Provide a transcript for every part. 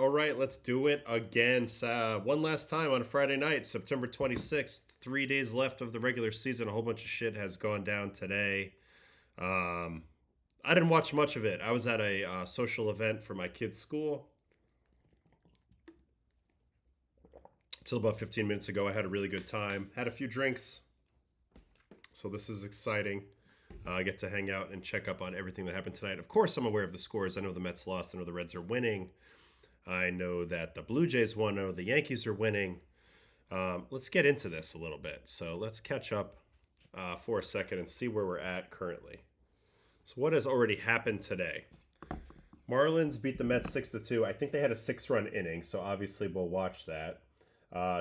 All right, let's do it again. One last time on a Friday night, September 26th. 3 days left of the regular season. A whole bunch of shit has gone down today. Um, I didn't watch much of it. I was at a social event for my kid's school. Till about 15 minutes ago, I had a really good time. Had a few drinks. So this is exciting. I get to hang out and check up on everything that happened tonight. Of course, I'm aware of the scores. I know the Mets lost. I know the Reds are winning. I know that the Blue Jays won. I know the Yankees are winning. Let's get into this a little bit. So let's catch up for a second and see where we're at currently. So what has already happened today? Marlins beat the Mets 6-2. I think they had a 6-run inning, so obviously we'll watch that.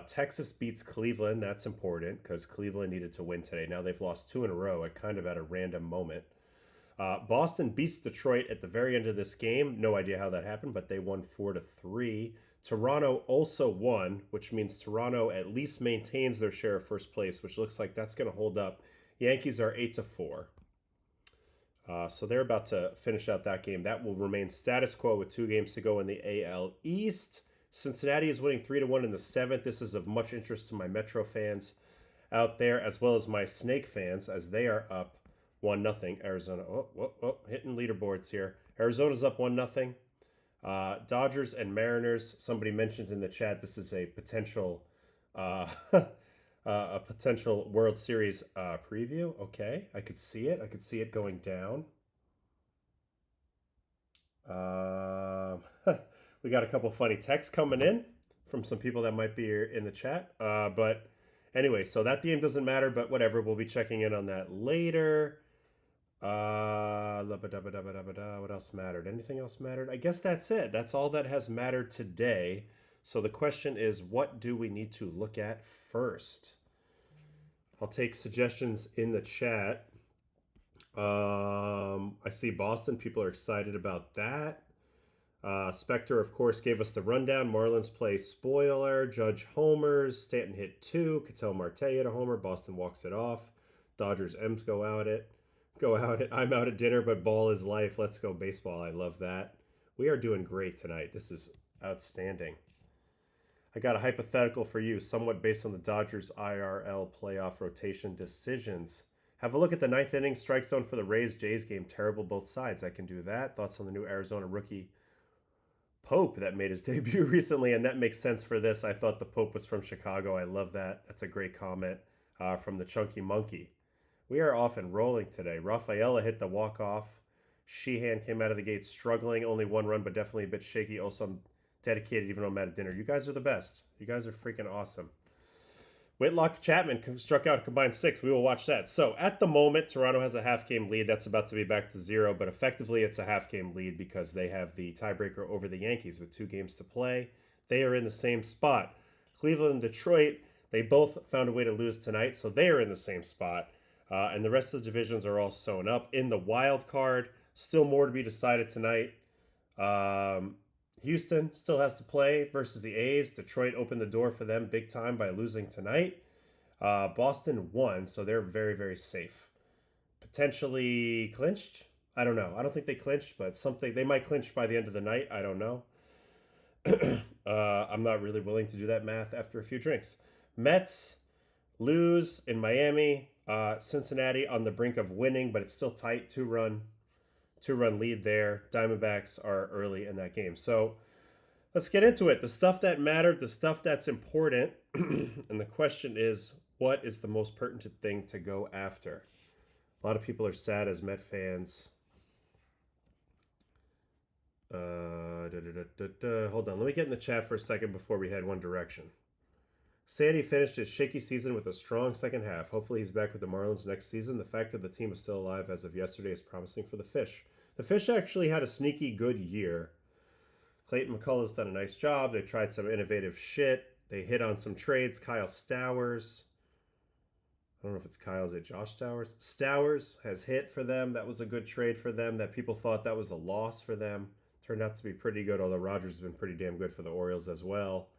Texas beats Cleveland. That's important because Cleveland needed to win today. Now they've lost 2 in a row, kind of at a random moment. Boston beats Detroit at the very end of this game. No idea how that happened, but they won 4-3. Toronto also won, which means Toronto at least maintains their share of first place, which looks like that's going to hold up. Yankees are 8-4. So they're about to finish out that game. That will remain status quo with 2 games to go in the AL East. Cincinnati is winning 3-1 in the 7th. This is of much interest to my Metro fans out there, as well as my Snake fans, as they are up 1-0. Arizona, hitting leaderboards here. Arizona's up 1-0. Dodgers and Mariners. Somebody mentioned in the chat this is a potential a potential World Series preview. Okay, I could see it. I could see it going down. We got a couple funny texts coming in from some people that might be in the chat. But anyway, so that game doesn't matter, but whatever. We'll be checking in on that later. What else mattered? Anything else mattered? I guess that's it. That's all that has mattered today. So the question is, what do we need to look at first? I'll take suggestions in the chat. I see Boston. People are excited about that. Spectre, of course, gave us the rundown. Marlins play spoiler. Judge homers. Stanton hit 2. Ketel Marte hit a homer. Boston walks it off. Dodgers M's go out it. I'm out at dinner, but ball is life. Let's go baseball. I love that. We are doing great tonight. This is outstanding. I got a hypothetical for you, somewhat based on the Dodgers IRL playoff rotation decisions. Have a look at the 9th inning strike zone for the Rays-Jays game. Terrible both sides. I can do that. Thoughts on the new Arizona rookie Pope that made his debut recently, and that makes sense for this. I thought the Pope was from Chicago. I love that. That's a great comment from the Chunky Monkey. We are off and rolling today. Rafaela hit the walk-off. Sheehan came out of the gate struggling. Only 1 run, but definitely a bit shaky. Also, I'm dedicated even though I'm at dinner. You guys are the best. You guys are freaking awesome. Whitlock Chapman struck out a combined 6. We will watch that. So, at the moment, Toronto has a half-game lead. That's about to be back to 0, but effectively it's a half-game lead because they have the tiebreaker over the Yankees with 2 games to play. They are in the same spot. Cleveland and Detroit, they both found a way to lose tonight, so they are in the same spot. And the rest of the divisions are all sewn up. In the wild card, still more to be decided tonight. Houston still has to play versus the A's. Detroit opened the door for them big time by losing tonight. Boston won, so they're very, very safe. Potentially clinched? I don't know. I don't think they clinched, but something they might clinch by the end of the night. I don't know. I'm not really willing to do that math after a few drinks. Mets lose in Miami. Cincinnati on the brink of winning, but it's still tight. 2-run lead there. Diamondbacks are early in that game. So let's get into it. The stuff that mattered, the stuff that's important. And the question is, what is the most pertinent thing to go after? A lot of people are sad as Met fans. Hold on. Let me get in the chat for a second before we head one direction. Sandy finished his shaky season with a strong second half. Hopefully he's back with the Marlins next season. The fact that the team is still alive as of yesterday is promising for the Fish. The Fish actually had a sneaky good year. Clayton McCullough's done a nice job. They tried some innovative shit. They hit on some trades. Kyle Stowers. I don't know if it's Kyle. Is it Josh Stowers? Stowers has hit for them. That was a good trade for them. That people thought that was a loss for them. Turned out to be pretty good, although Rogers has been pretty damn good for the Orioles as well.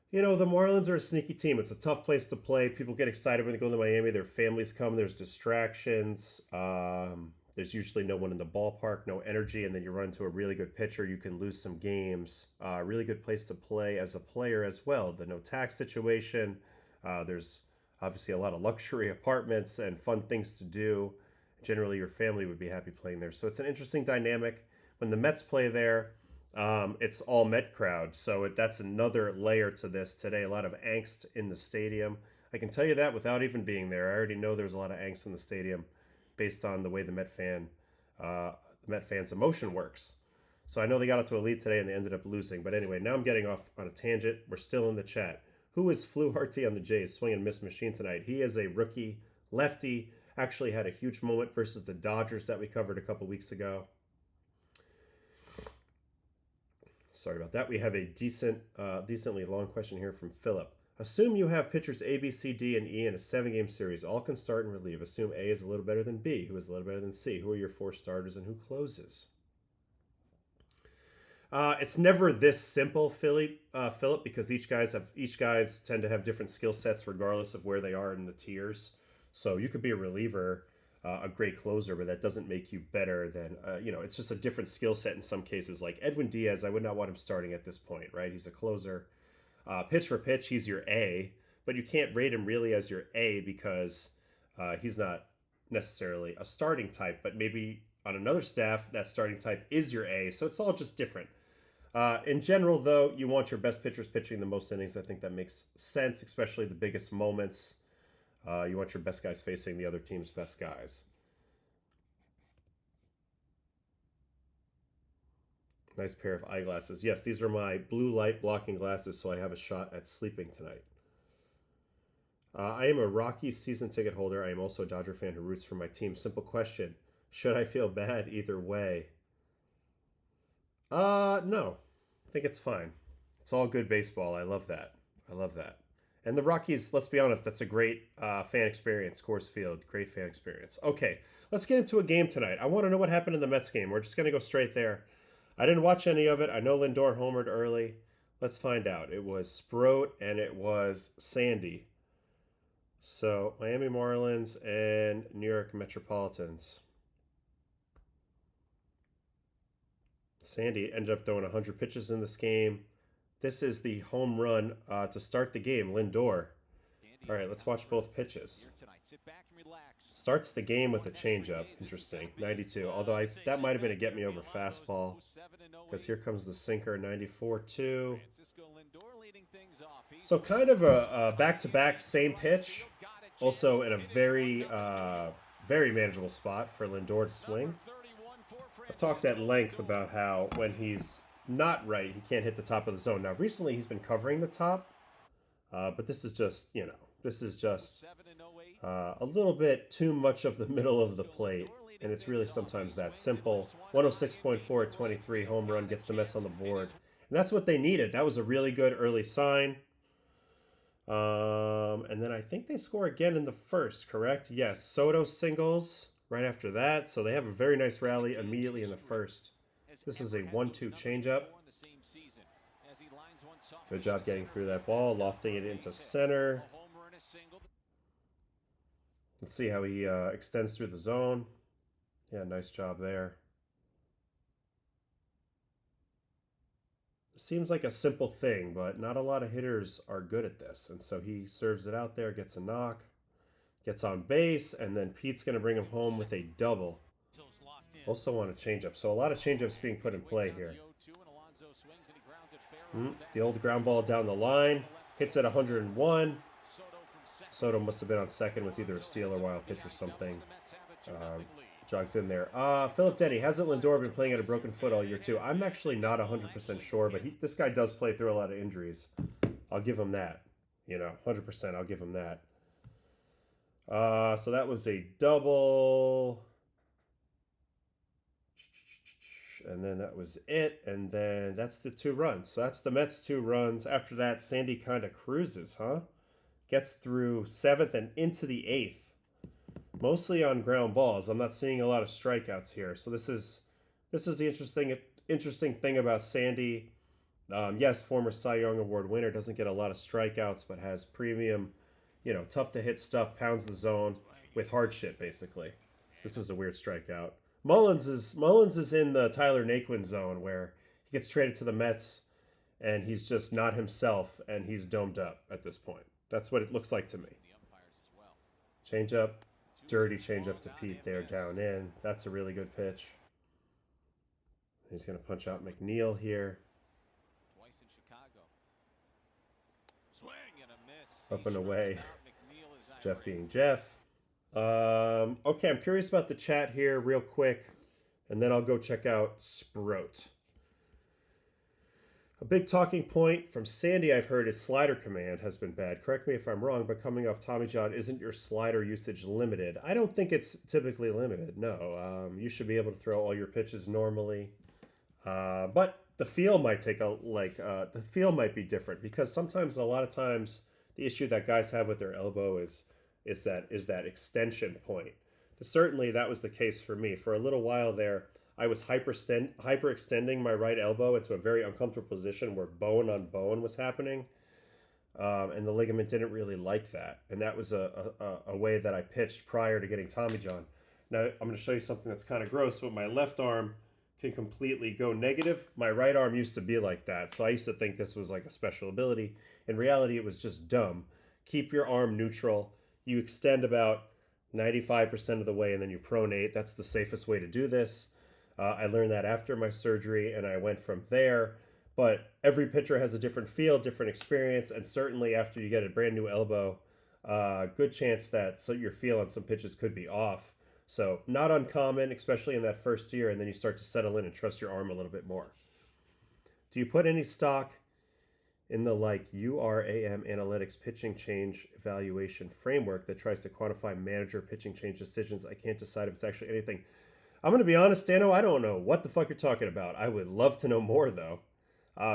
You know, the Marlins are a sneaky team. It's a tough place to play. People get excited when they go to Miami. Their families come. There's distractions. There's usually no one in the ballpark, no energy, and then you run into a really good pitcher, you can lose some games. Really good place to play as a player as well. The no tax situation. There's obviously a lot of luxury apartments and fun things to do. Generally, your family would be happy playing there. So it's an interesting dynamic. When the Mets play there, it's all Met crowd. So that's another layer to this today. A lot of angst in the stadium. I can tell you that without even being there. I already know there's a lot of angst in the stadium based on the way the Met fans' emotion works. So I know they got up to a lead today and they ended up losing. But anyway, now I'm getting off on a tangent. We're still in the chat. Who is Fluharty on the Jays? Swing and miss machine tonight. He is a rookie lefty. Actually had a huge moment versus the Dodgers that we covered a couple weeks ago. Sorry about that. We have a decently long question here from Philip. Assume you have pitchers A, B, C, D, and E in a 7-game series. All can start and relieve. Assume A is a little better than B. Who is a little better than C? Who are your 4 starters and who closes? It's never this simple, Philip, because each guys tend to have different skill sets regardless of where they are in the tiers. So you could be a reliever, a great closer, but that doesn't make you better than it's just a different skill set in some cases. Like Edwin Diaz, I would not want him starting at this point, right? He's a closer. Pitch for pitch, he's your A, but you can't rate him really as your A because he's not necessarily a starting type, but maybe on another staff, that starting type is your A, so it's all just different. In general, though, you want your best pitchers pitching the most innings. I think that makes sense, especially the biggest moments. You want your best guys facing the other team's best guys. Nice pair of eyeglasses. Yes, these are my blue light blocking glasses, so I have a shot at sleeping tonight. I am a Rockies season ticket holder. I am also a Dodger fan who roots for my team. Simple question. Should I feel bad either way? No. I think it's fine. It's all good baseball. I love that. And the Rockies, let's be honest, that's a great fan experience. Coors Field, great fan experience. Okay, let's get into a game tonight. I want to know what happened in the Mets game. We're just going to go straight there. I didn't watch any of it. I know Lindor homered early. Let's find out. It was Sproat and it was Sandy. So, Miami Marlins and New York Metropolitans. Sandy ended up throwing 100 pitches in this game. This is the home run to start the game, Lindor. All right, let's watch both pitches. Starts the game with a changeup. Interesting, 92. Although that might have been a get-me-over fastball. Because here comes the sinker, 94-2. So kind of a back-to-back same pitch. Also in a very, very manageable spot for Lindor to swing. I've talked at length about how when he's not right, he can't hit the top of the zone. Now, recently he's been covering the top. But this is just, a little bit too much of the middle of the plate, and it's really sometimes that simple. 106.4 at 23, home run gets the Mets on the board. And that's what they needed. That was a really good early sign. And then I think they score again in the first, correct? Yes, Soto singles right after that. So they have a very nice rally immediately in the first. This is a 1-2 changeup. Good job getting through that ball, lofting it into center. Let's see how he extends through the zone. Yeah, nice job there. Seems like a simple thing, but not a lot of hitters are good at this. And so he serves it out there, gets a knock, gets on base, and then Pete's going to bring him home with a double. Also on a changeup. So a lot of changeups being put in play here. The old ground ball down the line. Hits at 101. Soto must have been on second with either a steal or wild pitch or something. Jogs in there. Philip Denny, hasn't Lindor been playing at a broken foot all year too? I'm actually not 100% sure, but this guy does play through a lot of injuries. I'll give him that. 100%. I'll give him that. So that was a double. And then that was it. And then that's the 2 runs. So that's the Mets' 2 runs. After that, Sandy kind of cruises, huh? Gets through 7th and into the 8th. Mostly on ground balls. I'm not seeing a lot of strikeouts here. So this is the interesting thing about Sandy. Yes, former Cy Young Award winner, doesn't get a lot of strikeouts, but has premium, tough to hit stuff, pounds the zone with hardship, basically. This is a weird strikeout. Mullins is in the Tyler Naquin zone where he gets traded to the Mets and he's just not himself and he's domed up at this point. That's what it looks like to me. Change up, dirty change up to Pete there, down in. That's a really good pitch. He's going to punch out McNeil here. Twice in Chicago. Swing and a miss. Up and away. Jeff being Jeff. Okay, I'm curious about the chat here real quick, and then I'll go check out Sprout. A big talking point from Sandy I've heard is slider command has been bad. Correct me if I'm wrong, but coming off Tommy John, isn't your slider usage limited? I don't think it's typically limited, no. You should be able to throw all your pitches normally. But the feel might take the feel might be different because sometimes, a lot of times, the issue that guys have with their elbow is that extension point. Certainly, that was the case for me. For a little while there, I was hyperextending my right elbow into a very uncomfortable position where bone on bone was happening, and the ligament didn't really like that. And that was a way that I pitched prior to getting Tommy John. Now, I'm going to show you something that's kind of gross, but my left arm can completely go negative. My right arm used to be like that, so I used to think this was like a special ability. In reality, it was just dumb. Keep your arm neutral. You extend about 95% of the way, and then you pronate. That's the safest way to do this. I learned that after my surgery, and I went from there. But every pitcher has a different feel, different experience, and certainly after you get a brand new elbow, good chance that your feel on some pitches could be off. So not uncommon, especially in that first year, and then you start to settle in and trust your arm a little bit more. Do you put any stock in the URAM Analytics pitching change evaluation framework that tries to quantify manager pitching change decisions? I can't decide if it's actually anything. I'm going to be honest, Dano, I don't know what the fuck you're talking about. I would love to know more, though,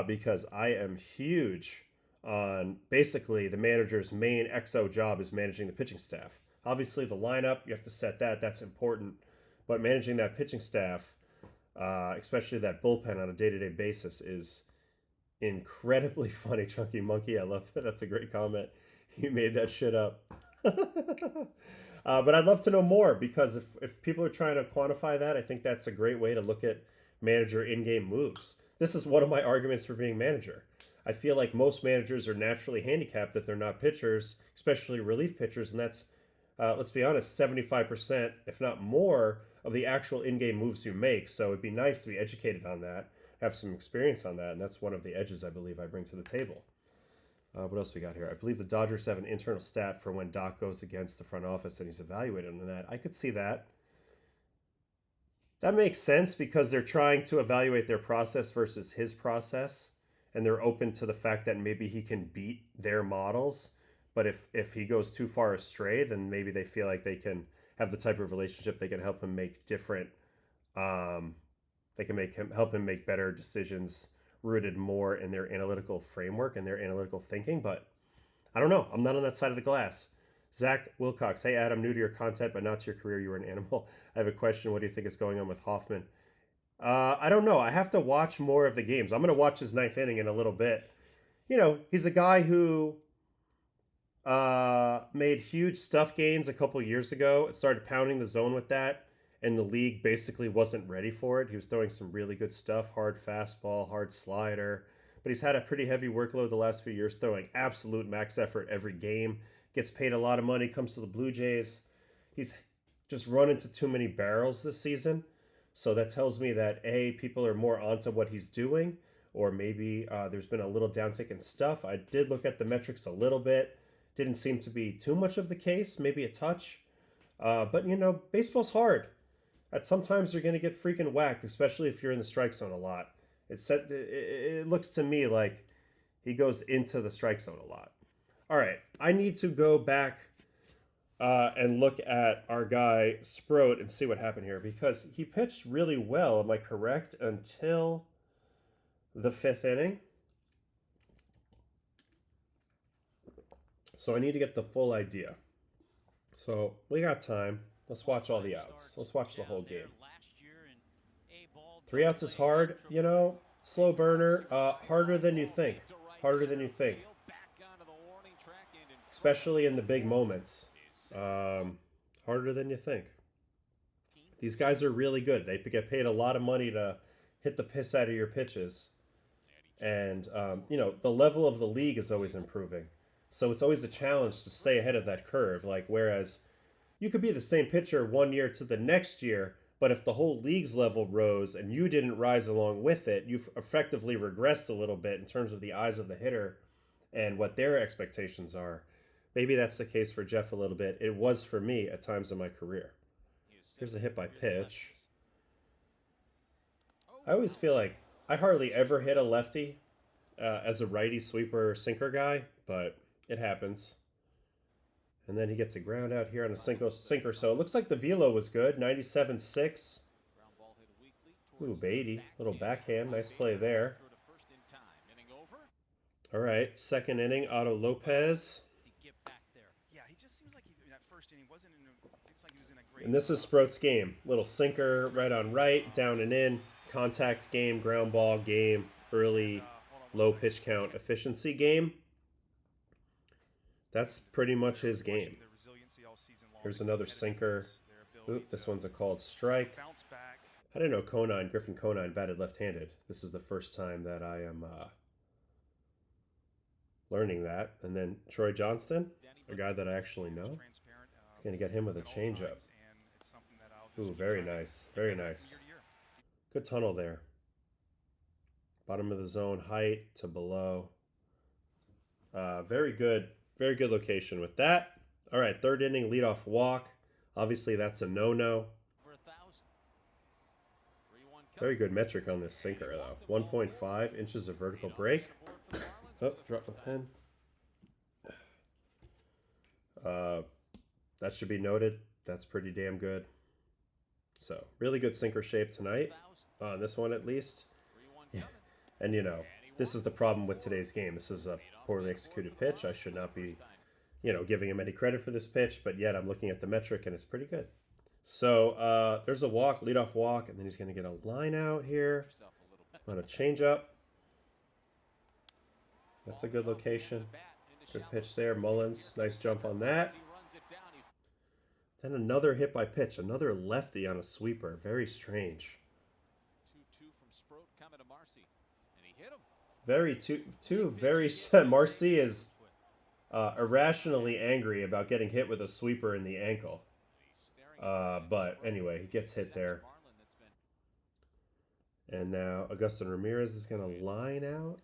because I am huge on basically the manager's main XO job is managing the pitching staff. Obviously, the lineup, you have to set that. That's important. But managing that pitching staff, especially that bullpen on a day-to-day basis, is incredibly funny. Chunky Monkey, I love that. That's a great comment. You made that shit up. But I'd love to know more, because if people are trying to quantify that, I think that's a great way to look at manager in-game moves. This is one of my arguments for being manager. I feel like most managers are naturally handicapped that they're not pitchers, especially relief pitchers, and that's, let's be honest, 75%, if not more, of the actual in-game moves you make. So it'd be nice to be educated on that, have some experience on that, and that's one of the edges I believe I bring to the table. What else we got here? I believe the Dodgers have an internal stat for when Doc goes against the front office and he's evaluated on that. I could see that. That makes sense because they're trying to evaluate their process versus his process, and they're open to the fact that maybe he can beat their models. But if he goes too far astray, then maybe they feel like they can have the type of relationship they can help him make different. They can help him make better decisions rooted more in their analytical framework and their analytical thinking. But I don't know. I'm not on that side of the glass. Zach Wilcox, hey Adam, new to your content but not to your career. You were an animal. I have a question. What do you think is going on with Hoffman? I don't know. I have to watch more of the games. I'm going to watch his ninth inning in a little bit. You know, he's a guy who made huge stuff gains a couple years ago. It started pounding the zone with that, and the league basically wasn't ready for it. He was throwing some really good stuff, hard fastball, hard slider, but he's had a pretty heavy workload the last few years, throwing absolute max effort every game. Gets paid a lot of money, comes to the Blue Jays. He's just run into too many barrels this season. So that tells me that, A, people are more onto what he's doing, or maybe there's been a little downtick in stuff. I did look at the metrics a little bit. Didn't seem to be too much of the case, maybe a touch. But, you know, baseball's hard. Sometimes you're going to get freaking whacked, especially if you're in the strike zone a lot. It looks to me like he goes into the strike zone a lot. All right, I need to go back and look at our guy Sprout and see what happened here, because he pitched really well, am I correct, until the fifth inning. So I need to get the full idea. So we got time. Let's watch all the outs. Let's watch the whole game. 3 outs is hard, you know, slow burner, harder than you think. Harder than you think. Especially in the big moments. Harder than you think. These guys are really good. They get paid a lot of money to hit the piss out of your pitches. And, you know, the level of the league is always improving. So it's always a challenge to stay ahead of that curve. Like, whereas you could be the same pitcher 1 year to the next year, but if the whole league's level rose and you didn't rise along with it, you've effectively regressed a little bit in terms of the eyes of the hitter and what their expectations are. Maybe that's the case for Jeff a little bit. It was for me at times in my career. Here's a hit by pitch. I always feel like I hardly ever hit a lefty as a righty sweeper sinker guy, but it happens. And then he gets a ground out here on a sinker. So it looks like the velo was good. 97.6. Ooh, Beatty. Little backhand. Nice play there. All right. Second inning. Otto Lopez. Yeah, he just seems like in that first inning wasn't in a, looks like he was in a great. And this is Sproat's game. Little sinker right on right. Down and in. Contact game. Ground ball game. Early low pitch count efficiency game. That's pretty much his game. Here's another sinker. Oop, this one's a called strike. I didn't know Griffin Conine batted left-handed. This is the first time that I am learning that. And then Troy Johnston, a guy that I actually know. Going to get him with a changeup. Ooh, very nice. Very nice. Good tunnel there. Bottom of the zone, height to below. Very good. Very good location with that. All right, third inning, leadoff walk. Obviously, that's a no-no. Very good metric on this sinker, though. 1.5 inches of vertical break. Oh, drop the pen. That should be noted. That's pretty damn good. So, really good sinker shape tonight. On this one, at least. And, you know, this is the problem with today's game. This is a poorly executed pitch. I should not be, you know, giving him any credit for this pitch, but yet I'm looking at the metric and it's pretty good. So there's a walk, leadoff walk, and then he's going to get a line out here on a changeup. That's a good location. Good pitch there. Mullins, nice jump on that. Then another hit by pitch, another lefty on a sweeper. Very strange. 2-2 from Sproat coming to Marcy, and he hit him. Very Marcy is irrationally angry about getting hit with a sweeper in the ankle. But anyway, he gets hit there. And now Augustin Ramirez is going to line out.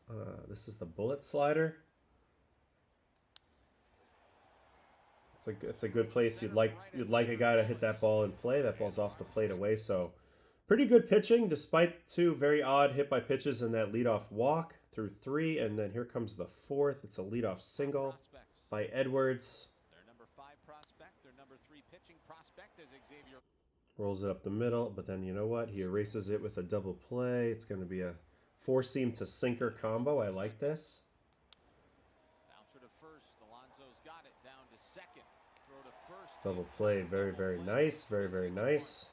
This is the bullet slider. It's a good place. You'd like a guy to hit that ball in play. That ball's off the plate away. So pretty good pitching, despite two very odd hit by pitches in that leadoff walk through three. And then here comes the fourth. It's a leadoff single by Edwards. Their number 5 prospect, their number 3 pitching prospect is Xavier. Rolls it up the middle, but then you know what? He erases it with a double play. It's going to be a four-seam to sinker combo. I like this. Bouncer to first. Alonso's got it down to second. Throw to first. Double play. Very, very nice. Very, very nice.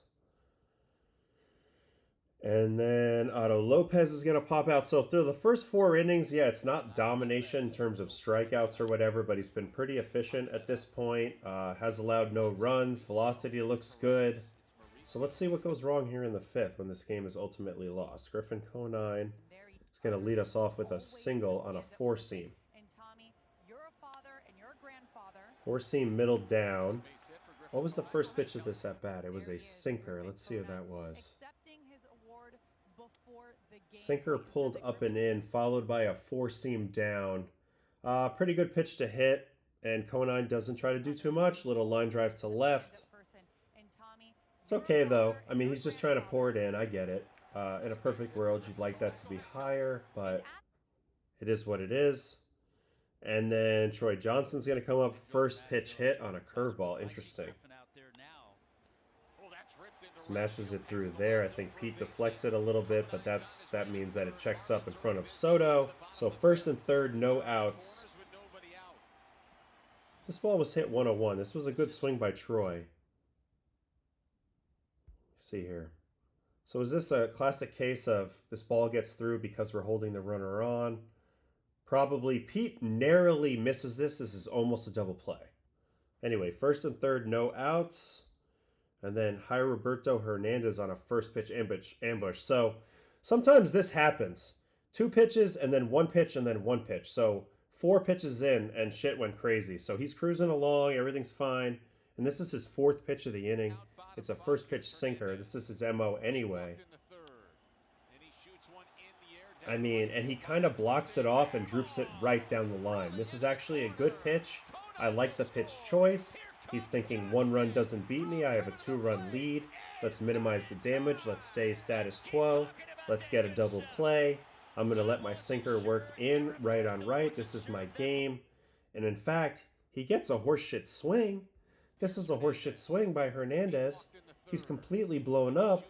And then Otto Lopez is going to pop out. So through the first 4 innings, yeah, it's not domination in terms of strikeouts or whatever, but he's been pretty efficient at this point. Has allowed no runs. Velocity looks good. So let's see what goes wrong here in the 5th when this game is ultimately lost. Griffin Conine is going to lead us off with a single on a four-seam. Four-seam middle down. What was the first pitch of this at bat? It was a sinker. Let's see what that was. Sinker pulled up and in, followed by a four-seam down. Pretty good pitch to hit, and Conine doesn't try to do too much. Little line drive to left. It's okay, though. I mean, he's just trying to pour it in. I get it. In a perfect world, you'd like that to be higher, but it is what it is. And then Troy Johnston's going to come up. First pitch hit on a curveball. Interesting. Smashes it through there. I think Pete deflects it a little bit, but that means that it checks up in front of Soto. So first and third, no outs. This ball was hit 101. This was a good swing by Troy. See here. So is this a classic case of this ball gets through because we're holding the runner on? Probably. Pete narrowly misses this. This is almost a double play. Anyway, first and third, no outs. And then Roberto Hernandez on a first pitch ambush. So sometimes this happens. 2 pitches and then 1 pitch and then 1 pitch. So 4 pitches in and shit went crazy. So he's cruising along, everything's fine. And this is his 4th pitch of the inning. It's a first pitch sinker. This is his MO anyway. I mean, and he kind of blocks it off and droops it right down the line. This is actually a good pitch. I like the pitch choice. He's thinking 1 run doesn't beat me. I have a 2-run lead. Let's minimize the damage. Let's stay status quo. Let's get a double play. I'm going to let my sinker work in right on right. This is my game. And in fact, he gets a horseshit swing. This is a horseshit swing by Hernandez. He's completely blown up.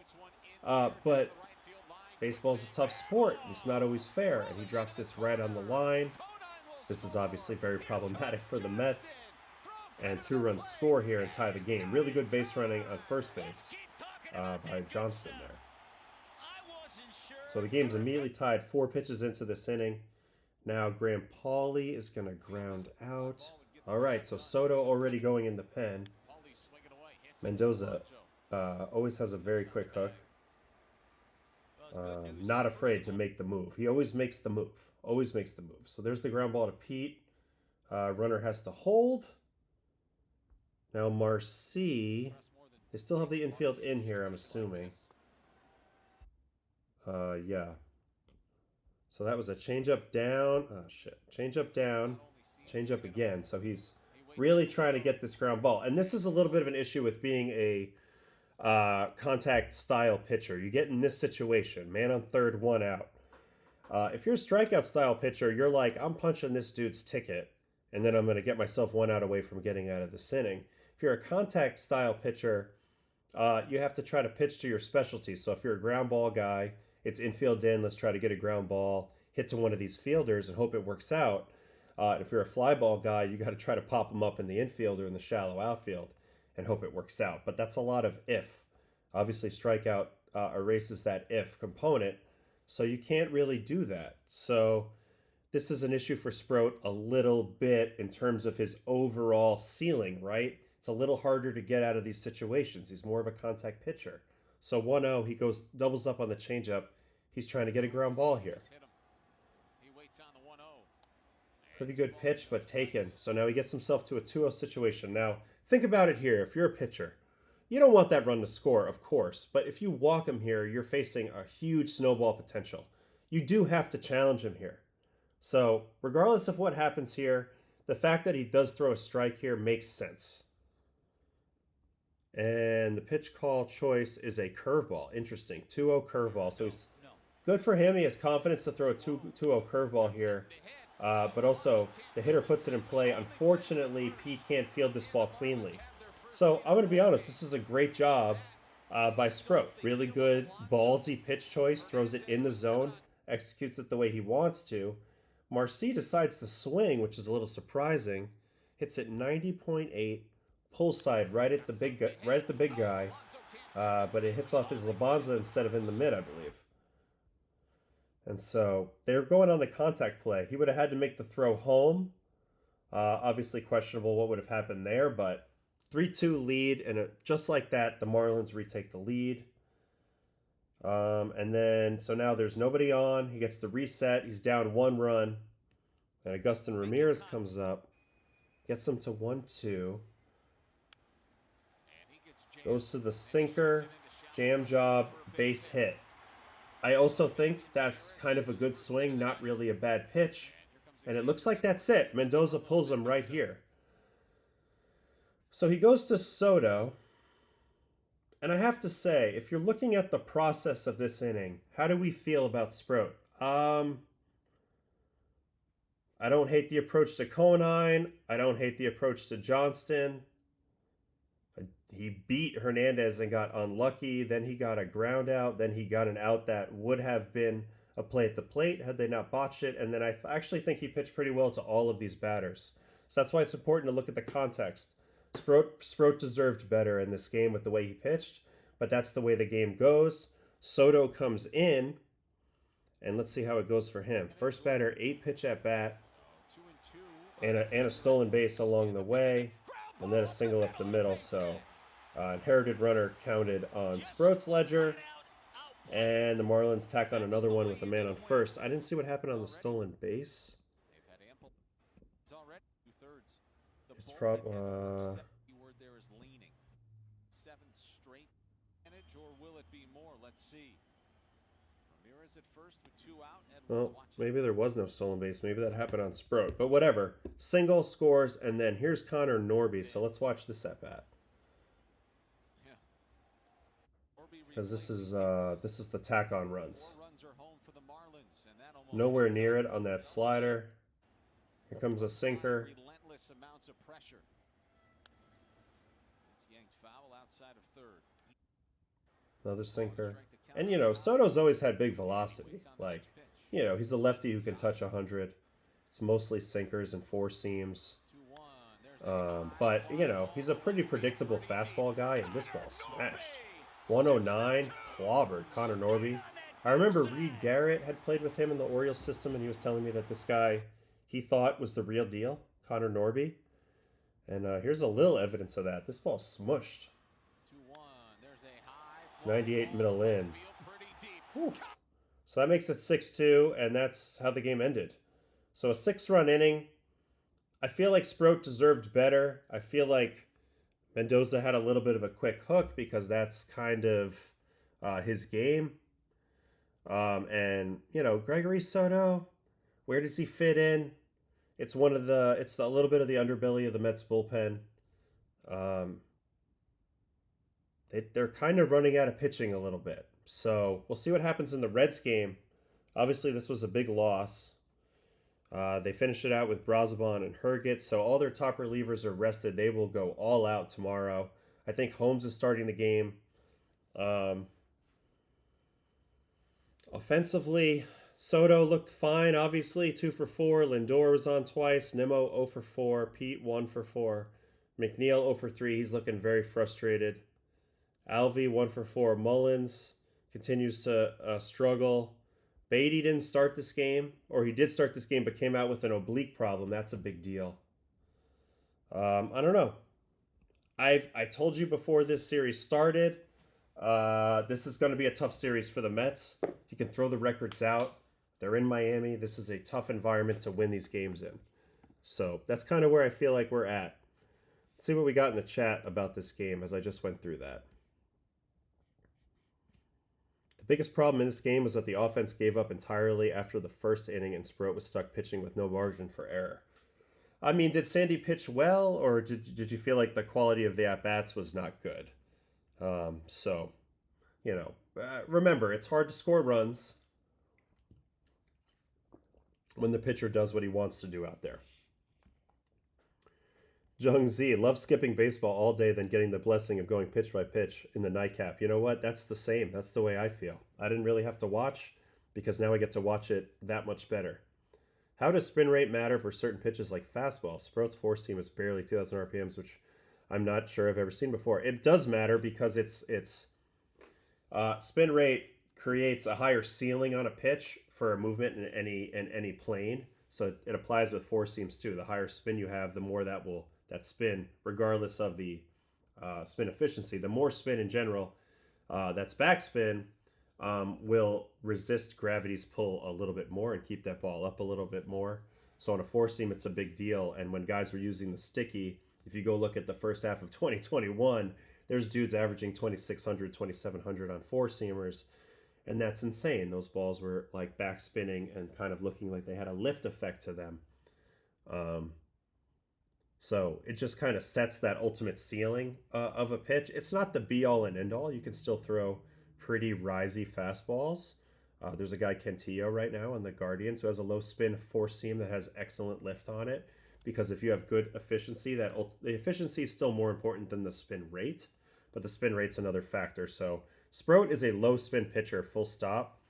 But baseball's a tough sport. It's not always fair. And he drops this right on the line. This is obviously very problematic for the Mets. And 2-run score here and tie the game. Really good base running on first base by Johnston there. So the game's immediately tied 4 pitches into this inning. Now Graham Pauley is going to ground out. All right, so Soto already going in the pen. Mendoza always has a very quick hook. Not afraid to make the move. He always makes the move. Always makes the move. So there's the ground ball to Pete. Runner has to hold. Now Marcy. They still have the infield in here, I'm assuming. Yeah. So that was a changeup down. Oh, shit. Changeup down. Changeup again. So he's really trying to get this ground ball. And this is a little bit of an issue with being a contact style pitcher. You get in this situation. Man on third, 1 out. If you're a strikeout style pitcher, you're like, I'm punching this dude's ticket. And then I'm going to get myself 1 out away from getting out of this inning. If you're a contact style pitcher, you have to try to pitch to your specialty. So if you're a ground ball guy, it's infield in, let's try to get a ground ball, hit to one of these fielders and hope it works out. If you're a fly ball guy, you got to try to pop them up in the infield or in the shallow outfield and hope it works out. But that's a lot of if. Obviously, strikeout erases that if component, so you can't really do that. So this is an issue for Sproat a little bit in terms of his overall ceiling, right? It's a little harder to get out of these situations. He's more of a contact pitcher. So 1-0, he goes doubles up on the changeup. He's trying to get a ground ball here. Pretty good pitch, but taken. So now he gets himself to a 2-0 situation. Now, think about it here. If you're a pitcher, you don't want that run to score, of course. But if you walk him here, you're facing a huge snowball potential. You do have to challenge him here. So regardless of what happens here, the fact that he does throw a strike here makes sense. And the pitch call choice is a curveball. Interesting. 2-0 curveball. So he's good for him. He has confidence to throw a 2-0 curveball here. But also, the hitter puts it in play. Unfortunately, Pete can't field this ball cleanly. So I'm going to be honest. This is a great job by Sproat. Really good ballsy pitch choice. Throws it in the zone. Executes it the way he wants to. Marcy decides to swing, which is a little surprising. Hits it 90.8. Pull side right at the big guy, but it hits off his Labanza instead of in the mid, I believe. And so they're going on the contact play. He would have had to make the throw home. Obviously questionable what would have happened there, but 3-2 lead, and just like that, the Marlins retake the lead. And then so now there's nobody on. He gets the reset. He's down 1 run, and Agustin Ramirez comes up, gets him to 1-2. Goes to the sinker, jam job, base hit. I also think that's kind of a good swing, not really a bad pitch. And it looks like that's it. Mendoza pulls him right here. So he goes to Soto. And I have to say, if you're looking at the process of this inning, how do we feel about Sproat? I don't hate the approach to Conine. I don't hate the approach to Johnston. He beat Hernandez and got unlucky. Then he got a ground out. Then he got an out that would have been a play at the plate had they not botched it. And then I actually think he pitched pretty well to all of these batters. So that's why it's important to look at the context. Sproat deserved better in this game with the way he pitched, but that's the way the game goes. Soto comes in, and let's see how it goes for him. First batter, 8-pitch at bat, and a stolen base along the way, and then a single up the middle. So Inherited runner counted on Sproat's ledger. And the Marlins tack on another one with a man on first. I didn't see what happened on the stolen base. They've had ample. It's already 2/3. It's probably Keyword there is leaning. 7th straight advantage, or will it be more? Let's see. Ramirez at first with 2 out. well, maybe there was no stolen base. Maybe that happened on Sproat. But whatever. Single scores, and then here's Connor Norby. So let's watch this at bat. Because this is the tack on runs. Nowhere near it on that slider. Here comes a sinker. Relentless amounts of pressure. It's yanked foul outside of third. Another sinker. And, you know, Soto's always had big velocity. Like, you know, he's a lefty who can touch 100. It's mostly sinkers and four seams. But, you know, he's a pretty predictable fastball guy, and this ball smashed. 109, clobbered Connor Norby. I remember Reed Garrett had played with him in the Orioles system, and he was telling me that this guy he thought was the real deal, Connor Norby. And here's a little evidence of that. This ball smushed. 98 middle in. Whew. So that makes it 6-2, and that's how the game ended. So a 6-run inning. I feel like Sproat deserved better. I feel like Mendoza had a little bit of a quick hook because that's kind of his game. And, you know, Gregory Soto, where does he fit in? It's a little bit of the underbelly of the Mets bullpen. They're kind of running out of pitching a little bit. So we'll see what happens in the Reds game. Obviously, this was a big loss. They finished it out with Brazoban and Herget, so all their top relievers are rested. They will go all out tomorrow. I think Holmes is starting the game. Offensively, Soto looked fine, obviously, 2 for 4. Lindor was on twice. Nimmo 0 for 4. Pete 1 for 4. McNeil 0 for 3. He's looking very frustrated. Alvey 1 for 4. Mullins continues to struggle. Beatty didn't start this game, or he did start this game, but came out with an oblique problem. That's a big deal. I don't know. I told you before this series started, this is going to be a tough series for the Mets. You can throw the records out. They're in Miami. This is a tough environment to win these games in. So that's kind of where I feel like we're at. Let's see what we got in the chat about this game as I just went through that. The biggest problem in this game was that the offense gave up entirely after the first inning and Sproat was stuck pitching with no margin for error. I mean, did Sandy pitch well, or did you feel like the quality of the at-bats was not good? So, you know, remember, it's hard to score runs when the pitcher does what he wants to do out there. Jung Z, love skipping baseball all day than getting the blessing of going pitch by pitch in the nightcap. You know what? That's the same. That's the way I feel. I didn't really have to watch because now I get to watch it that much better. How does spin rate matter for certain pitches like fastball? Sproat's four seam is barely 2,000 RPMs, which I'm not sure I've ever seen before. It does matter because it's spin rate creates a higher ceiling on a pitch for a movement in any plane. So it applies with four seams too. The higher spin you have, the more that spin, regardless of the spin efficiency. The more spin in general, that's backspin, will resist gravity's pull a little bit more and keep that ball up a little bit more. So on a four seam, it's a big deal. And when guys were using the sticky, if you go look at the first half of 2021, there's dudes averaging 2,600, 2,700 on four seamers. And that's insane. Those balls were like back spinning and kind of looking like they had a lift effect to them. So it just kind of sets that ultimate ceiling of a pitch. It's not the be all and end all. You can still throw pretty risey fastballs. There's a guy, Kentillo, right now on the Guardians who has a low spin four seam that has excellent lift on it. Because if you have good efficiency, the efficiency is still more important than the spin rate. But the spin rate's another factor. So Sproat is a low spin pitcher, full stop.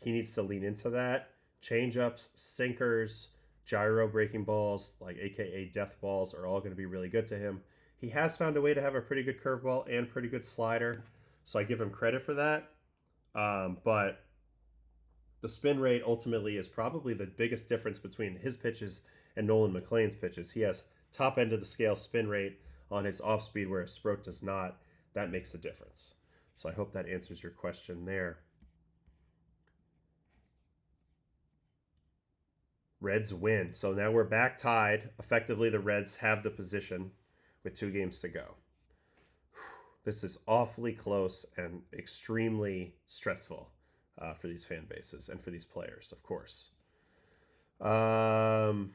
He needs to lean into that. Change-ups, sinkers, gyro breaking balls, like AKA death balls, are all going to be really good to him. He has found a way to have a pretty good curveball and pretty good slider. So I give him credit for that. But the spin rate ultimately is probably the biggest difference between his pitches and Nolan McLean's pitches. He has top end of the scale spin rate on his off speed, whereas Sproat does not. that makes a difference. So I hope that answers your question there. Reds win. So now we're back tied. Effectively, the Reds have the position with 2 games to go. This is awfully close and extremely stressful for these fan bases and for these players, of course. 1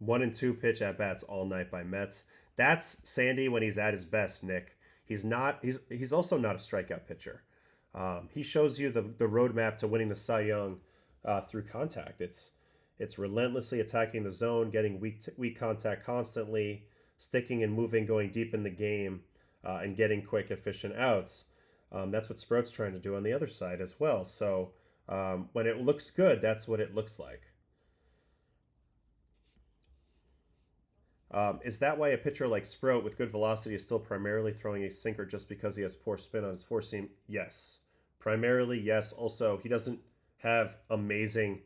and 2 pitch at bats all night by Mets. That's Sandy when he's at his best, Nick. He's also not a strikeout pitcher. He shows you the roadmap to winning the Cy Young through contact. It's relentlessly attacking the zone, getting weak contact constantly, sticking and moving, going deep in the game, and getting quick, efficient outs. That's what Sprout's trying to do on the other side as well. So when it looks good, that's what it looks like. Is that why a pitcher like Sprout with good velocity is still primarily throwing a sinker just because he has poor spin on his four seam? Yes. Primarily, yes. Also, he doesn't have amazing,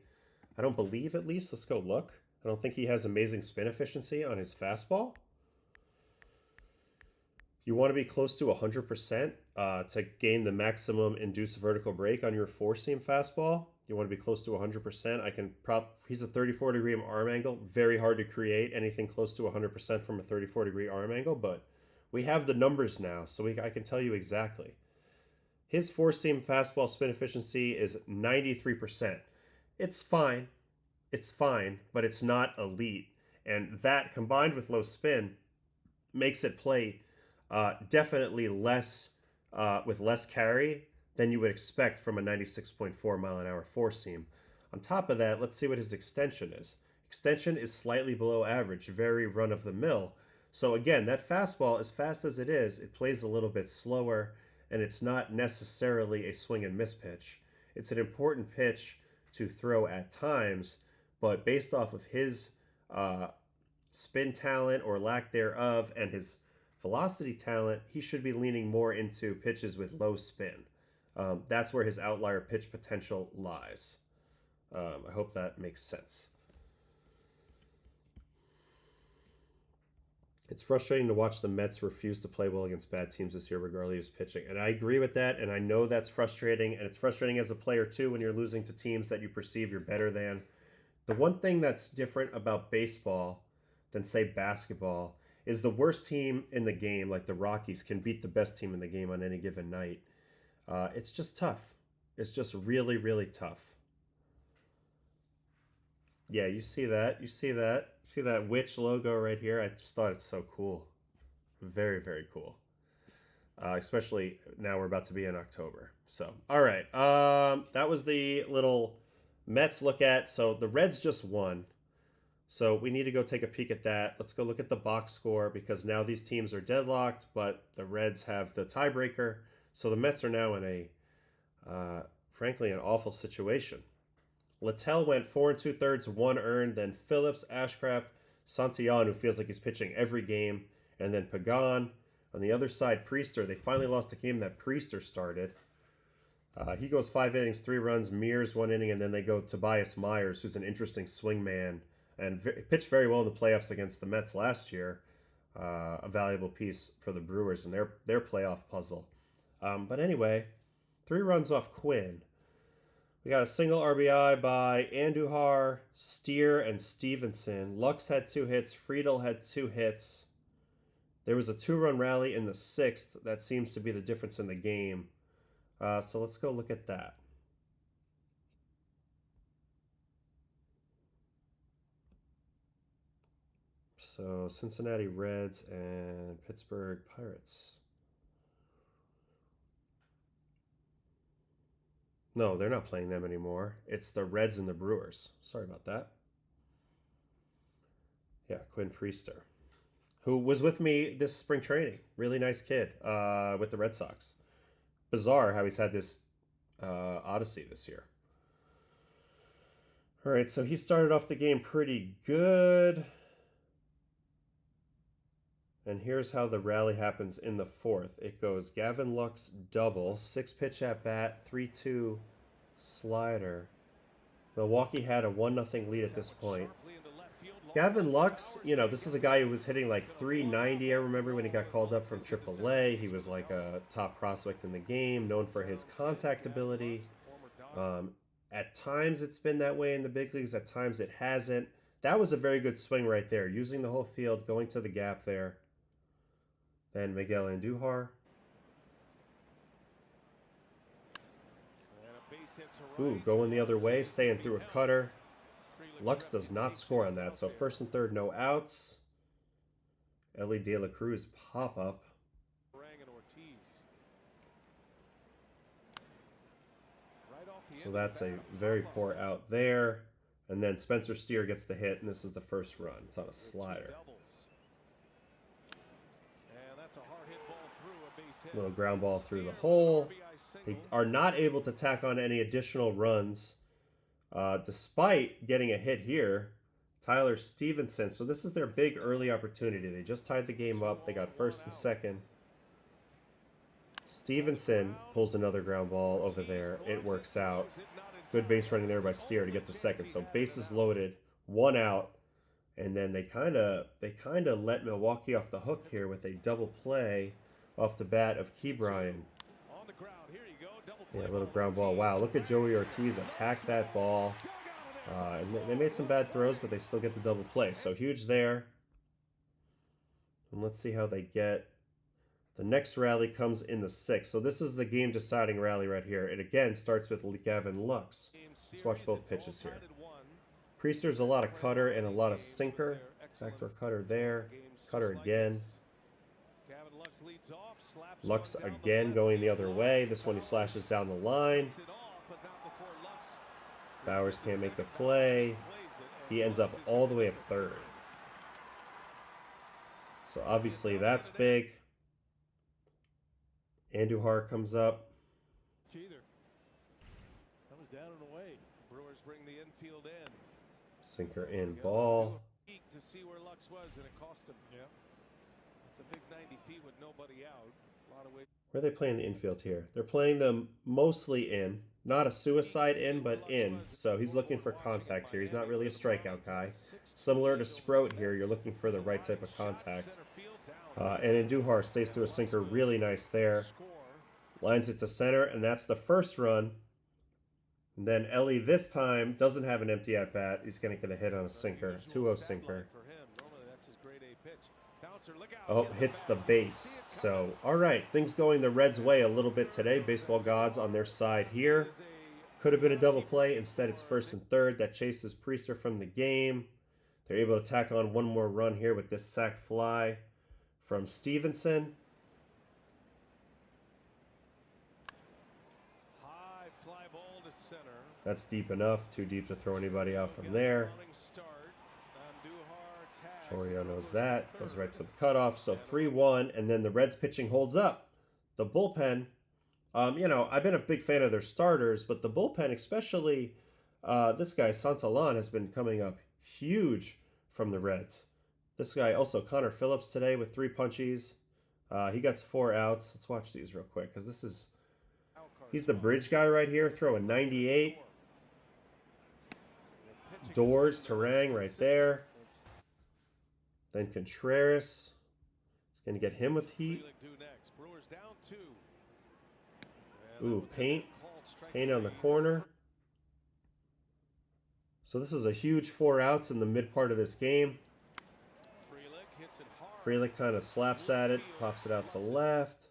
I don't believe at least, let's go look. I don't think he has amazing spin efficiency on his fastball. You want to be close to 100% to gain the maximum induced vertical break on your four seam fastball. You want to be close to 100%. He's a 34-degree arm angle. Very hard to create anything close to 100% from a 34-degree arm angle, but we have the numbers now, so I can tell you exactly. His four-seam fastball spin efficiency is 93%. It's fine. It's fine, but it's not elite. And that, combined with low spin, makes it play definitely less with less carry than you would expect from a 96.4 mile an hour four seam. On top of that, let's see what his extension is. Extension is slightly below average, very run of the mill. So again, that fastball, as fast as it is, it plays a little bit slower, and it's not necessarily a swing and miss pitch. It's an important pitch to throw at times, but based off of his spin talent or lack thereof and his velocity talent, he should be leaning more into pitches with low spin. That's where his outlier pitch potential lies. I hope that makes sense. It's frustrating to watch the Mets refuse to play well against bad teams this year, regardless of pitching. And I agree with that, and I know that's frustrating, and it's frustrating as a player too when you're losing to teams that you perceive you're better than. The one thing that's different about baseball than, say, basketball is the worst team in the game, like the Rockies, can beat the best team in the game on any given night. It's just tough. It's just really, really tough. Yeah, you see that. You see that. See that witch logo right here? I just thought it's so cool. Very, very cool. Especially now we're about to be in October. So, all right. That was the little Mets look at. So the Reds just won. So we need to go take a peek at that. Let's go look at the box score because now these teams are deadlocked, but the Reds have the tiebreaker. So the Mets are now in a, frankly, an awful situation. Littell went 4 2/3, 1 earned. Then Phillips, Ashcraft, Santillán, who feels like he's pitching every game. And then Pagan. On the other side, Priester. They finally lost a game that Priester started. He goes 5 innings, 3 runs. Mears 1 inning. And then they go Tobias Myers, who's an interesting swing man. And pitched very well in the playoffs against the Mets last year. A valuable piece for the Brewers and their playoff puzzle. But anyway, 3 runs off Quinn. We got a single RBI by Andujar, Steer, and Stevenson. Lux had 2 hits. Friedel had 2 hits. There was a 2-run rally in the 6th. That seems to be the difference in the game. So let's go look at that. So Cincinnati Reds and Pittsburgh Pirates. No, they're not playing them anymore. It's the Reds and the Brewers. Sorry about that. Yeah, Quinn Priester, who was with me this spring training. Really nice kid with the Red Sox. Bizarre how he's had this odyssey this year. All right, so he started off the game pretty good. And here's how the rally happens in the 4th. It goes Gavin Lux double, 6-pitch at bat, 3-2 slider. Milwaukee had a 1-0 lead at this point. Gavin Lux, you know, this is a guy who was hitting like 390. I remember when he got called up from AAA. He was like a top prospect in the game, known for his contact ability. At times it's been that way in the big leagues. At times it hasn't. That was a very good swing right there, using the whole field, going to the gap there. Then Miguel Andujar. Ooh, going the other way, staying through a cutter. Lux does not score on that, so first and third, no outs. Ellie De La Cruz pop up. So that's a very poor out there. And then Spencer Steer gets the hit, and this is the first run. It's on a slider. Little ground ball through the hole. They are not able to tack on any additional runs, despite getting a hit here. Tyler Stevenson. So this is their big early opportunity. They just tied the game up. They got first and second. Stevenson pulls another ground ball over there. It works out. Good base running there by Steer to get the second. So bases loaded, 1 out, and then they kind of let Milwaukee off the hook here with a double play off the bat of Key Bryan. Yeah, a little ground ball. Wow, look at Joey Ortiz attack that ball. And they made some bad throws, but they still get the double play. So huge there. And let's see how they get. The next rally comes in the 6th. So this is the game-deciding rally right here. It again starts with Gavin Lux. Let's watch both pitches here. Priester's a lot of cutter and a lot of sinker. Backdoor cutter there. Cutter again. Lux again going the other way. This one he slashes down the line. Bowers can't make the play. He ends up all the way at third. So obviously that's big. Andujar comes up. That was down and away. Brewers bring the infield in. Sinker in ball. To see where Lux was, and it cost him. Yeah. It's a big 90 feet with nobody out. A lot of weight. Where are they playing the infield here? They're playing them mostly in. Not a suicide in, but in. So he's looking for contact here. He's not really a strikeout guy. Similar to Sproat here, you're looking for the right type of contact. And Andujar stays through a sinker really nice there. Lines it to center, and that's the first run. And then Ellie this time doesn't have an empty at-bat. He's going to get a hit on a sinker. 2-0 sinker. Oh, hits the base. So, all right, things going the Reds' way a little bit today. Baseball gods on their side here. Could have been a double play. Instead, it's first and third. That chases Priester from the game. They're able to tack on one more run here with this sac fly from Stevenson. High fly ball to center. That's deep enough. Too deep to throw anybody out from there. Chorio knows that. Goes right to the cutoff. So 3-1. And then the Reds pitching holds up. The bullpen, you know, I've been a big fan of their starters, but the bullpen, especially this guy, Santalan, has been coming up huge from the Reds. This guy also, Connor Phillips today with 3 punchies. He got 4 outs. Let's watch these real quick because this is, he's the bridge guy right here, throwing 98. Doors, Terang right there. Then Contreras. He's going to get him with heat. Ooh, Paint. Paint on the corner. So this is a huge 4 outs in the mid part of this game. Frelick kind of slaps at it, pops it out to left,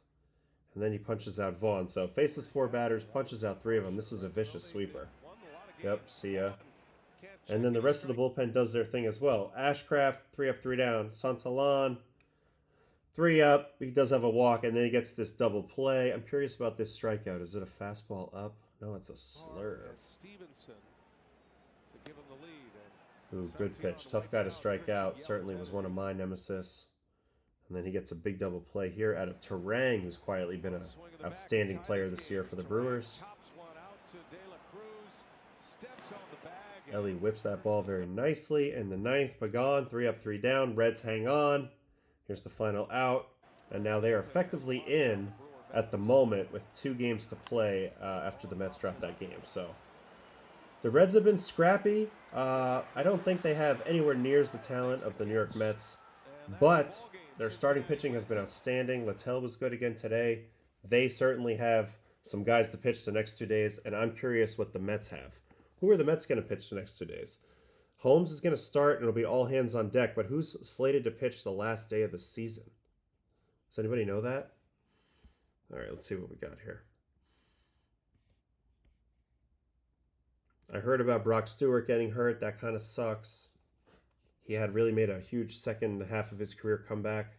and then he punches out Vaughn. So faces 4 batters, punches out 3 of them. This is a vicious sweeper. Yep, see ya. And then the rest of the bullpen does their thing as well. Ashcraft, 3 up, 3 down. Santalan, 3 up. He does have a walk, and then he gets this double play. I'm curious about this strikeout. Is it a fastball up? No, it's a slurve. Ooh, good pitch. Tough guy to strike out. Certainly was one of my nemesis. And then he gets a big double play here out of Terang, who's quietly been an outstanding player this year for the Brewers. Ellie whips that ball very nicely. In the 9th, Pagan, 3 up, 3 down. Reds hang on. Here's the final out. And now they are effectively in at the moment with 2 games to play after the Mets dropped that game. So The Reds have been scrappy. I don't think they have anywhere near the talent of the New York Mets, but their starting pitching has been outstanding. Littell was good again today. They certainly have some guys to pitch the next 2 days, and I'm curious what the Mets have. Who are the Mets going to pitch the next 2 days? Holmes is going to start, and it'll be all hands on deck, but who's slated to pitch the last day of the season? Does anybody know that? All right, let's see what we got here. I heard about Brock Stewart getting hurt. That kind of sucks. He had really made a huge second half of his career comeback.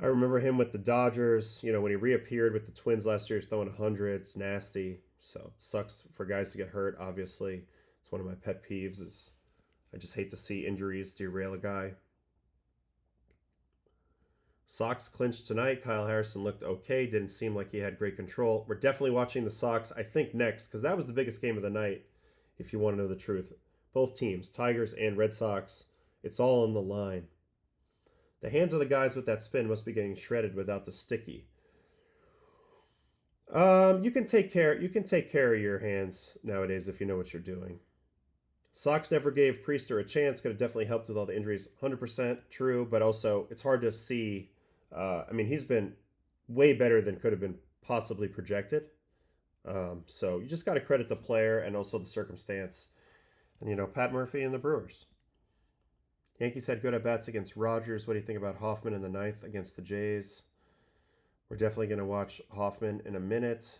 I remember him with the Dodgers. You know, when he reappeared with the Twins last year, he's throwing 100. It's nasty. So, sucks for guys to get hurt, obviously. It's one of my pet peeves. Is I just hate to see injuries derail a guy. Sox clinched tonight. Kyle Harrison looked okay. Didn't seem like he had great control. We're definitely watching the Sox, I think, next, because that was the biggest game of the night, if you want to know the truth. Both teams, Tigers and Red Sox, it's all on the line. The hands of the guys with that spin must be getting shredded without the sticky. You can take care of your hands nowadays if you know what you're doing. Sox never gave Priester a chance. Could have definitely helped with all the injuries. 100% true, but also it's hard to see. I mean, he's been way better than could have been possibly projected. So you just got to credit the player and also the circumstance. And, you know, Pat Murphy and the Brewers. Yankees had good at-bats against Rogers. What do you think about Hoffman in the ninth against the Jays? We're definitely going to watch Hoffman in a minute.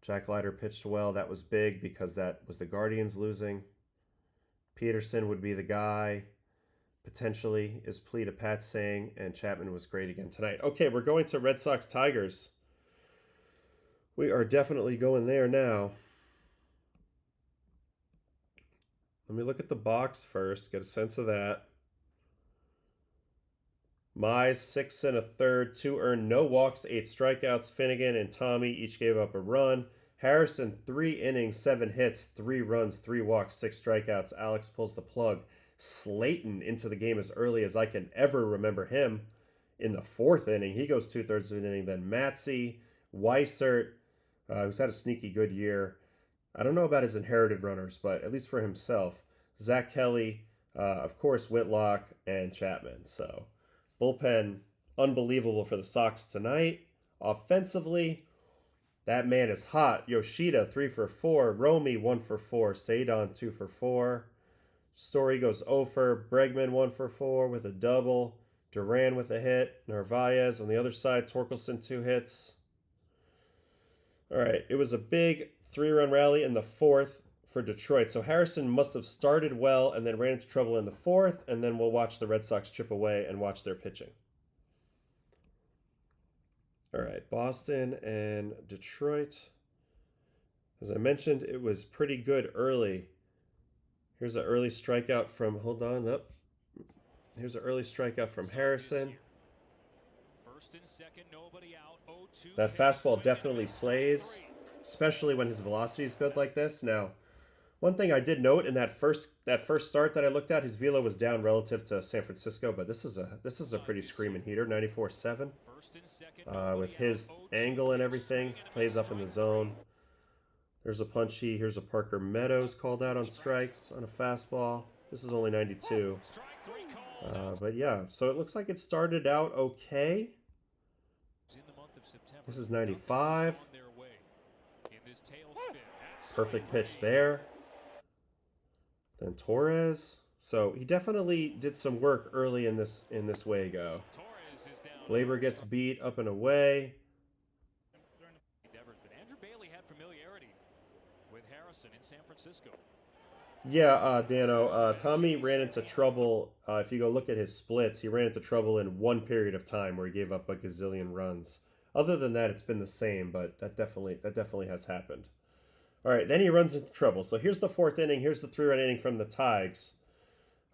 Jack Leiter pitched well. That was big because that was the Guardians losing. Peterson would be the guy. Potentially is plea to Pat saying, and Chapman was great again tonight. Okay, we're going to Red Sox Tigers. We are definitely going there now. Let me look at the box first, get a sense of that. Mize, 6 1/3, 2 earned, no walks, 8 strikeouts. Finnegan and Tommy each gave up a run. Harrison, 3 innings, 7 hits, 3 runs, 3 walks, 6 strikeouts. Alex pulls the plug. Slayton into the game as early as I can ever remember him. In the 4th inning, he goes 2/3 of an inning. Then Matsy, Weissert, who's had a sneaky good year. I don't know about his inherited runners, but at least for himself. Zach Kelly, of course, Whitlock, and Chapman. So, bullpen, unbelievable for the Sox tonight. Offensively, that man is hot. Yoshida, 3 for 4. Romy, 1 for 4. Sadon, 2 for 4. Story goes 0 for. Bregman, 1 for 4 with a double. Duran with a hit. Narvaez on the other side. Torkelson, 2 hits. All right, it was a big 3-run rally in the 4th for Detroit. So Harrison must have started well and then ran into trouble in the 4th, and then we'll watch the Red Sox chip away and watch their pitching. All right, Boston and Detroit. As I mentioned, it was pretty good early. Here's an early strikeout from, here's an early strikeout from Harrison. First and second, nobody out. 0-2. That fastball definitely plays, especially when his velocity is good like this. Now, one thing I did note in that first start that I looked at, his velo was down relative to San Francisco, but this is a pretty screaming heater, 94.7. With his angle and everything, plays up in the zone. There's a punchy. Here's a Parker Meadows called out on strikes on a fastball. This is only 92. But yeah, so it looks like it started out okay. This is 95. Perfect pitch there. Then Torres. So he definitely did some work early in this Wago. Glaber gets beat up and away. In San Francisco. Yeah, Dano. Tommy ran into trouble. If you go look at his splits, he ran into trouble in one period of time where he gave up a gazillion runs. Other than that, it's been the same, but that definitely has happened. All right, then he runs into trouble. So here's the 4th inning. Here's the 3-run inning from the Tigers.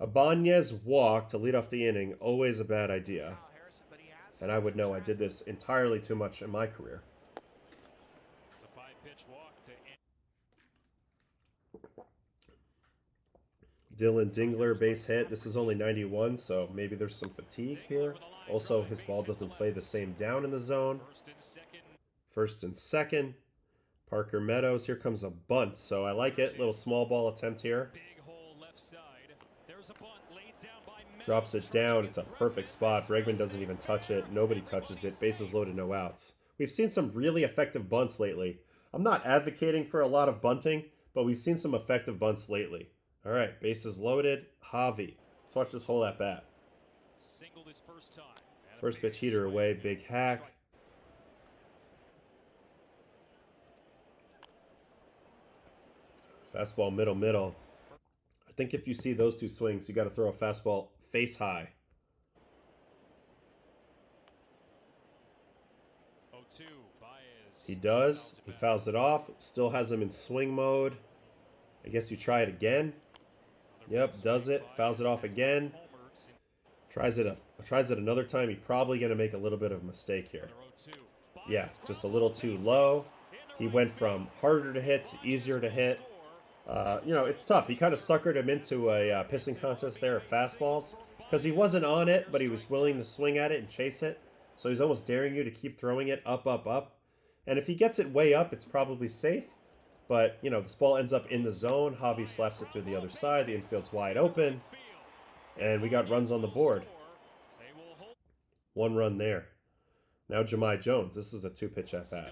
Ibanez walk to lead off the inning. Always a bad idea. And I would know I did this entirely too much in my career. It's a 5-pitch walk to Dylan Dingler base hit. This is only 91, so maybe there's some fatigue here. Also, his ball doesn't play the same down in the zone. First and second. Parker Meadows. Here comes a bunt, so I like it. Little small ball attempt here. Big hole left side. There's a bunt laid down by Meadows. Drops it down. It's a perfect spot. Bregman doesn't even touch it. Nobody touches it. Bases loaded, no outs. We've seen some really effective bunts lately. I'm not advocating for a lot of bunting, but we've seen some effective bunts lately. All right, bases loaded. Javi. Let's watch this whole at bat. Singled his first time. First pitch heater away. Big hack. Fastball middle. I think if you see those two swings, you got to throw a fastball face high. 0-2. Baez. He does. He fouls it off. Still has him in swing mode. I guess you try it again. Yep, does it. Fouls it off again. Tries it another time. He's probably going to make a little bit of a mistake here. Yeah, just a little too low. He went from harder to hit to easier to hit. You know, it's tough. He kind of suckered him into a pissing contest there of fastballs because he wasn't on it, but he was willing to swing at it and chase it. So he's almost daring you to keep throwing it up. And if he gets it way up, it's probably safe. But, you know, this ball ends up in the zone. Javi slaps it to the other side. The infield's wide open. And we got runs on the board. 1 run there. Now Jahmai Jones. This is a 2-pitch at bat.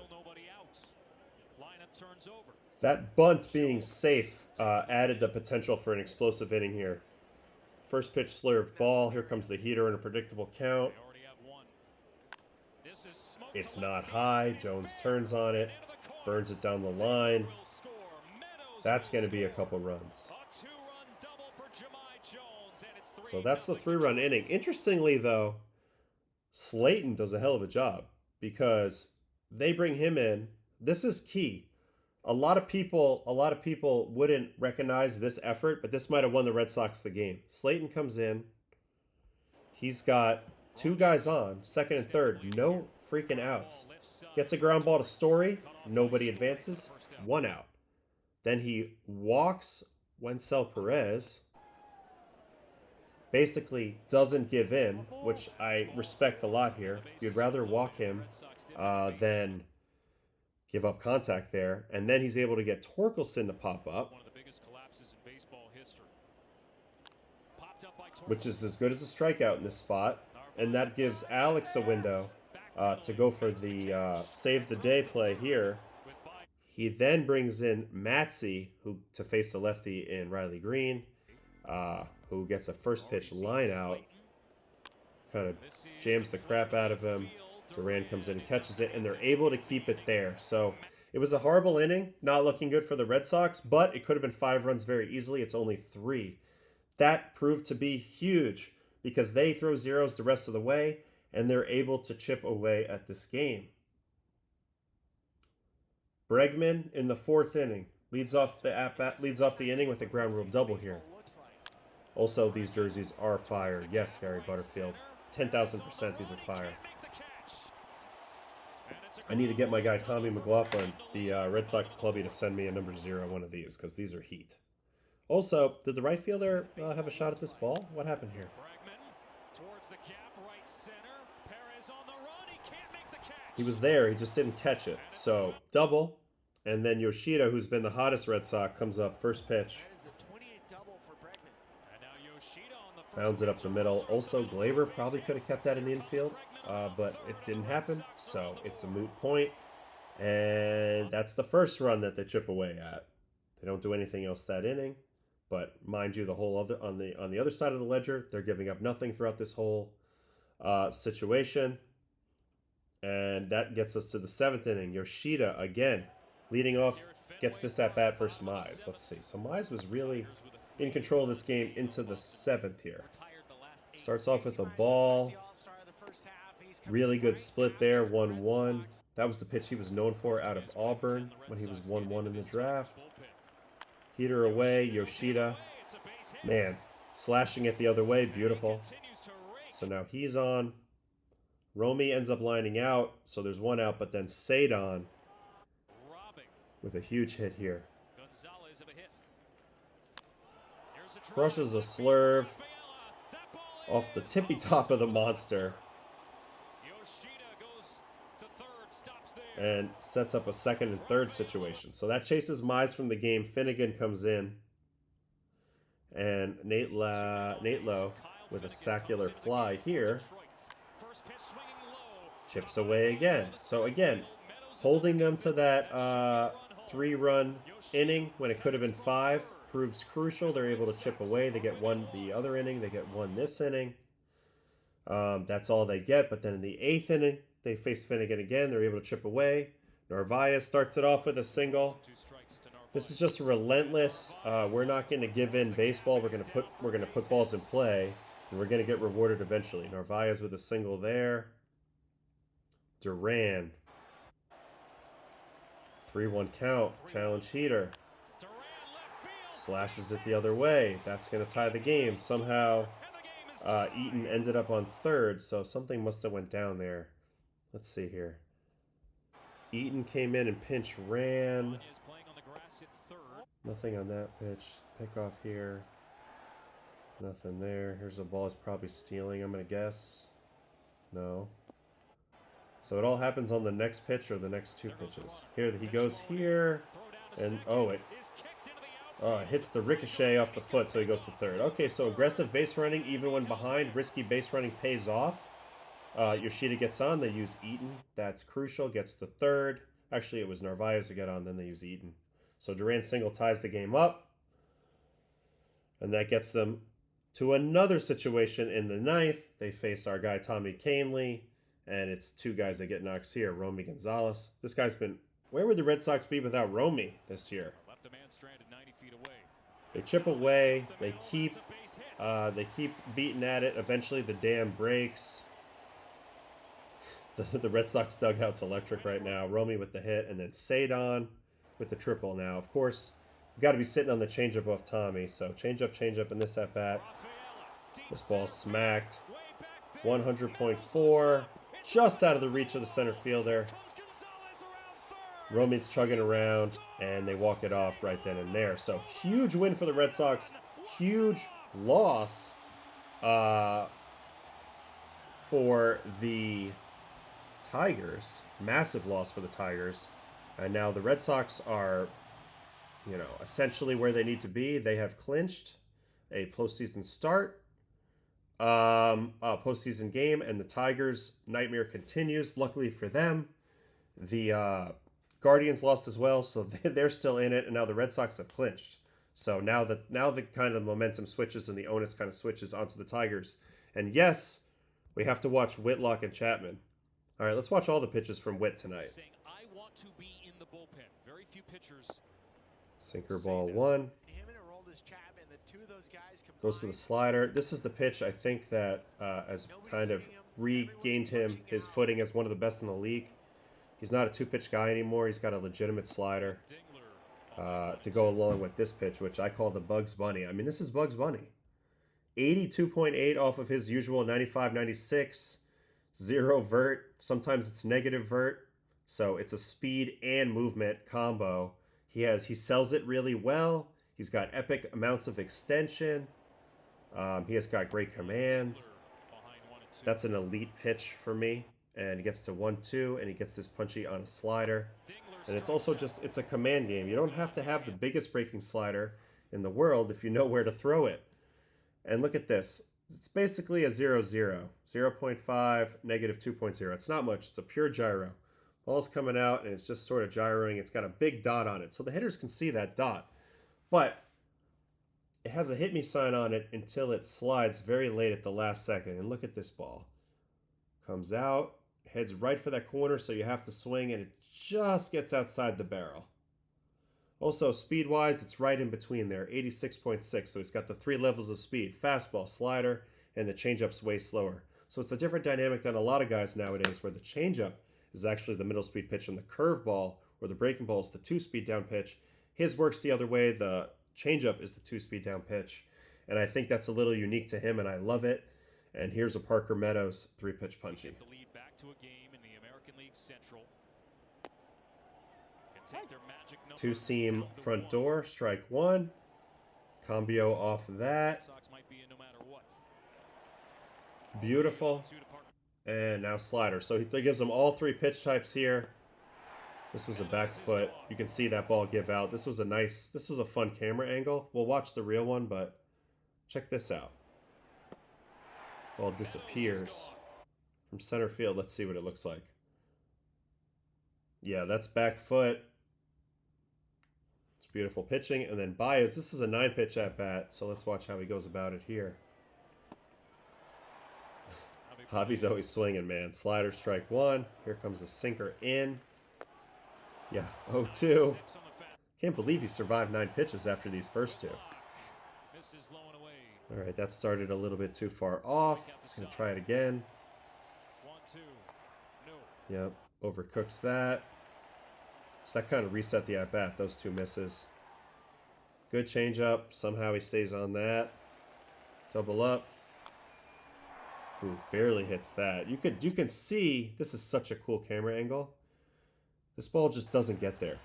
That bunt being safe added the potential for an explosive inning here. First pitch slurve ball. Here comes the heater in a predictable count. It's not high. Jones turns on it. Burns it down the line. That's going to be a couple runs. So that's the 3-run inning. Interestingly, though, Slayton does a hell of a job because they bring him in. This is key. A lot of people wouldn't recognize this effort, but this might have won the Red Sox the game. Slayton comes in. He's got 2 guys on, second and third, no freaking outs. Gets a ground ball to Story, nobody advances, 1 out. Then he walks Wencel Perez. Basically doesn't give in, which I respect a lot here. You'd rather walk him than give up contact there. And then he's able to get Torkelson to pop up, which is as good as a strikeout in this spot. And that gives Alex a window to go for the save the day play here. He then brings in Matsy, who to face the lefty in Riley Green, who gets a first pitch line out. Kind of jams the crap out of him. Duran comes in and catches it, and they're able to keep it there. So it was a horrible inning, not looking good for the Red Sox, but it could have been 5 runs very easily. It's only 3. That proved to be huge because they throw zeros the rest of the way, and they're able to chip away at this game. Bregman in the 4th inning leads off the inning with a ground rule double here. Also, these jerseys are fire. Yes, Gary Butterfield. 10,000% these are fire. I need to get my guy Tommy McLaughlin, the Red Sox clubby, to send me a number 0 one of these because these are heat. Also, did the right fielder have a shot at this ball? What happened here? He was there, he just didn't catch it. So, double. And then Yoshida, who's been the hottest Red Sox, comes up first pitch. Rounds it up the middle. Also, Glaber probably could have kept that in the infield, but it didn't happen. So, it's a moot point. And that's the first run that they chip away at. They don't do anything else that inning. But mind you, the whole other on the other side of the ledger, they're giving up nothing throughout this whole situation. And that gets us to the 7th inning. Yoshida, again, leading off, gets this at-bat versus Mize. Let's see. So Mize was really in control of this game into the 7th here. Starts off with a ball. Really good split there, 1-1. That was the pitch he was known for out of Auburn when he was 1-1 in the draft. Heater away, Yoshida. Man, slashing it the other way, beautiful. So now he's on. Romy ends up lining out, so there's 1 out, but then Sadon with a huge hit here. Crushes a slurve off the tippy top of the monster. and sets up a second and third situation. So that chases Mize from the game. Finnegan comes in, and Nate Lowe with a sacular fly here chips away again. So again, holding them to that 3-run inning when it could have been 5 proves crucial. They're able to chip away. They get 1 the other inning. They get 1 this inning. That's all they get. But then in the 8th inning, they face Finnegan again. They're able to chip away. Narvaez starts it off with a single. This is just relentless. We're not going to give in baseball. We're going to put balls in play, and we're going to get rewarded eventually. Narvaez with a single there. Duran. 3-1 count. Challenge heater. Slashes it the other way. That's going to tie the game. Somehow Eaton ended up on third, so something must have went down there. Let's see here. Eaton came in and pinch ran. Nothing on that pitch. Pick off here. Nothing there. Here's a ball he's probably stealing, I'm going to guess. No. So it all happens on the next pitch or the next 2 pitches. Here, he goes here, and it hits the ricochet off the foot, so he goes to third. Okay, so aggressive base running, even when behind, risky base running pays off. Yoshida gets on, they use Eaton. That's crucial, gets to third. Actually, it was Narvaez who got on, then they use Eaton. So Duran's single ties the game up. And that gets them to another situation in the 9th. They face our guy Tommy Canley. And it's 2 guys that get knocks here. Romy Gonzalez. This guy's been... Where would the Red Sox be without Romy this year? Left a man stranded 90 feet away. They chip away. They keep beating at it. Eventually the dam breaks. The Red Sox dugout's electric right now. Romy with the hit. And then Sadon with the triple now. Of course, you've got to be sitting on the changeup off Tommy. So changeup in this at-bat. This ball smacked. 100.4. Just out of the reach of the center fielder. Romy's chugging around, and they walk it off right then and there. So, huge win for the Red Sox. Huge loss for the Tigers. Massive loss for the Tigers. And now the Red Sox are, essentially where they need to be. They have clinched a postseason start. Postseason game, and the Tigers' nightmare continues. Luckily for them, the Guardians lost as well, so they're still in it, and now the Red Sox have clinched. So now the kind of momentum switches and the onus kind of switches onto the Tigers. And yes, we have to watch Whitlock and Chapman. All right, let's watch all the pitches from Whit tonight. Saying, I want to be in the bullpen. Very few pitchers. Sinker ball 1. Goes to the slider. This is the pitch I think that has kind of regained him his footing as one of the best in the league. He's not a 2-pitch guy anymore. He's got a legitimate slider to go along with this pitch, which I call the Bugs Bunny. I mean, this is Bugs Bunny. 82.8 off of his usual 95, 96. 0 vert. Sometimes it's negative vert. So it's a speed and movement combo. He sells it really well. He's got epic amounts of extension. He has got great command. That's an elite pitch for me. And he gets to 1-2, and he gets this punchy on a slider. And it's also it's a command game. You don't have to have the biggest breaking slider in the world if you know where to throw it. And look at this. It's basically a 0-0. 0.5, negative 2.0. It's not much. It's a pure gyro. Ball's coming out, and it's just sort of gyroing. It's got a big dot on it. So the hitters can see that dot. But it has a hit me sign on it until it slides very late at the last second. And look at this ball. Comes out, heads right for that corner, so you have to swing, and it just gets outside the barrel. Also, speed-wise, it's right in between there, 86.6. So he's got the 3 levels of speed, fastball, slider, and the changeup's way slower. So it's a different dynamic than a lot of guys nowadays, where the changeup is actually the middle speed pitch, and the curveball or the breaking ball is the 2-speed down pitch. His works the other way. The changeup is the 2-speed down pitch. And I think that's a little unique to him, and I love it. And here's a Parker Meadows 3-pitch punchy. The lead back to a game in the American League Central. Can take their magic number. 2-seam front door, strike 1. Cambio off of that. Sox might be in no matter what. Beautiful. And now slider. So he gives them all 3 pitch types here. This was a back foot. You can see that ball give out. This was a fun camera angle. We'll watch the real one, but check this out. Ball disappears from center field. Let's see what it looks like. Yeah, that's back foot. It's beautiful pitching. And then Baez, this is a 9-pitch at bat, so let's watch how he goes about it here. Javi's always swinging, man. Slider, strike one. Here comes the sinker in. Yeah, 0-2. Can't believe he survived 9 pitches after these first 2. All right, that started a little bit too far off. He's going to try it again. 1-2. No. Yep, overcooks that. So that kind of reset the at-bat, those 2 misses. Good changeup. Somehow he stays on that. Double up. Ooh, barely hits that. You can see, this is such a cool camera angle. This ball just doesn't get there.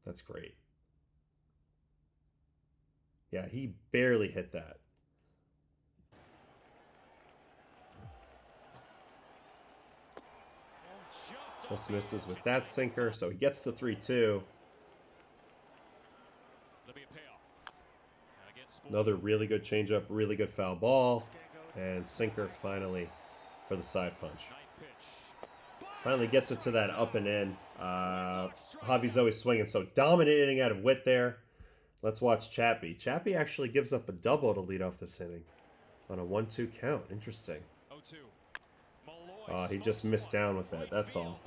That's great. Yeah, he barely hit that. Just misses with that sinker, so he gets the 3-2. Another really good changeup, really good foul ball, and sinker finally for the side punch. Finally gets it to that up and in. Javi's always swinging, so dominating out of Witt there. Let's watch Chappie. Chappie actually gives up a double to lead off this inning on a 1-2 count. Interesting. He just missed down with that. That's all.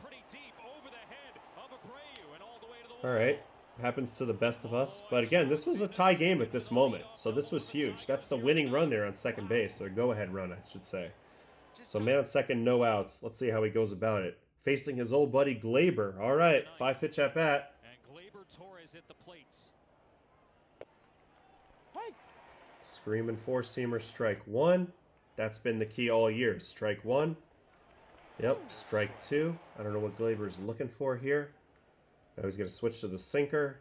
All right. Happens to the best of us. But again, this was a tie game at this moment. So this was huge. That's the winning run there on second base. Or go-ahead run, I should say. So man on second, no outs. Let's see how he goes about it. Facing his old buddy Glaber. All right. 5-pitch at bat. And Glaber Torres hit the plates. Screaming four-seamer, strike one. That's been the key all year. Strike one. Yep, strike two. I don't know what Glaber's looking for here. Now he's going to switch to the sinker.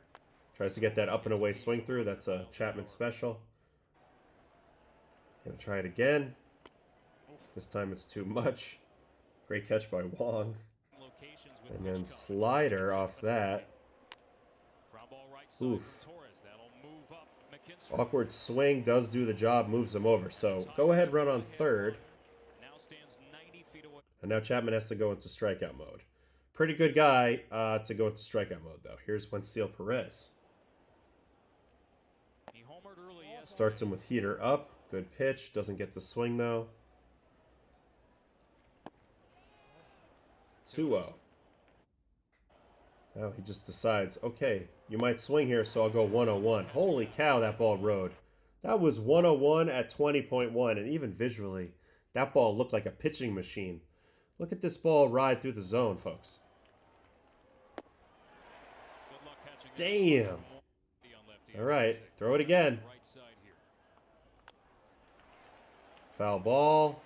Tries to get that up and away swing through. That's a Chapman special. Going to try it again. This time it's too much. Great catch by Wong. And then slider off that. Oof. Awkward swing does do the job, moves him over. So go ahead, run on third. And now Chapman has to go into strikeout mode. Pretty good guy to go into strikeout mode, though. Here's Wenceel Perez. Starts him with heater up. Good pitch. Doesn't get the swing, though. 2-0. Now he just decides, okay, you might swing here, so I'll go 101. Holy cow, that ball rode. That was 101 at 20.1, and even visually, that ball looked like a pitching machine. Look at this ball ride through the zone, folks. Damn. All right, throw it again. Foul ball.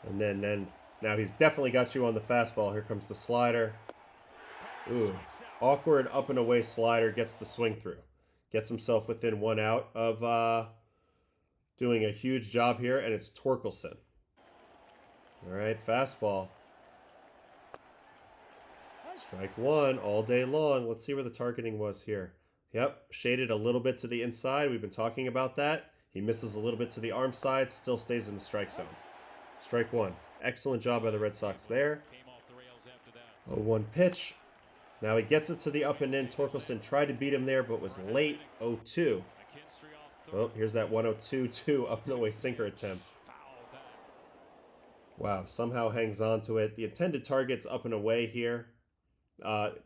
And then now he's definitely got you on the fastball. Here comes the slider. Ooh, awkward up and away slider, gets the swing through. Gets himself within 1 out of doing a huge job here, and it's Torkelson. All right, fastball. Strike one all day long. Let's see where the targeting was here. Yep, shaded a little bit to the inside. We've been talking about that. He misses a little bit to the arm side, still stays in the strike zone. Strike one. Excellent job by the Red Sox there. 0-1 pitch. Now he gets it to the up and in. Torkelson tried to beat him there, but was late. 0-2. Oh, here's that 1-0-2-2 up and away sinker attempt. Wow, somehow hangs on to it. The intended target's up and away here.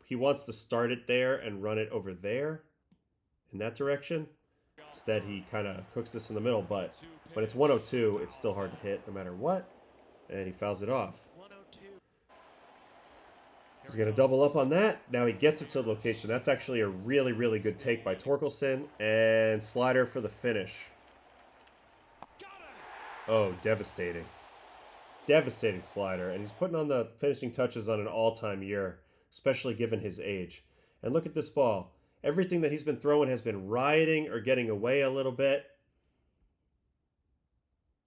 He wants to start it there and run it over there in that direction. Instead, he kind of cooks this in the middle, but when it's 1-0-2, it's still hard to hit no matter what. And he fouls it off. He's going to double up on that. Now he gets it to the location. That's actually a really, really good take by Torkelson. And slider for the finish. Oh, devastating. Devastating slider. And he's putting on the finishing touches on an all-time year, especially given his age. And look at this ball. Everything that he's been throwing has been riding or getting away a little bit.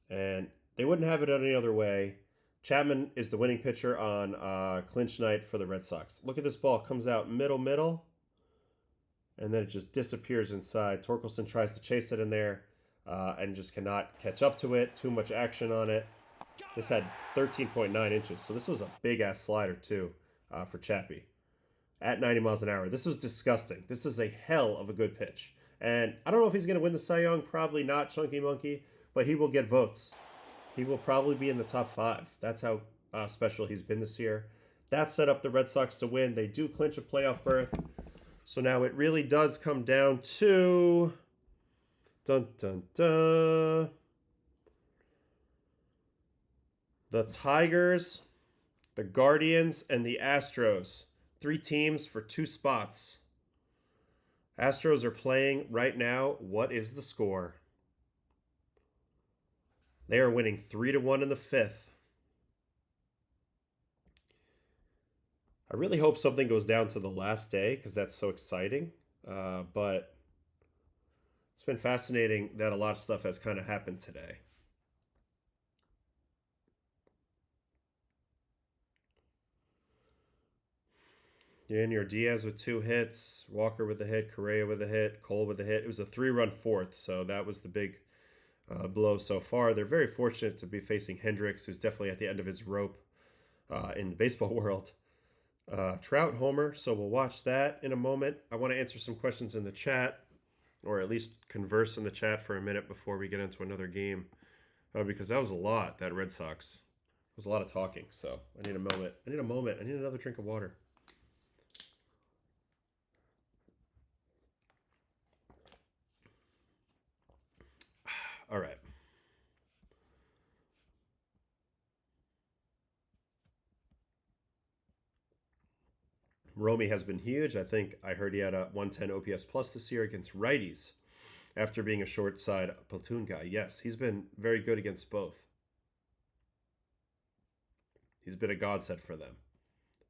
And they wouldn't have it any other way. Chapman is the winning pitcher on clinch night for the Red Sox. Look at this ball. Comes out middle. And then it just disappears inside. Torkelson tries to chase it in there and just cannot catch up to it. Too much action on it. This had 13.9 inches. So this was a big-ass slider, too, for Chappie. At 90 miles an hour. This was disgusting. This is a hell of a good pitch. And I don't know if he's going to win the Cy Young. Probably not, Chunky Monkey. But he will get votes. He will probably be in the top 5. That's how special he's been this year. That set up the Red Sox to win. They do clinch a playoff berth. So now it really does come down to... Dun, dun, dun. The Tigers, the Guardians, and the Astros. 3 teams for 2 spots. Astros are playing right now. What is the score? They are winning 3-1 in the 5th. I really hope something goes down to the last day because that's so exciting. But it's been fascinating that a lot of stuff has kind of happened today. Yanier Diaz with 2 hits, Walker with a hit, Correa with a hit, Cole with a hit. It was a 3-run 4th, so that was the big blow so far. They're very fortunate to be facing Hendricks, who's definitely at the end of his rope in the baseball world. Trout homer, so we'll watch that in a moment. I want to answer some questions in the chat, or at least converse in the chat for a minute before we get into another game, because that was a lot, that Red Sox. It was a lot of talking, so I need a moment. I need another drink of water. All right. Romy has been huge. I think I heard he had a 110 OPS plus this year against righties after being a short side platoon guy. Yes, he's been very good against both. He's been a godsend for them.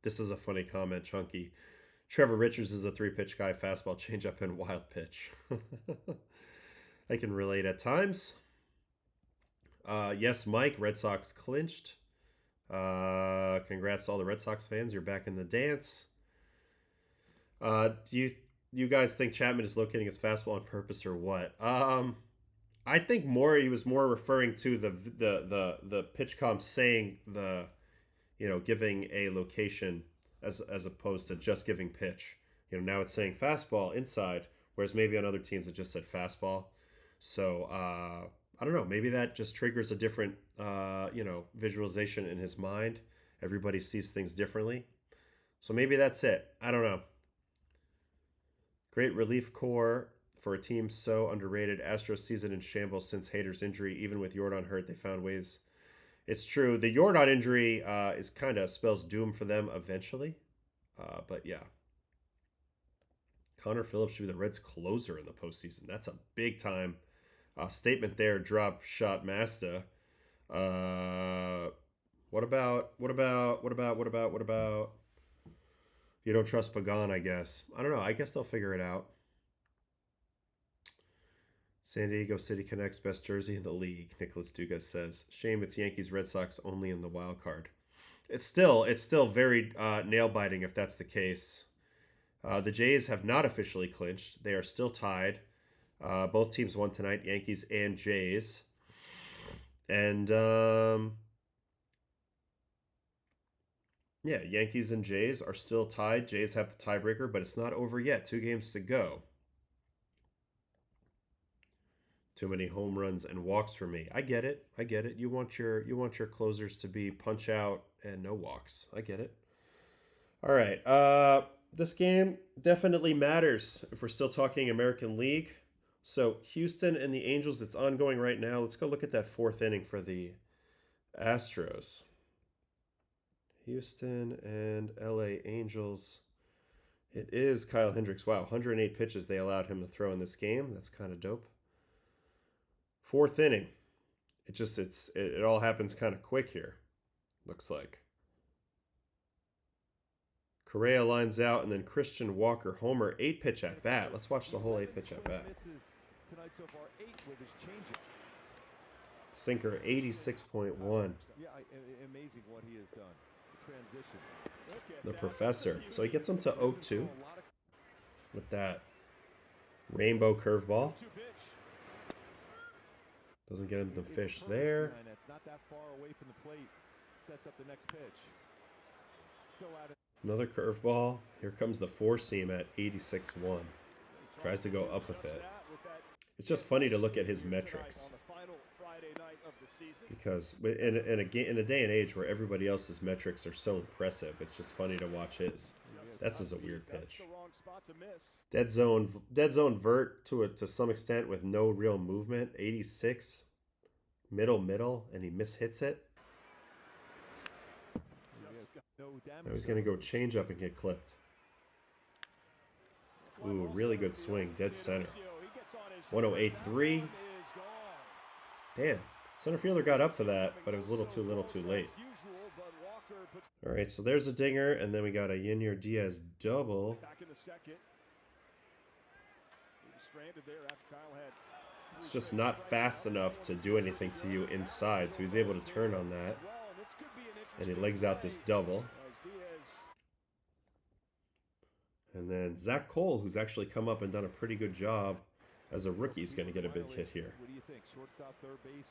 This is a funny comment, Chunky. Trevor Richards is a 3-pitch guy, fastball, changeup, and wild pitch. I can relate at times. Yes, Mike, Red Sox clinched. Congrats to all the Red Sox fans. You're back in the dance. Do you guys think Chapman is locating his fastball on purpose or what? I think he was more referring to the pitchcom saying giving a location as opposed to just giving pitch. Now it's saying fastball inside, whereas maybe on other teams it just said fastball. So I don't know. Maybe that just triggers a different visualization in his mind. Everybody sees things differently. So maybe that's it. I don't know. Great relief core for a team so underrated. Astros season in shambles since Hader's injury. Even with Yordan hurt, they found ways. It's true. The Yordan injury is kind of spells doom for them eventually. But yeah. Connor Phillips should be the Reds' closer in the postseason. That's a big time statement there. Drop shot Masta. What about? You don't trust Pagan, I guess. I don't know. I guess they'll figure it out. San Diego City Connects best jersey in the league, Nicholas Dugas says. Shame it's Yankees Red Sox only in the wild card. It's still very nail-biting if that's the case. The Jays have not officially clinched. They are still tied. Both teams won tonight, Yankees and Jays. And yeah, Yankees and Jays are still tied. Jays have the tiebreaker, but it's not over yet. 2 games to go. Too many home runs and walks for me. I get it. You want your closers to be punch out and no walks. I get it. All right. This game definitely matters if we're still talking American League. So Houston and the Angels, it's ongoing right now. Let's go look at that 4th inning for the Astros. Houston and LA Angels. It is Kyle Hendricks. Wow, 108 pitches they allowed him to throw in this game. That's kind of dope. 4th inning. It all happens kind of quick here. Looks like. Correa lines out, and then Christian Walker homer. 8-pitch at bat. Let's watch the whole 8-pitch at bat. Tonight so far, 8 with his changeup. Sinker 86.1. Yeah, amazing what he has done. The transition. The professor. So he gets him to 0-2 with that rainbow curveball. Doesn't get him the fish there. It's not that far away from the plate. Sets up the next pitch. Still out of Another curveball. Here comes the four seam at 86.1. Tries to go up with it. It's just funny to look at his metrics, because in a day and age where everybody else's metrics are so impressive, it's just funny to watch his. That's just a weird pitch. Dead zone vert to some extent with no real movement. 86, middle, and he mishits it. Now he's gonna go change up and get clipped. Ooh, really good swing, dead center. 108.3. Damn, center fielder got up for that, but it was a little too late. All right, so there's a dinger, and then we got a Yinier Diaz double. It's just not fast enough to do anything to you inside, so he's able to turn on that, and he legs out this double. And then Zach Cole, who's actually come up and done a pretty good job as a rookie, is going to get a big hit here. What do you think? Shortstop, third base.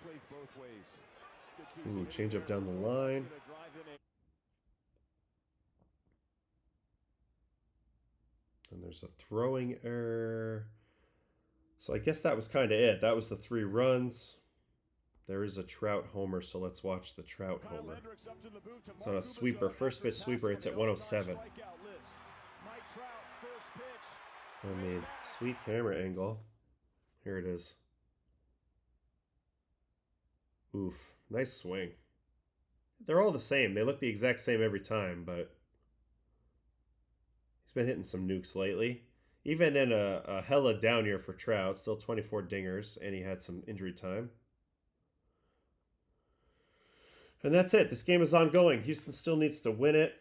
Plays both ways. Ooh, change up down the line. And there's a throwing error. So I guess that was kind of it. That was the 3 runs. There is a Trout homer, so let's watch the Trout homer. It's on a sweeper. First pitch sweeper. It's at 107. I mean, sweet camera angle. Here it is. Oof. Nice swing. They're all the same. They look the exact same every time, but he's been hitting some nukes lately. Even in a hella down year for Trout, still 24 dingers, and he had some injury time. And that's it. This game is ongoing. Houston still needs to win it.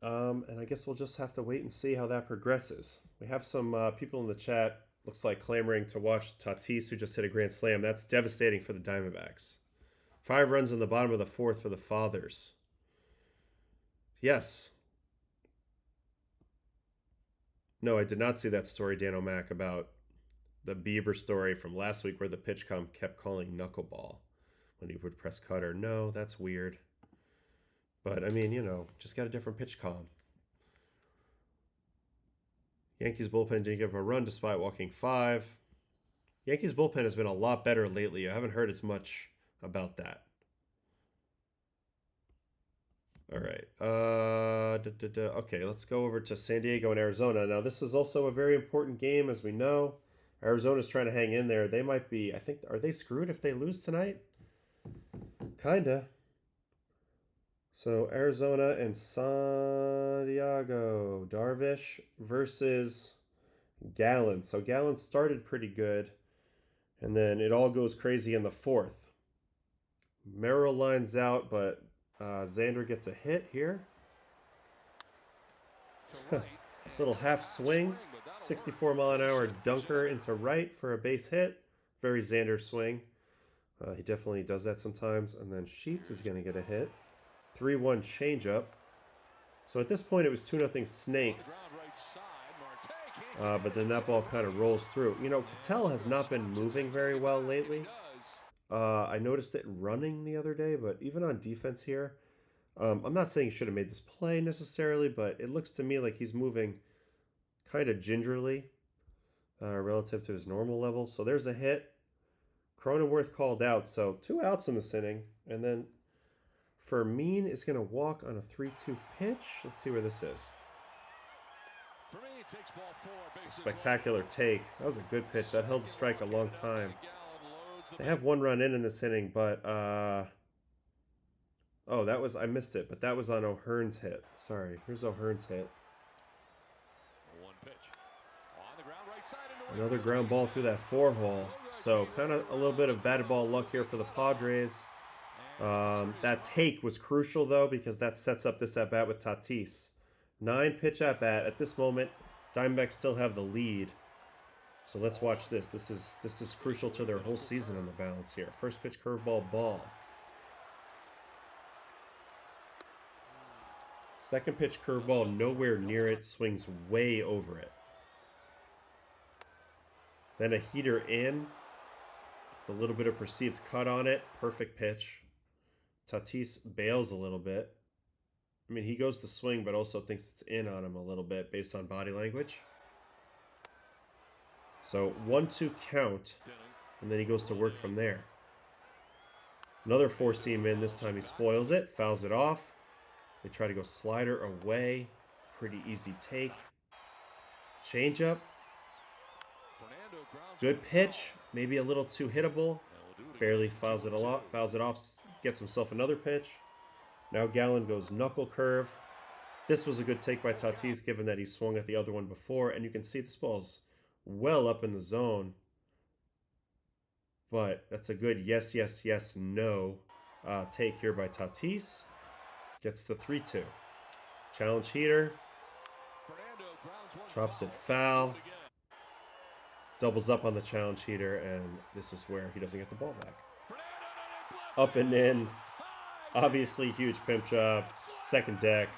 And I guess we'll just have to wait and see how that progresses. We have some people in the chat, looks like, clamoring to watch Tatis, who just hit a grand slam. That's devastating for the Diamondbacks. 5 runs in the bottom of the 4th for the Fathers. Yes. No, I did not see that story, Dan O'Mac, about the Bieber story from last week where the pitch comp kept calling knuckleball when he would press cutter. No, that's weird. But, I mean, you know, just got a different pitch calm. Yankees bullpen didn't give up a run despite walking 5. Yankees bullpen has been a lot better lately. I haven't heard as much about that. All right. Okay, let's go over to San Diego and Arizona. Now, this is also a very important game, as we know. Arizona's trying to hang in there. They might be, I think, are they screwed if they lose tonight? Kinda. So, Arizona and San Diego. Darvish versus Gallen. So, Gallen started pretty good, and then it all goes crazy in the 4th. Merrill lines out, but Xander gets a hit here. Little half swing. 64-mile-an-hour dunker into right for a base hit. Very Xander swing. He definitely does that sometimes. And then Sheets is going to get a hit. 3-1 changeup. So at this point, it was 2-0 Snakes. But then that ball kind of rolls through. You know, Cattell has not been moving very well lately. I noticed it running the other day, but even on defense here, I'm not saying he should have made this play necessarily, but it looks to me like he's moving kind of gingerly relative to his normal level. So there's a hit. Cronenworth called out, so 2 outs in this inning. And then Fermin is going to walk on a 3-2 pitch. Let's see where this is. Spectacular take. That was a good pitch. That held the strike a long time. They have 1 run in this inning, but oh, that was, I missed it, but that was on O'Hearn's hit. Sorry, here's O'Hearn's hit. Another ground ball through that 4-hole. So kind of a little bit of batted ball luck here for the Padres. That take was crucial though, because that sets up this at bat with Tatis. 9 pitch at bat. At this moment, Diamondbacks still have the lead. So let's watch this. This is crucial to their whole season on the balance here. First pitch, curveball, ball. Second pitch, curveball, nowhere near it. Swings way over it. Then a heater in. With a little bit of perceived cut on it. Perfect pitch. Tatis bails a little bit. I mean, he goes to swing, but also thinks it's in on him a little bit based on body language. So 1-2 count, and then he goes to work from there. Another four-seam in. This time he spoils it, fouls it off. They try to go slider away. Pretty easy take. Changeup. Good pitch. Maybe a little too hittable. Barely fouls it off. Gets himself another pitch. Now Gallen goes knuckle curve. This was a good take by Tatis, given that he swung at the other one before. And you can see this ball's well up in the zone. But that's a good yes, yes, yes, no take here by Tatis. Gets to 3-2. Challenge heater. Drops it foul. Doubles up on the challenge heater, and this is where he doesn't get the ball back. Up and in. Obviously, huge pimp job. Second deck.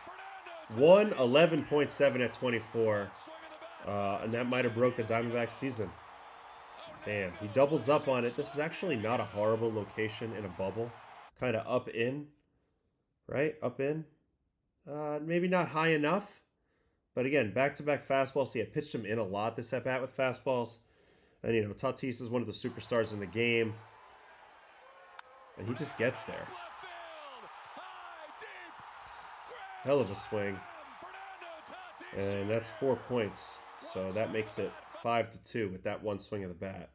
111.7 at 24. And that might have broke the Diamondbacks season. Damn, he doubles up on it. This was actually not a horrible location in a bubble. Kind of up in. Right? Up in. Maybe not high enough. But again, back-to-back fastballs. He had pitched him in a lot this at-bat with fastballs. And, you know, Tatis is one of the superstars in the game. And he just gets there. Hell of a swing. And that's 4 points. So that makes it 5-2 with that one swing of the bat.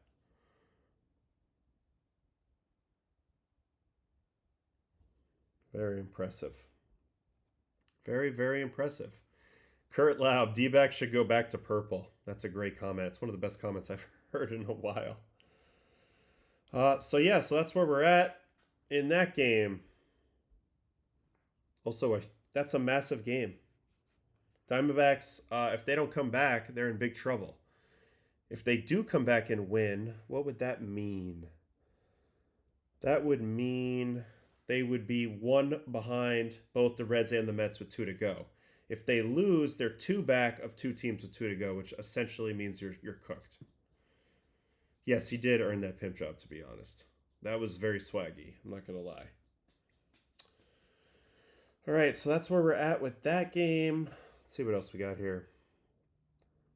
Very impressive. Very, very impressive. Kurt Laub, D-backs should go back to purple. That's a great comment. It's one of the best comments I've heard in a while. So that's where we're at in that game. Also, that's a massive game. Diamondbacks, if they don't come back, they're in big trouble. If they do come back and win, what would that mean? That would mean they would be one behind both the Reds and the Mets with 2 to go. If they lose, they're 2 back of 2 teams with 2 to go, which essentially means you're cooked. Yes, he did earn that pimp job, to be honest. That was very swaggy. I'm not going to lie. All right, so that's where we're at with that game. Let's see what else we got here.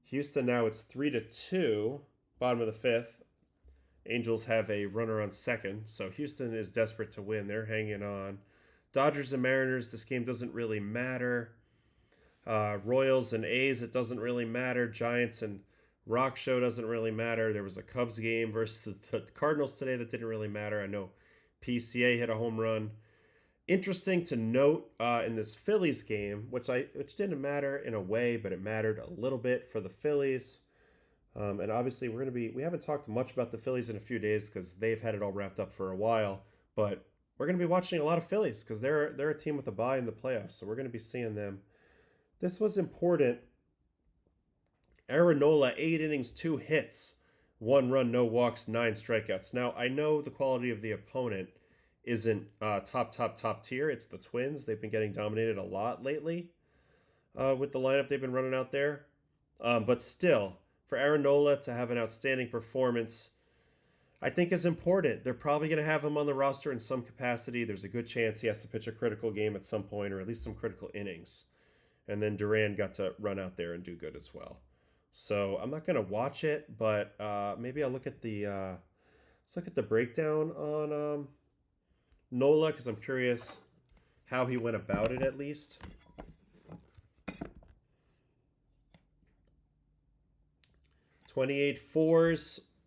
Houston now it's 3-2, bottom of the 5th. Angels have a runner on second, so Houston is desperate to win. They're hanging on. Dodgers and Mariners, this game doesn't really matter. Royals and A's, it doesn't really matter. Giants and Rock Show doesn't really matter. There was a Cubs game versus the Cardinals today that didn't really matter. I know PCA hit a home run. Interesting to note in this Phillies game, which didn't matter in a way, but it mattered a little bit for the Phillies. And obviously we haven't talked much about the Phillies in a few days because they've had it all wrapped up for a while. But we're going to be watching a lot of Phillies because they're a team with a bye in the playoffs, so we're going to be seeing them. This was important. Aaron Nola, 8 innings, 2 hits, 1 run, no walks, 9 strikeouts. Now, I know the quality of the opponent isn't top tier. It's the Twins. They've been getting dominated a lot lately with the lineup they've been running out there. But still, for Aaron Nola to have an outstanding performance, I think is important. They're probably going to have him on the roster in some capacity. There's a good chance he has to pitch a critical game at some point, or at least some critical innings. And then Duran got to run out there and do good as well. So I'm not going to watch it, but maybe I'll look at the let's look at the breakdown on Nola, because I'm curious how he went about it at least. (28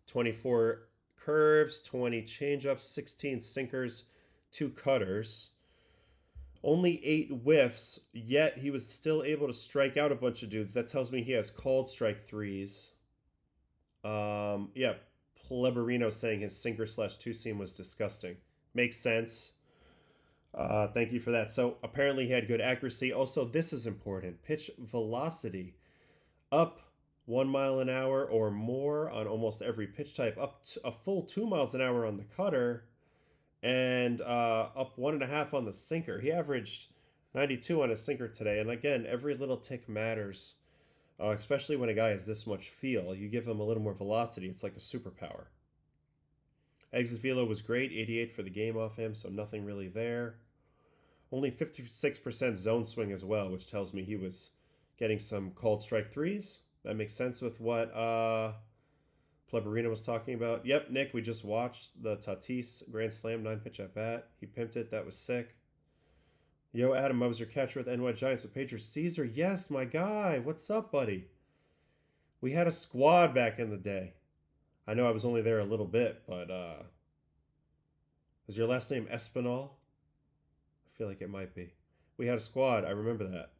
24 curves, 20 changeups, 16 sinkers, 2 cutters. Only 8 whiffs, yet he was still able to strike out a bunch of dudes. That tells me he has called strike threes. Yeah, Pleberino saying his sinker/two-seam was disgusting. Makes sense. Thank you for that. So apparently he had good accuracy. Also, this is important. Pitch velocity up 1 mile an hour or more on almost every pitch type, up to a full 2 miles an hour on the cutter, and up 1.5 on the sinker. He averaged 92 on his sinker today, and again, every little tick matters, especially when a guy has this much feel. You give him a little more velocity, it's like a superpower. Exit velo was great, 88 for the game off him, so nothing really there. Only 56% zone swing as well, which tells me he was getting some called strike threes. That makes sense with what Pleberino was talking about. Yep, Nick, we just watched the Tatis Grand Slam 9-pitch at bat. He pimped it. That was sick. Yo, Adam, I was your catcher with the NY Giants with Pedro Caesar. Yes, my guy. What's up, buddy? We had a squad back in the day. I know I was only there a little bit, but was your last name Espinal? I feel like it might be. We had a squad. I remember that.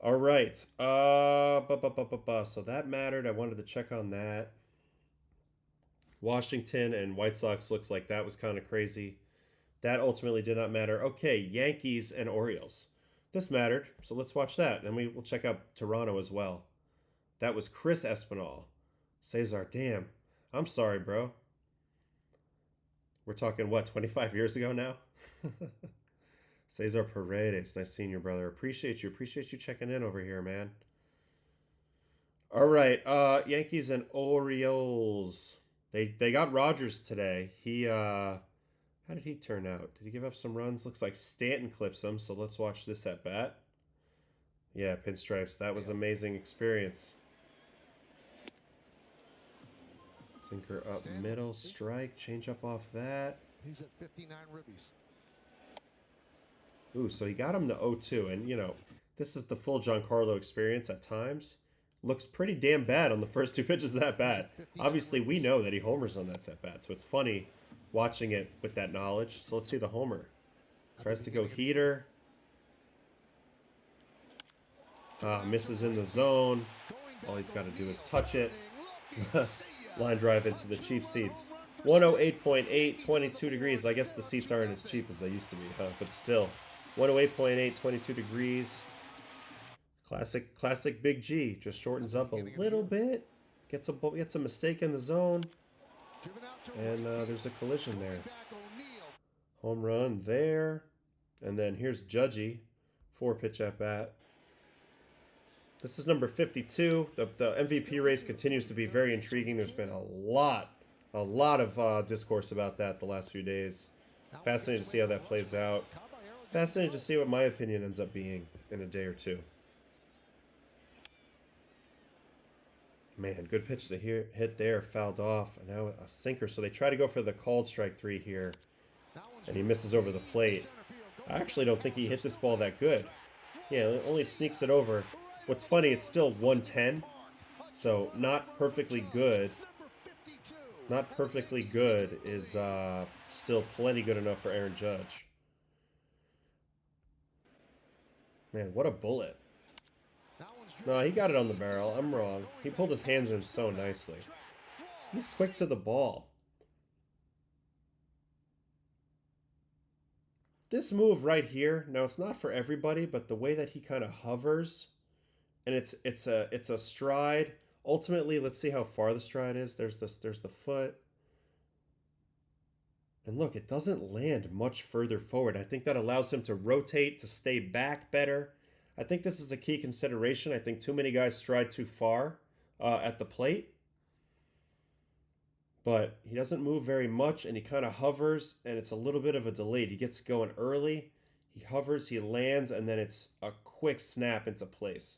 All right. So that mattered. I wanted to check on that. Washington and White Sox looks like that was kind of crazy. That ultimately did not matter. Okay, Yankees and Orioles. This mattered, so let's watch that. And we'll check out Toronto as well. That was Chris Espinal. Cesar, damn. I'm sorry, bro. We're talking, what, 25 years ago now? Cesar Paredes, nice seeing you, brother. Appreciate you checking in over here, man. All right, Yankees and Orioles. They got Rogers today. He how did he turn out? Did he give up some runs? Looks like Stanton clips him, so let's watch this at bat. Yeah, pinstripes. That was an amazing experience. Sinker up middle, strike, change up off that. He's at 59 ribbies. Ooh, so he got him to 0-2, and, you know, this is the full Giancarlo experience at times. Looks pretty damn bad on the first 2 pitches of that bat. Obviously, we know that he homers on that at bat, so it's funny watching it with that knowledge. So let's see the homer. Tries to go heater. Misses in the zone. All he's got to do is touch it. Line drive into the cheap seats. 108.8, 22 degrees. I guess the seats aren't as cheap as they used to be, huh? But still. 108.8, 22 degrees. Classic Big G. Just shortens up a little bit. Gets a mistake in the zone. And there's a collision there. Home run there. And then here's Judgy. 4-pitch at bat. This is number 52. The MVP race continues to be very intriguing. There's been a lot of discourse about that the last few days. Fascinating to see how that plays out. Fascinating to see what my opinion ends up being in a day or two. Man, good pitch to hit there, fouled off, and now a sinker. So they try to go for the called strike 3 here, and he misses over the plate. I actually don't think he hit this ball that good. Yeah, it only sneaks it over. What's funny, it's still 110, so not perfectly good. Not perfectly good is still plenty good enough for Aaron Judge. Man, what a bullet. No, he got it on the barrel. I'm wrong. He pulled his hands in so nicely. He's quick to the ball. This move right here, now it's not for everybody, but the way that he kind of hovers, and it's a stride. Ultimately, let's see how far the stride is. There's the foot. And look, it doesn't land much further forward. I think that allows him to rotate, to stay back better. I think this is a key consideration. I think too many guys stride too far at the plate. But he doesn't move very much, and he kind of hovers, and it's a little bit of a delay. He gets going early. He hovers, he lands, and then it's a quick snap into place.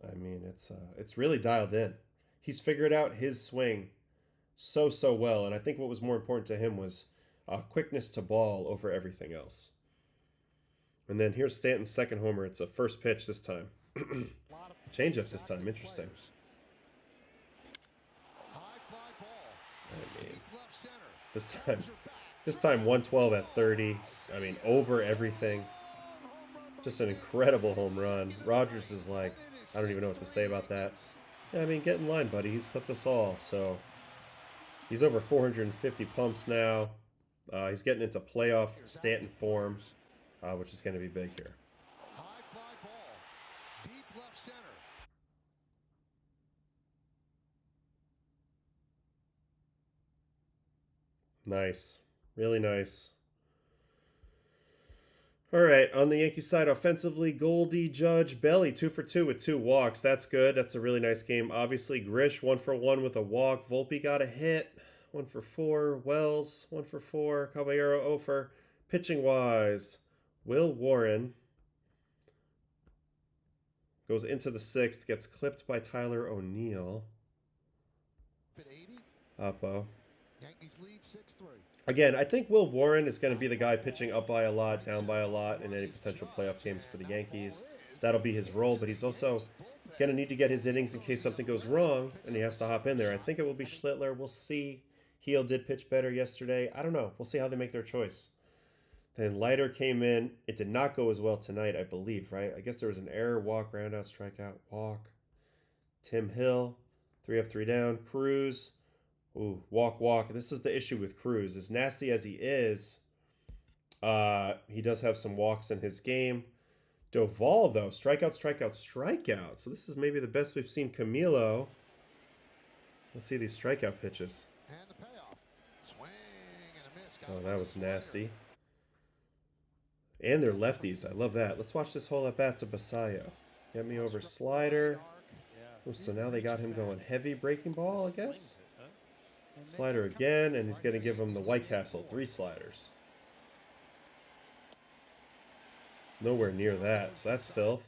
I mean, it's really dialed in. He's figured out his swing so well, and I think what was more important to him was quickness to ball over everything else. And then here's Stanton's second homer. It's a first pitch this time. Change up this time. Interesting. I mean, this time 112 at 30. I mean, over everything. Just an incredible home run. Rogers is like, I don't even know what to say about that. Yeah, I mean, get in line, buddy. He's clipped us all. So he's over 450 pumps now. He's getting into playoff Stanton form. which is going to be big here. High fly ball. Deep left center. Nice. Really nice. All right, on the Yankees side, offensively, Goldie, Judge, Belly, 2 for 2 with 2 walks. That's good. That's a really nice game. Obviously, Grish, 1 for 1 with a walk. Volpe got a hit, 1 for 4. Wells, 1 for 4. Caballero, 0 for. Pitching-wise, Will Warren goes into the 6th, gets clipped by Tyler O'Neill. Oppo. Yankees lead 6-3. Again, I think Will Warren is going to be the guy pitching up by a lot, down by a lot in any potential playoff games for the Yankees. That'll be his role, but he's also going to need to get his innings in case something goes wrong and he has to hop in there. I think it will be Schlittler. We'll see. Heel did pitch better yesterday. I don't know. We'll see how they make their choice. Then Leiter came in. It did not go as well tonight, I believe, right? I guess there was an error, walk, groundout, strikeout, walk. Tim Hill, 3 up, 3 down. Cruz. Ooh, walk. This is the issue with Cruz. As nasty as he is, he does have some walks in his game. Doval, though, strikeout. So this is maybe the best we've seen Camilo. Let's see these strikeout pitches. And the payoff. Swing and a miss. Oh, that was nasty. And they're lefties. I love that. Let's watch this whole at-bat to Basayo. Get me over slider. Oh, so now they got him going heavy breaking ball, I guess. Slider again, and he's going to give him the White Castle. 3 sliders. Nowhere near that, so that's filth.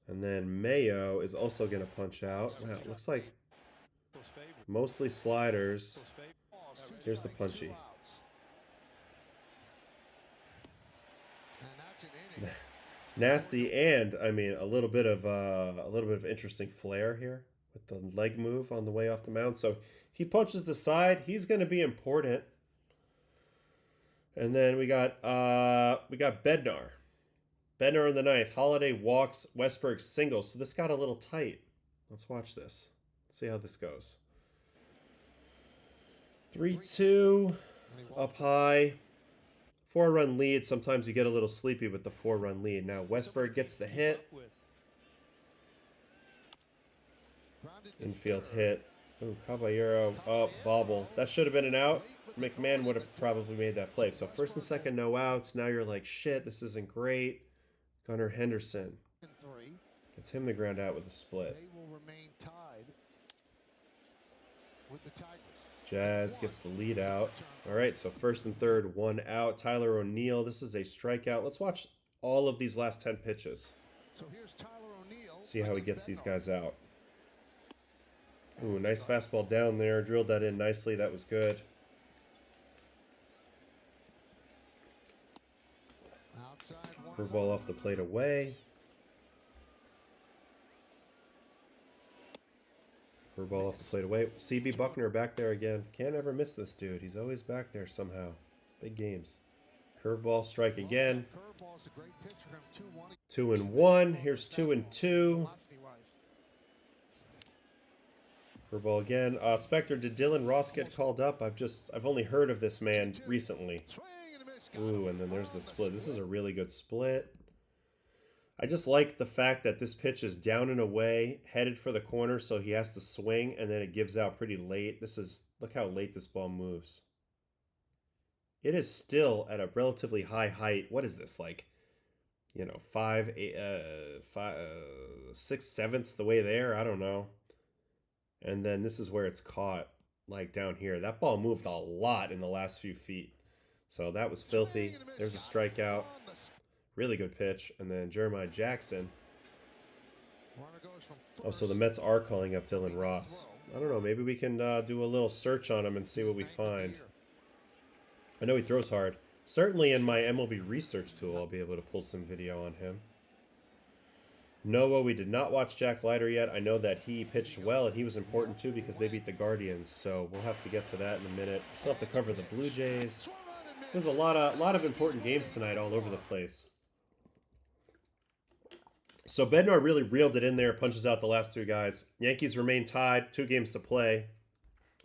And then Mayo is also going to punch out. Wow, it looks like mostly sliders. Here's the punchy. Nasty, and I mean a little bit of interesting flair here with the leg move on the way off the mound. So he punches the side. He's going to be important. And then we got Bednar. Bednar in the 9th. Holiday walks. Westberg singles. So this got a little tight. Let's watch this. Let's see how this goes. 3-2. Up high. 4-run lead. Sometimes you get a little sleepy with the 4-run lead. Now Westberg gets the hit. Infield hit. Oh, Caballero. Oh, bobble. That should have been an out. McMahon would have probably made that play. So first and second, no outs. Now you're like, shit, this isn't great. Gunnar Henderson gets him the ground out with a split. They will remain tied with the Tigers. Jazz gets the lead out. All right, so first and third, 1 out. Tyler O'Neill, this is a strikeout. Let's watch all of these last 10 pitches. So here's Tyler O'Neill. See how he gets these guys out. Ooh, nice fastball down there. Drilled that in nicely. That was good. Curveball off the plate away. Curveball off the plate away. CB Buckner back there again. Can't ever miss this dude. He's always back there somehow. Big games. Curveball, strike again. 2-1. Here's 2-2. Curveball again. Spectre, did Dylan Ross get called up? I've only heard of this man recently. Ooh, and then there's the split. This is a really good split. I just like the fact that this pitch is down and away, headed for the corner, so he has to swing, and then it gives out pretty late. Look how late this ball moves. It is still at a relatively high height. What is this, like, 6/7 the way there? I don't know. And then this is where it's caught, like down here. That ball moved a lot in the last few feet. So that was filthy. There's a strikeout. Really good pitch. And then Jeremiah Jackson. Oh, so the Mets are calling up Dylan Ross. I don't know. Maybe we can do a little search on him and see what we find. I know he throws hard. Certainly in my MLB research tool, I'll be able to pull some video on him. Noah, we did not watch Jack Leiter yet. I know that he pitched well, and he was important too because they beat the Guardians. So we'll have to get to that in a minute. Still have to cover the Blue Jays. There's a lot of important games tonight all over the place. So Bednar really reeled it in there, punches out the last 2 guys. Yankees remain tied, 2 games to play.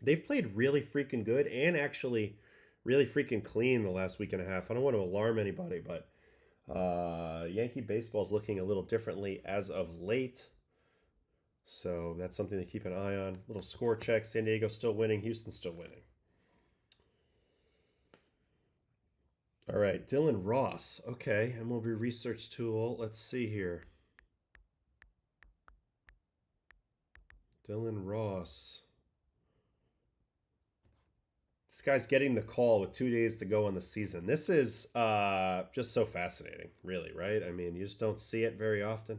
They've played really freaking good and actually really freaking clean the last week and a half. I don't want to alarm anybody, but Yankee baseball is looking a little differently as of late. So that's something to keep an eye on. Little score check. San Diego still winning. Houston still winning. All right, Dylan Ross. Okay, MLB research tool. Let's see here. Dylan Ross. This guy's getting the call with 2 days to go on the season. This is just so fascinating, really, right? I mean, you just don't see it very often.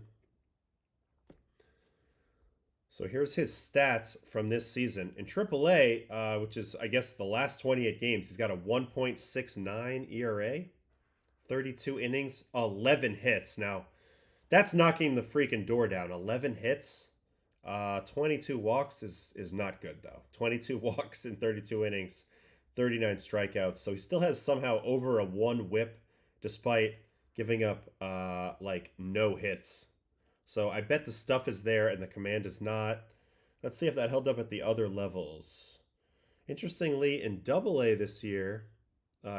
So here's his stats from this season. In AAA, which is, I guess, the last 28 games, he's got a 1.69 ERA, 32 innings, 11 hits. Now, that's knocking the freaking door down. 11 hits, 22 walks is not good, though. 22 walks in 32 innings, 39 strikeouts. So he still has somehow over a 1 whip despite giving up like no hits. So I bet the stuff is there and the command is not. Let's see if that held up at the other levels. Interestingly, in AA this year,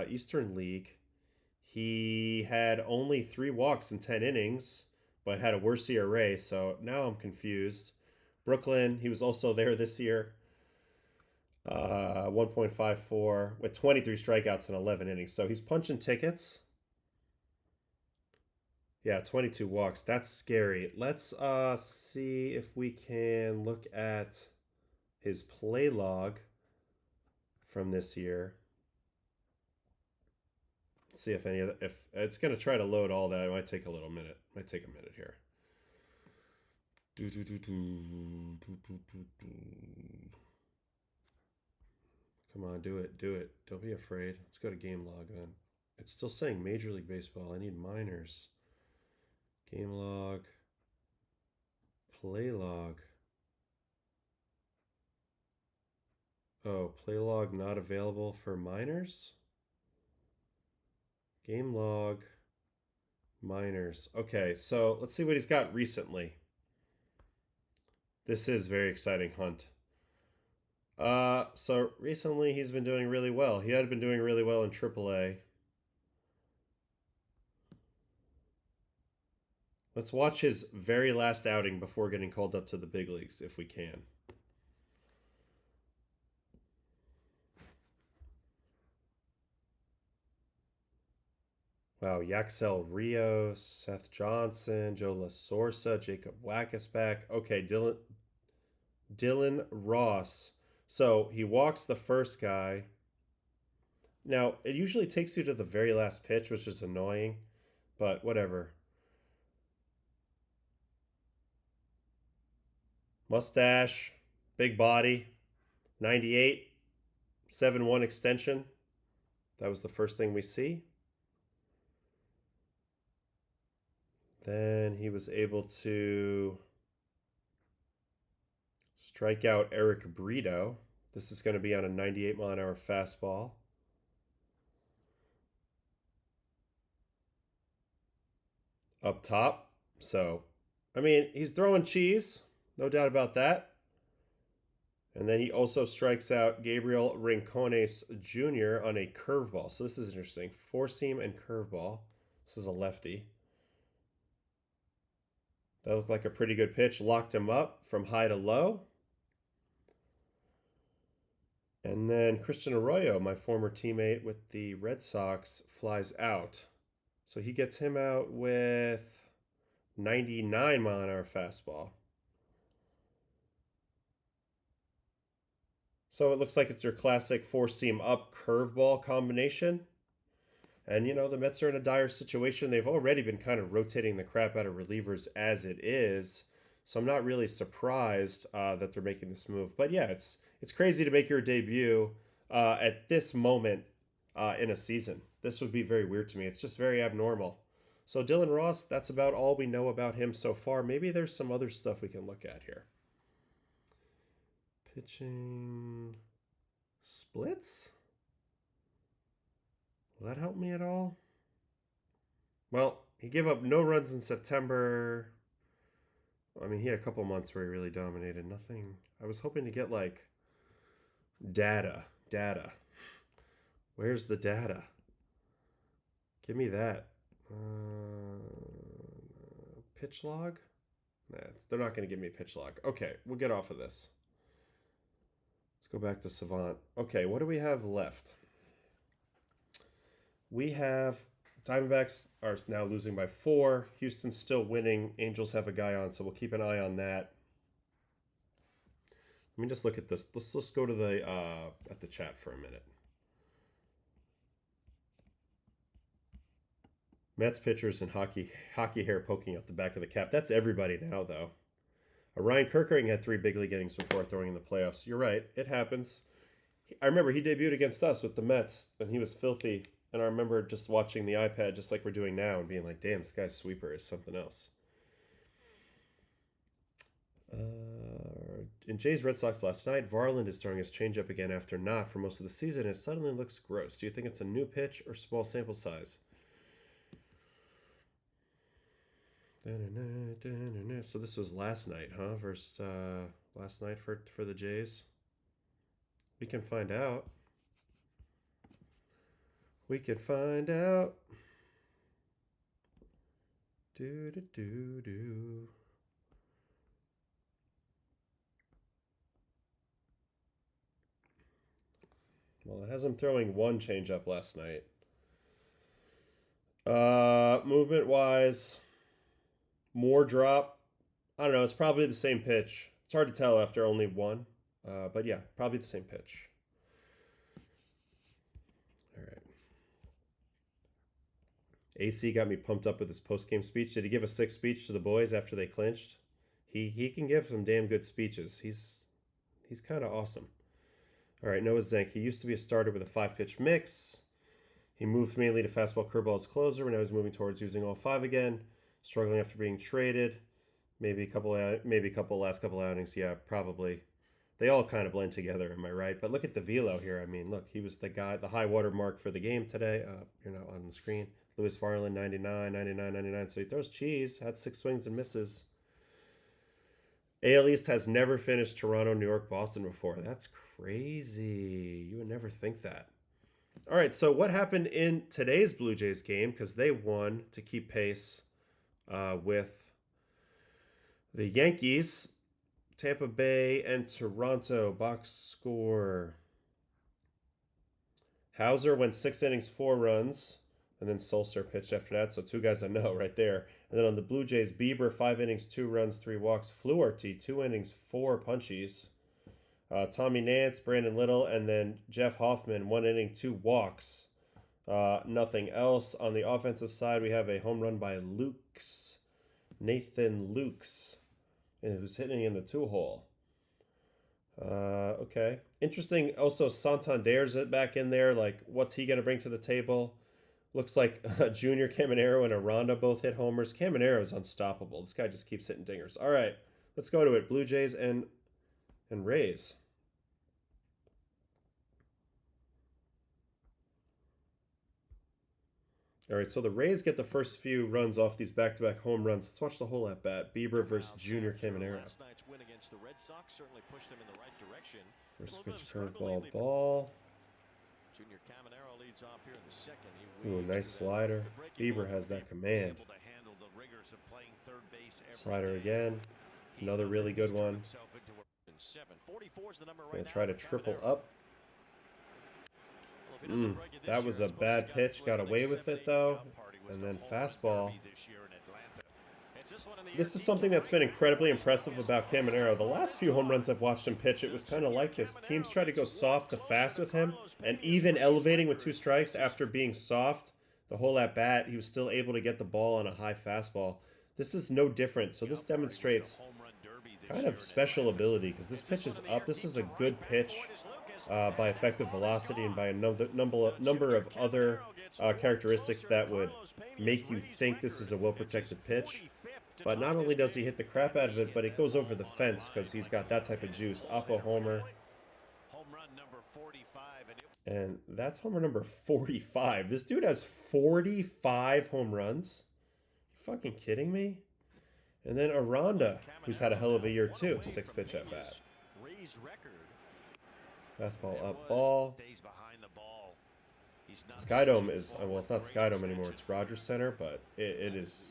Eastern League, he had only 3 walks in 10 innings, but had a worse ERA. So now I'm confused. Brooklyn, he was also there this year. 1.54 with 23 strikeouts in 11 innings. So he's punching tickets. Yeah, 22 walks. That's scary. Let's see if we can look at his play log from this year. Let's see if any of the, if it's going to try to load all that. It might take a little minute. Might take a minute here. Come on, do it. Do it. Don't be afraid. Let's go to game log then. It's still saying Major League Baseball. I need minors. Game log, play log. Oh, play log not available for minors? Game log, minors. Okay, so let's see what he's got recently. This is very exciting, Hunt. So recently he's been doing really well. He had been doing really well in AAA. Let's watch his very last outing before getting called up to the big leagues, if we can. Wow, Yaxel Rios, Seth Johnson, Joe La Sorsa, Jacob Wackesback. Okay, Dylan Ross. So he walks the first guy. Now, it usually takes you to the very last pitch, which is annoying, but whatever. Mustache, big body, 98, 7-1 extension. That was the first thing we see. Then he was able to strike out Eric Brito. This is going to be on a 98-mile-an-hour fastball. Up top. So, I mean, he's throwing cheese. No doubt about that. And then he also strikes out Gabriel Rincones Jr. on a curveball. So this is interesting. 4-seam and curveball. This is a lefty. That looked like a pretty good pitch. Locked him up from high to low. And then Christian Arroyo, my former teammate with the Red Sox, flies out. So he gets him out with 99-mile-an-hour fastball. So it looks like it's your classic 4-seam up curveball combination. And, you know, the Mets are in a dire situation. They've already been kind of rotating the crap out of relievers as it is. So I'm not really surprised that they're making this move. But, yeah, it's crazy to make your debut at this moment in a season. This would be very weird to me. It's just very abnormal. So Dylan Ross, that's about all we know about him so far. Maybe there's some other stuff we can look at here. Pitching splits? Will that help me at all? Well, he gave up no runs in September. I mean, he had a couple months where he really dominated. Nothing. I was hoping to get like data. Where's the data? Give me that. Pitch log? Nah, they're not going to give me a pitch log. Okay, we'll get off of this. Let's go back to Savant. Okay, what do we have left? We have Diamondbacks are now losing by 4. Houston's still winning. Angels have a guy on, so we'll keep an eye on that. Let me just look at this. Let's go to the at the chat for a minute. Mets pitchers and hockey hair poking out the back of the cap. That's everybody now, though. Ryan Kerkering had 3 big league innings before throwing in the playoffs. You're right. It happens. I remember he debuted against us with the Mets, and he was filthy. And I remember just watching the iPad, just like we're doing now, and being like, damn, this guy's sweeper is something else. In Jays Red Sox last night, Varland is throwing his changeup again after not for most of the season. It suddenly looks gross. Do you think it's a new pitch or small sample size? So this was last night, huh? Versus last night for the Jays. We can find out. We can find out. Do. Well, it has him throwing 1 changeup last night. Movement wise. More drop. I don't know. It's probably the same pitch. It's hard to tell after only 1. But yeah, probably the same pitch. All right. AC got me pumped up with his post-game speech. Did he give a sick speech to the boys after they clinched? He can give some damn good speeches. He's kind of awesome. All right, Noah Zank. He used to be a starter with a 5-pitch mix. He moved mainly to fastball curveball as closer when I was moving towards using all 5 again. Struggling after being traded. Maybe a couple last couple outings. Yeah, probably. They all kind of blend together, am I right? But look at the velo here. I mean, look, he was the guy, the high water mark for the game today. You're not on the screen. Lewis Varland, 99, 99, 99. So he throws cheese, had 6 swings and misses. AL East has never finished Toronto, New York, Boston before. That's crazy. You would never think that. All right, so what happened in today's Blue Jays game? Because they won to keep pace with the Yankees, Tampa Bay, and Toronto. Box score. Hauser went 6 innings, 4 runs, and then Solskjaer pitched after that. So 2 guys I know right there. And then on the Blue Jays, Bieber, 5 innings, 2 runs, 3 walks. Fluharty, 2 innings, 4 punchies. Tommy Nance, Brandon Little, and then Jeff Hoffman, 1 inning, 2 walks. Nothing else. On the offensive side, we have a home run by Nathan Lukes. And it was hitting in the 2-hole. Okay. Interesting. Also, Santander's back in there. Like, what's he going to bring to the table? Looks like Junior Caminero and Aranda both hit homers. Caminero is unstoppable. This guy just keeps hitting dingers. All right. Let's go to it. Blue Jays and Rays. All right, so the Rays get the first few runs off these back-to-back home runs. Let's watch the whole at-bat. Bieber versus Junior Caminero. Last night's win against the Red Sox certainly pushed them in the right direction. First pitch, curveball, ball. Junior Caminero leads off here in the second. Ooh, nice slider. Bieber has that command. Slider again. Another really good one. Gonna try to triple up. That was a bad pitch. Got away with it, though. And then fastball. This is something that's been incredibly impressive about Caminero. The last few home runs I've watched him pitch, it was kind of like this. Teams try to go soft to fast with him. And even elevating with 2 strikes after being soft, the whole at-bat, he was still able to get the ball on a high fastball. This is no different. So this demonstrates kind of special ability because this pitch is up. This is a good pitch. By effective velocity and by a number of other characteristics that would make you think this is a well-protected pitch. But not only does he hit the crap out of it, but it goes over the fence because he's got that type of juice. Up a homer. And that's homer number 45. This dude has 45 home runs? You fucking kidding me? And then Aranda, who's had a hell of a year too. 6-pitch at bat. Fastball up, ball. Skydome is, well, it's not Skydome anymore. It's Rogers Center, but it is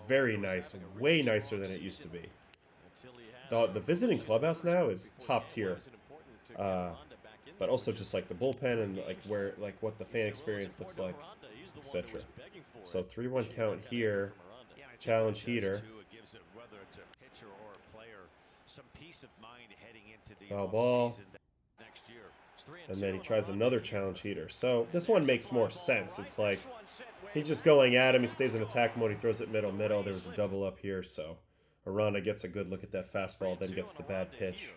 very nice. Way nicer than it used to be. The visiting clubhouse now is top tier. But also just like the bullpen and like where, like what the fan experience looks like, etc. So 3-1 count here. Challenge heater. Foul ball. And then he tries another challenge heater. So this one makes more sense. It's like he's just going at him. He stays in attack mode. He throws it middle. There was a double up here. So Aranda gets a good look at that fastball, then gets the bad pitch.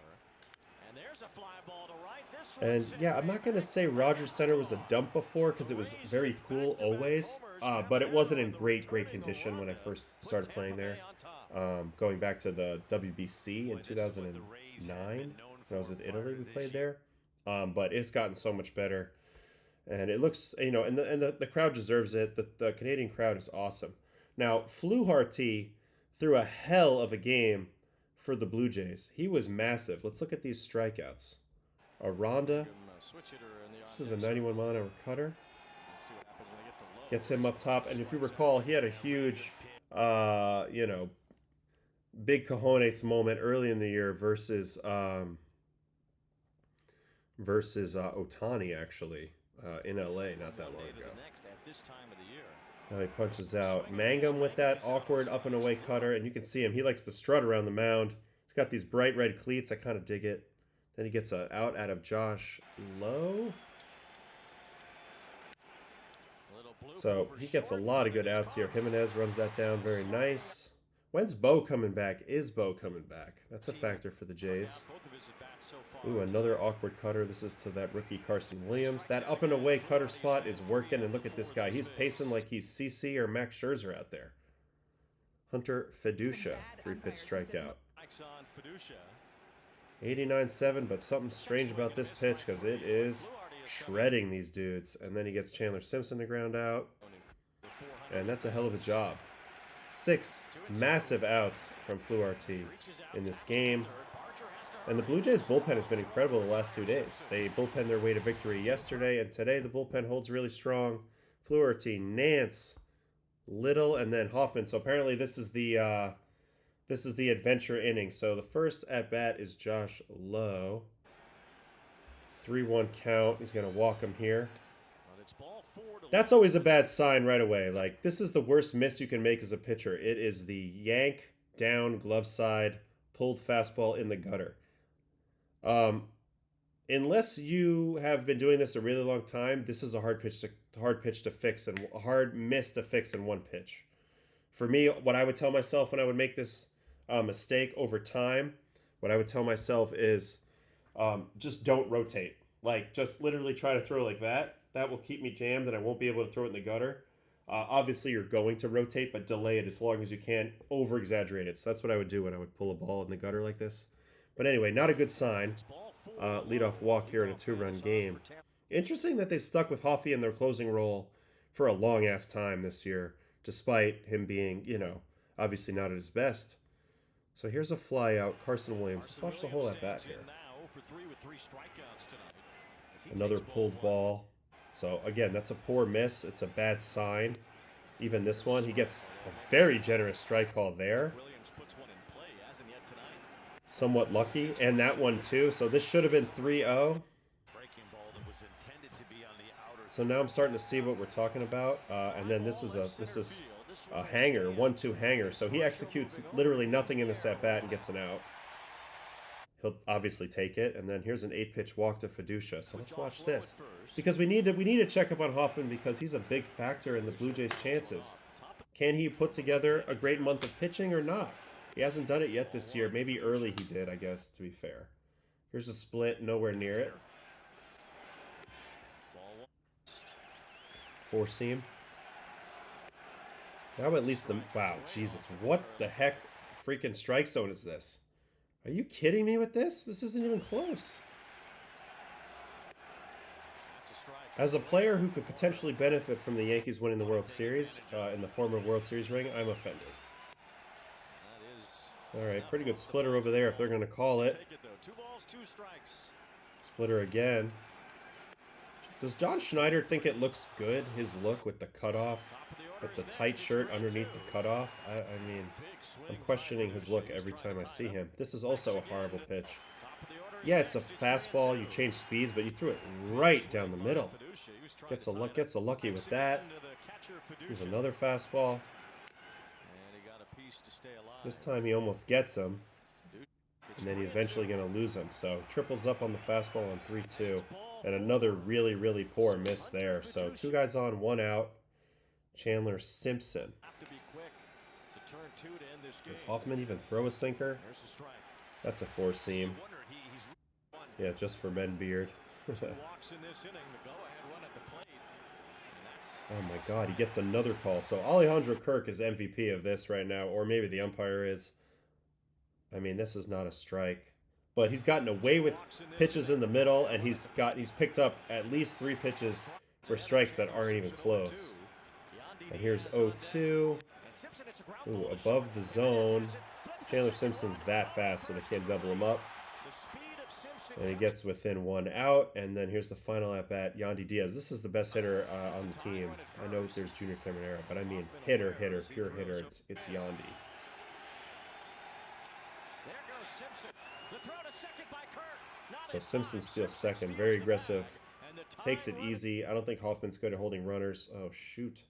And yeah, I'm not going to say Rogers Center was a dump before because it was very cool always. But it wasn't in great condition when I first started playing there. Going back to the WBC in 2009 when I was with Italy, we played there. But it's gotten so much better. And it looks, you know, and the crowd deserves it. The Canadian crowd is awesome. Now, Fluharty threw a hell of a game for the Blue Jays. He was massive. Let's look at these strikeouts. Aranda. This is a 91-mile-an-hour cutter. Gets him up top. And if you recall, he had a huge, you know, big cojones moment early in the year versus Otani, actually, in LA not that long ago. Now he punches out Mangum with that awkward up and away cutter, and you can see him. He likes to strut around the mound. He's got these bright red cleats. I kind of dig it. Then he gets an out of Josh Lowe. So he gets a lot of good outs here. Jimenez runs that down. Very nice. When's Bo coming back? Is Bo coming back? That's a factor for the Jays. Ooh, another awkward cutter. This is to that rookie Carson Williams. That up and away cutter spot is working, and look at this guy. He's pacing like he's CC or Max Scherzer out there. Hunter Fiducia, 3-pitch strikeout. 89-7, but something strange about this pitch because it is shredding these dudes. And then he gets Chandler Simpson to ground out. And that's a hell of a job. 6 massive outs from Fluharty in this game. And the Blue Jays bullpen has been incredible the last 2 days. They bullpen their way to victory yesterday, and today the bullpen holds really strong. Fluharty, Nance, Little, and then Hoffman. So apparently this is the adventure inning. So the first at bat is Josh Lowe. 3-1 count. He's going to walk him here. That's always a bad sign right away. Like, this is the worst miss you can make as a pitcher. It is the yank down glove side pulled fastball in the gutter. Unless you have been doing this a really long time, this is a hard pitch to fix and a hard miss to fix in one pitch. For me, what I would tell myself when I would make this mistake over time, what I would tell myself is just don't rotate. Like, just literally try to throw like that. That will keep me jammed and I won't be able to throw it in the gutter. Obviously, you're going to rotate, but delay it as long as you can. Over-exaggerate it. So that's what I would do when I would pull a ball in the gutter like this. But anyway, not a good sign. Leadoff walk here in a 2-run game. Interesting that they stuck with Hoffy in their closing role for a long-ass time this year, despite him being, you know, obviously not at his best. So here's a fly out. Carson Williams. Let's watch the whole at-bat here. Another pulled ball. So, again, that's a poor miss. It's a bad sign. Even this one, he gets a very generous strike call there. Somewhat lucky. And that one, too. So this should have been 3-0. So now I'm starting to see what we're talking about. And then this is a hanger, 1-2 hanger. So he executes literally nothing in this at-bat and gets an out. He'll obviously take it, and then here's an 8-pitch walk to Fiducia. So let's watch this, because we need to check up on Hoffman because he's a big factor in the Blue Jays' chances. Can he put together a great month of pitching or not? He hasn't done it yet this year. Maybe early he did, I guess, to be fair. Here's a split, nowhere near it. 4-seam. Now at least wow, Jesus, what the heck freaking strike zone is this? Are you kidding me with this? This isn't even close. As a player who could potentially benefit from the Yankees winning the World Series in the form of World Series ring, I'm offended. All right, pretty good splitter over there if they're going to call it. Splitter again. Does John Schneider think it looks good, his look with the cutoff, with the tight shirt underneath the cutoff? I mean, I'm questioning his look every time I see him. This is also a horrible pitch. Yeah, it's a fastball. You change speeds, but you threw it right down the middle. Gets a lucky with that. Here's another fastball. This time he almost gets him. And then he's eventually going to lose him. So triples up on the fastball on 3-2. And another really, really poor miss there. So 2 guys on, 1 out. Chandler Simpson. Does Hoffman even throw a sinker? That's a 4-seam. Yeah, just for Ben Beard. Oh my God, he gets another call. So Alejandro Kirk is MVP of this right now, or maybe the umpire is. I mean, this is not a strike, but he's gotten away with pitches in the middle, and he's picked up at least 3 pitches for strikes that aren't even close. And here's 0-2. Ooh, above the zone. Chandler Simpson's that fast, so they can't double him up. And he gets within 1 out, and then here's the final at bat, Yandy Diaz. This is the best hitter on the team. I know there's Junior Caminero, but I mean hitter, pure hitter. It's Yandy. So Simpson steals second, very aggressive, takes it easy. I don't think Hoffman's good at holding runners. Oh shoot!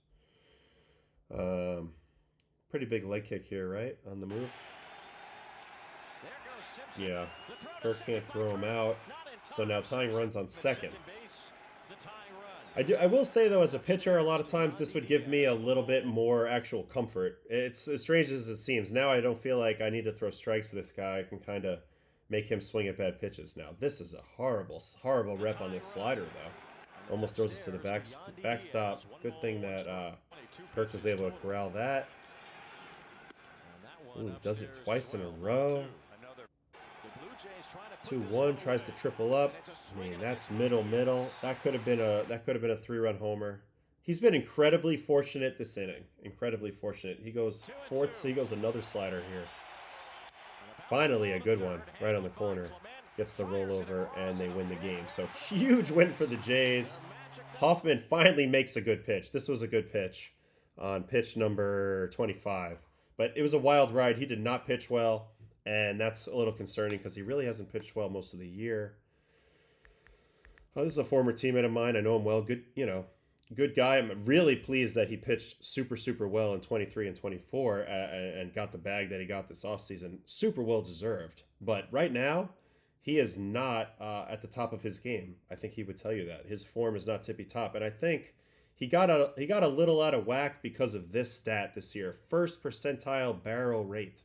Pretty big leg kick here, right, on the move. Yeah, Kirk can't throw him out. So now tying runs on second. I will say though, as a pitcher, a lot of times this would give me a little bit more actual comfort. It's as strange as it seems. Now I don't feel like I need to throw strikes to this guy. I can kind of make him swing at bad pitches. Now this is a horrible rep on this slider though. Almost throws it to the backstop. Good thing that Kirk was able to corral that. Ooh, does it twice in a row. 2-1, tries to triple up. I mean, that's middle. That could have been a 3-run homer. He's been incredibly fortunate this inning. Incredibly fortunate. He goes fourth, so he goes another slider here. Finally, a good one right on the corner. Gets the rollover, and they win the game. So huge win for the Jays. Hoffman finally makes a good pitch. This was a good pitch on pitch number 25. But it was a wild ride. He did not pitch well. And that's a little concerning because he really hasn't pitched well most of the year. This is a former teammate of mine. I know him well. Good, good guy. I'm really pleased that he pitched super well in 23 and 24 and got the bag that he got this offseason. Super well deserved. But right now, he is not at the top of his game. I think he would tell you that. His form is not tippy top. And I think he got a little out of whack because of this stat this year. 1st percentile barrel rate.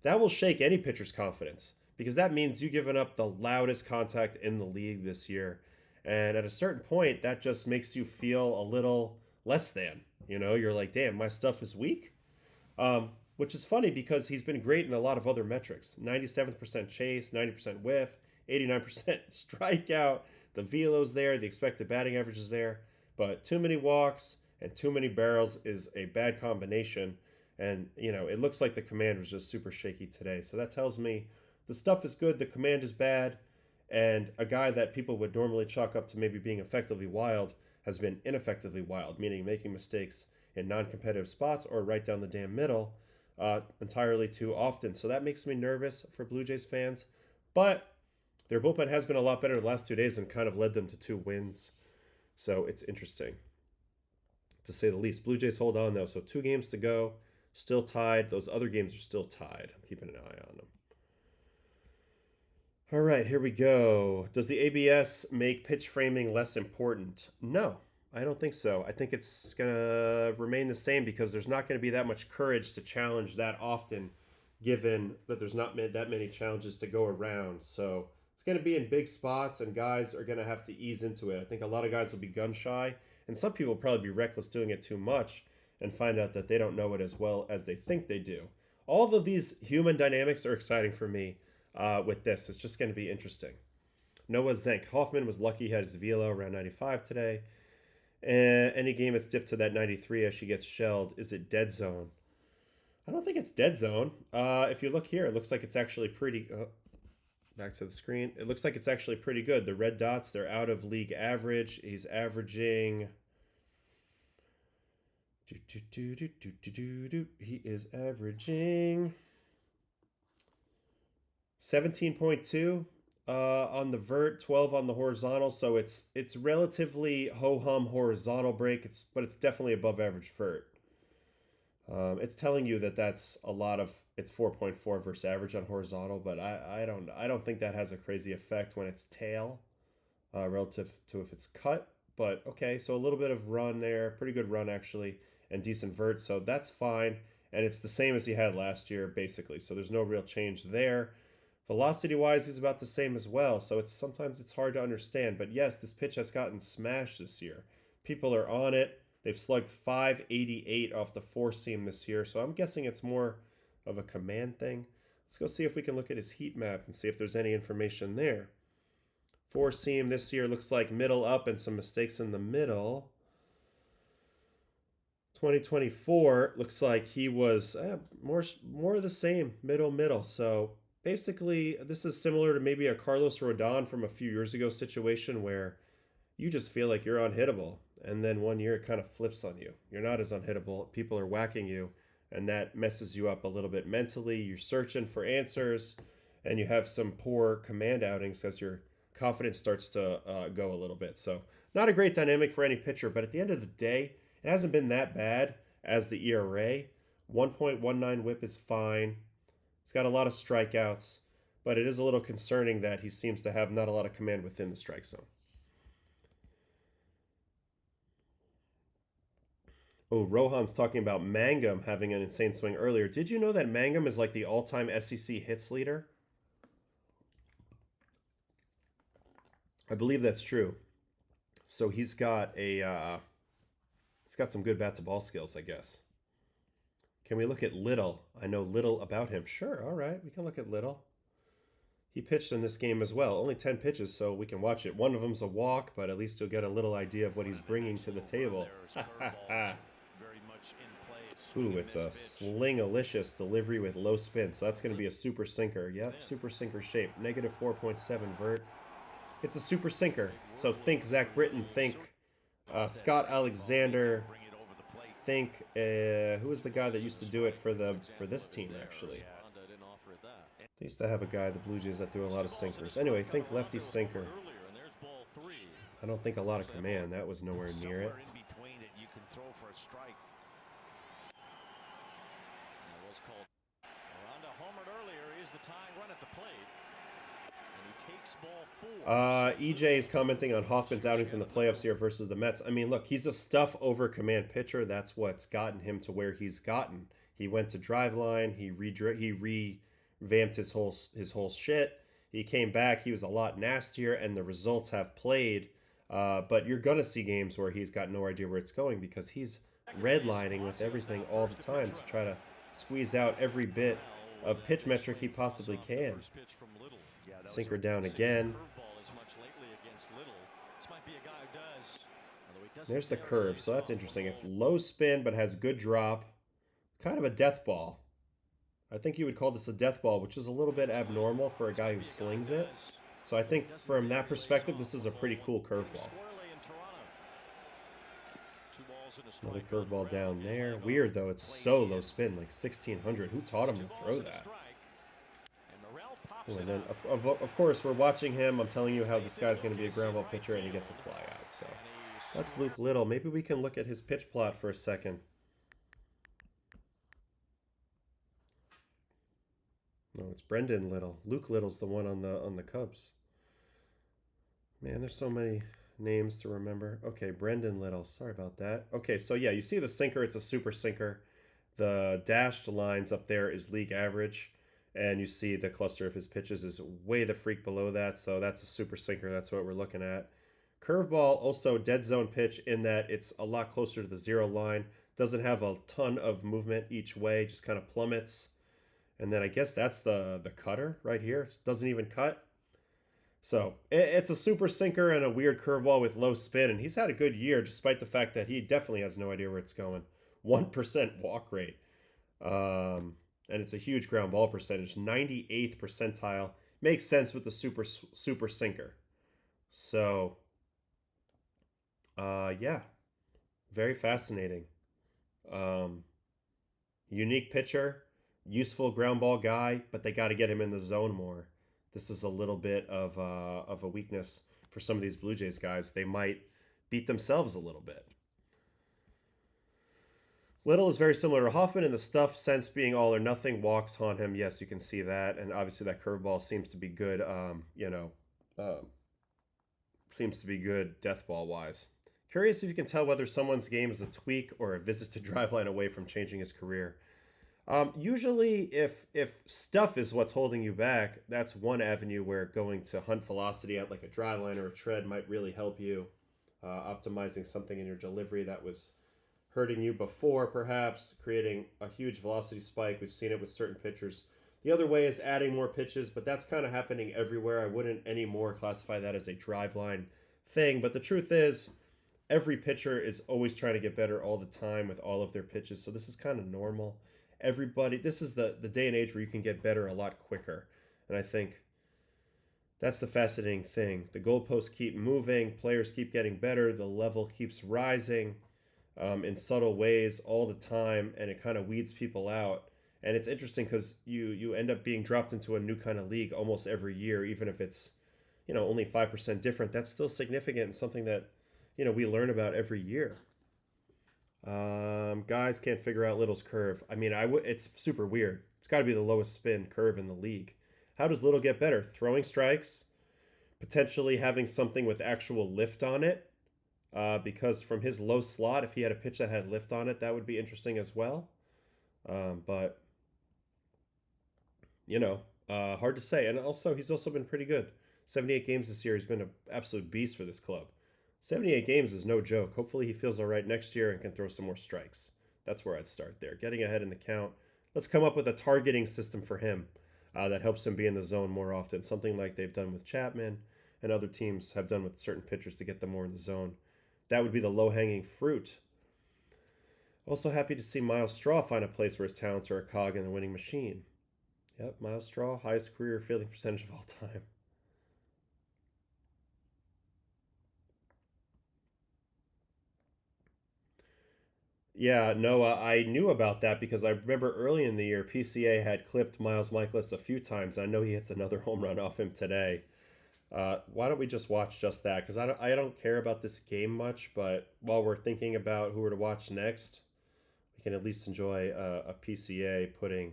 That will shake any pitcher's confidence because that means you've given up the loudest contact in the league this year. And at a certain point, that just makes you feel a little less than. You're like, damn, my stuff is weak. Which is funny because he's been great in a lot of other metrics. 97% chase, 90% whiff, 89% strikeout. The velo's there, the expected batting average is there. But too many walks and too many barrels is a bad combination. And, it looks like the command was just super shaky today. So that tells me the stuff is good, the command is bad, and a guy that people would normally chalk up to maybe being effectively wild has been ineffectively wild, meaning making mistakes in non-competitive spots or right down the damn middle entirely too often. So that makes me nervous for Blue Jays fans. But their bullpen has been a lot better the last 2 days and kind of led them to 2 wins. So it's interesting, to say the least. Blue Jays hold on, though. So 2 games to go. Still tied. Those other games are still tied. I'm keeping an eye on them. All right, here we go. Does the ABS make pitch framing less important? No, I don't think so. I think it's going to remain the same because there's not going to be that much courage to challenge that often, given that there's not that many challenges to go around. So it's going to be in big spots, and guys are going to have to ease into it. I think a lot of guys will be gun shy, and some people will probably be reckless doing it too much and find out that they don't know it as well as they think they do. All of these human dynamics are exciting for me with this. It's just going to be interesting. Noah Zenk. Hoffman was lucky he had his velo around 95 today. Any game that's dipped to that 93 as she gets shelled, is it dead zone? I don't think it's dead zone. If you look here, it looks like it's actually pretty... Back to the screen. It looks like it's actually pretty good. The red dots, they're out of league average. He's averaging... He is averaging 17.2 on the vert, 12 on the horizontal. So it's relatively ho-hum horizontal break. But it's definitely above average vert. It's telling you that that's a lot of... It's 4.4 versus average on horizontal, but I don't think that has a crazy effect when it's tail relative to if it's cut. But okay, so a little bit of run there, pretty good run actually, and decent vert, so that's fine. And it's the same as he had last year basically, so there's no real change there. Velocity wise, he's about the same as well, so sometimes it's hard to understand. But yes, this pitch has gotten smashed this year. People are on it. They've slugged 588 off the four seam this year, so I'm guessing it's more of a command thing. Let's go see if we can look at his heat map and see if there's any information there. Four seam this year looks like middle up and some mistakes in the middle. 2024 looks like he was more of the same, middle. So basically, this is similar to maybe a Carlos Rodon from a few years ago situation where you just feel like you're unhittable, and then one year it kind of flips on you. You're not as unhittable. People are whacking you, and that messes you up a little bit mentally. You're searching for answers, and you have some poor command outings as your confidence starts to go a little bit. So not a great dynamic for any pitcher, but at the end of the day, it hasn't been that bad as the ERA. 1.19 whip is fine. He's got a lot of strikeouts, but it is a little concerning that he seems to have not a lot of command within the strike zone. Oh, Rohan's talking about Mangum having an insane swing earlier. Did you know that Mangum is like the all-time SEC hits leader? I believe that's true. So he's got some good bat-to-ball skills, I guess. Can we look at Little? I know little about him. Sure, all right, we can look at Little. He pitched in this game as well. Only 10 pitches, so we can watch it. One of them's a walk, but at least you'll get a little idea of what he's bringing to the table. Ooh, it's a sling-alicious delivery with low spin, so that's going to be a super sinker. Yep, super sinker shape. Negative 4.7 vert. It's a super sinker. So think Zach Britton, think Scott Alexander, think who was the guy that used to do it for this team actually? They used to have a guy, the Blue Jays, that do a lot of sinkers. Anyway, think lefty sinker. I don't think a lot of command. That was nowhere near it. EJ is commenting on Hoffman's outings in the playoffs here versus the Mets. I mean, look, he's a stuff over command pitcher. That's what's gotten him to where he's gotten. He went to Driveline. He revamped his whole shit. He came back. He was a lot nastier, and the results have played. But you're gonna see games where he's got no idea where it's going because he's redlining with everything all the time to try to squeeze out every bit of pitch metric he possibly can. Sinker down again. There's the curve, so that's interesting. It's low spin, but has good drop. Kind of a death ball. I think you would call this a death ball, which is a little bit abnormal for a guy who slings it. So I think from that perspective, this is a pretty cool curveball. Another curveball down there. Weird, though. It's so low spin, like 1,600. Who taught him to throw that? And then, of course, we're watching him. I'm telling you how this guy's going to be a ground ball pitcher, and he gets a fly out. So that's Luke Little. Maybe we can look at his pitch plot for a second. No, it's Brendan Little. Luke Little's the one on the Cubs. Man, there's so many names to remember. Okay, Brendan Little. Sorry about that. Okay, so yeah, you see the sinker. It's a super sinker. The dashed lines up there is league average. And you see the cluster of his pitches is way the freak below that. So that's a super sinker. That's what we're looking at. Curveball, also dead zone pitch in that it's a lot closer to the zero line. Doesn't have a ton of movement each way. Just kind of plummets. And then I guess that's the cutter right here. It doesn't even cut. So it's a super sinker and a weird curveball with low spin. And he's had a good year despite the fact that he definitely has no idea where it's going. 1% walk rate. And it's a huge ground ball percentage. 98th percentile makes sense with the super sinker. So, yeah, very fascinating. Unique pitcher, useful ground ball guy, but they got to get him in the zone more. This is a little bit of a weakness for some of these Blue Jays guys. They might beat themselves a little bit. Little is very similar to Hoffman in the stuff sense being all or nothing. Walks haunt him. Yes, you can see that. And obviously that curveball seems to be good, seems to be good death ball wise. Curious if you can tell whether someone's game is a tweak or a visit to driveline away from changing his career. Usually, if stuff is what's holding you back, that's one avenue where going to hunt velocity at like a driveline or a tread might really help you. Optimizing something in your delivery that was hurting you before, perhaps creating a huge velocity spike. We've seen it with certain pitchers. The other way is adding more pitches, but that's kind of happening everywhere. I wouldn't anymore classify that as a driveline thing. But the truth is, every pitcher is always trying to get better all the time with all of their pitches. So this is kind of normal. Everybody, this is the day and age where you can get better a lot quicker. And I think that's the fascinating thing. The goalposts keep moving, players keep getting better, the level keeps rising in subtle ways all the time, and it kind of weeds people out. And it's interesting because you end up being dropped into a new kind of league almost every year, even if it's, only 5% different. That's still significant and something that, we learn about every year. Guys can't figure out Little's curve. I mean, it's super weird. It's got to be the lowest spin curve in the league. How does Little get better? Throwing strikes, potentially having something with actual lift on it. Because from his low slot, if he had a pitch that had lift on it, that would be interesting as well. But hard to say. And also, he's also been pretty good. 78 games this year. He's been an absolute beast for this club. 78 games is no joke. Hopefully he feels all right next year and can throw some more strikes. That's where I'd start there. Getting ahead in the count. Let's come up with a targeting system for him that helps him be in the zone more often. Something like they've done with Chapman and other teams have done with certain pitchers to get them more in the zone. That would be the low-hanging fruit. Also happy to see Miles Straw find a place where his talents are a cog in the winning machine. Yep, Miles Straw, highest career fielding percentage of all time. Yeah, Noah, I knew about that because I remember early in the year PCA had clipped Miles Michaelis a few times. I know he hits another home run off him today. Why don't we just watch just that? Because I don't care about this game much, but while we're thinking about who we're to watch next, we can at least enjoy a PCA putting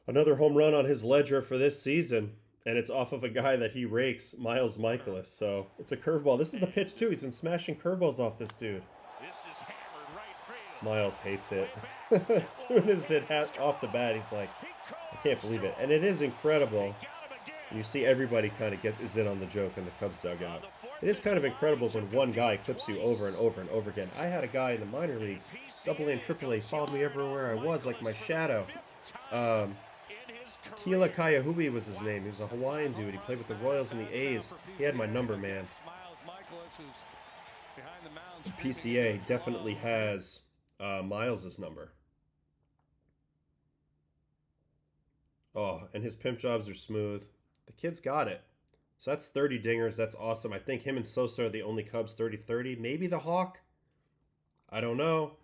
another home run on his ledger for this season. And it's off of a guy that he rakes, Miles Michaelis. So it's a curveball. This is the pitch, too. He's been smashing curveballs off this dude. This is hammered right field. Miles hates it. As soon as it has off the bat, he's like, I can't believe it. And it is incredible. You see everybody kind of is in on the joke in the Cubs dugout. It is kind of incredible when one guy clips you over and over and over again. I had a guy in the minor leagues, AA and AAA, followed me everywhere I was like my shadow. Kila Kayahui was his name. He was a Hawaiian dude. He played with the Royals and the A's. He had my number, man. PCA definitely has Miles's number. Oh, and his pimp jobs are smooth. The kid's got it. So that's 30 dingers. That's awesome. I think him and Sosa are the only Cubs 30-30. Maybe the Hawk. I don't know.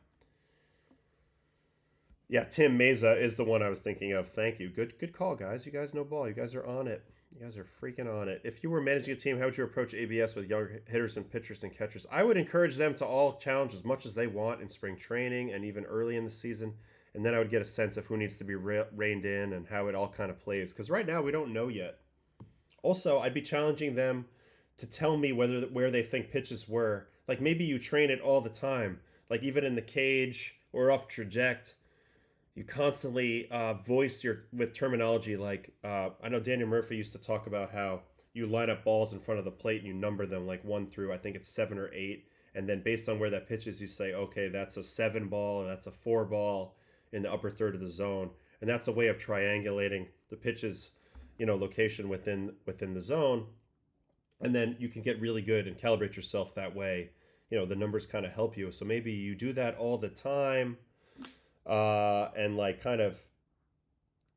Yeah, Tim Meza is the one I was thinking of. Thank you. Good call, guys. You guys know ball. You guys are on it. You guys are freaking on it. If you were managing a team, how would you approach ABS with younger hitters and pitchers and catchers? I would encourage them to all challenge as much as they want in spring training and even early in the season. And then I would get a sense of who needs to be reined in and how it all kind of plays. Because right now, we don't know yet. Also, I'd be challenging them to tell me where they think pitches were. Like maybe you train it all the time. Like even in the cage or off traject. You constantly voice with terminology like, I know Daniel Murphy used to talk about how you line up balls in front of the plate and you number them like 1 through, I think it's 7 or 8. And then based on where that pitch is, you say, okay, that's a 7 ball or that's a 4 ball in the upper third of the zone. And that's a way of triangulating the pitch's, location within the zone. And then you can get really good and calibrate yourself that way. The numbers kind of help you. So maybe you do that all the time. And like kind of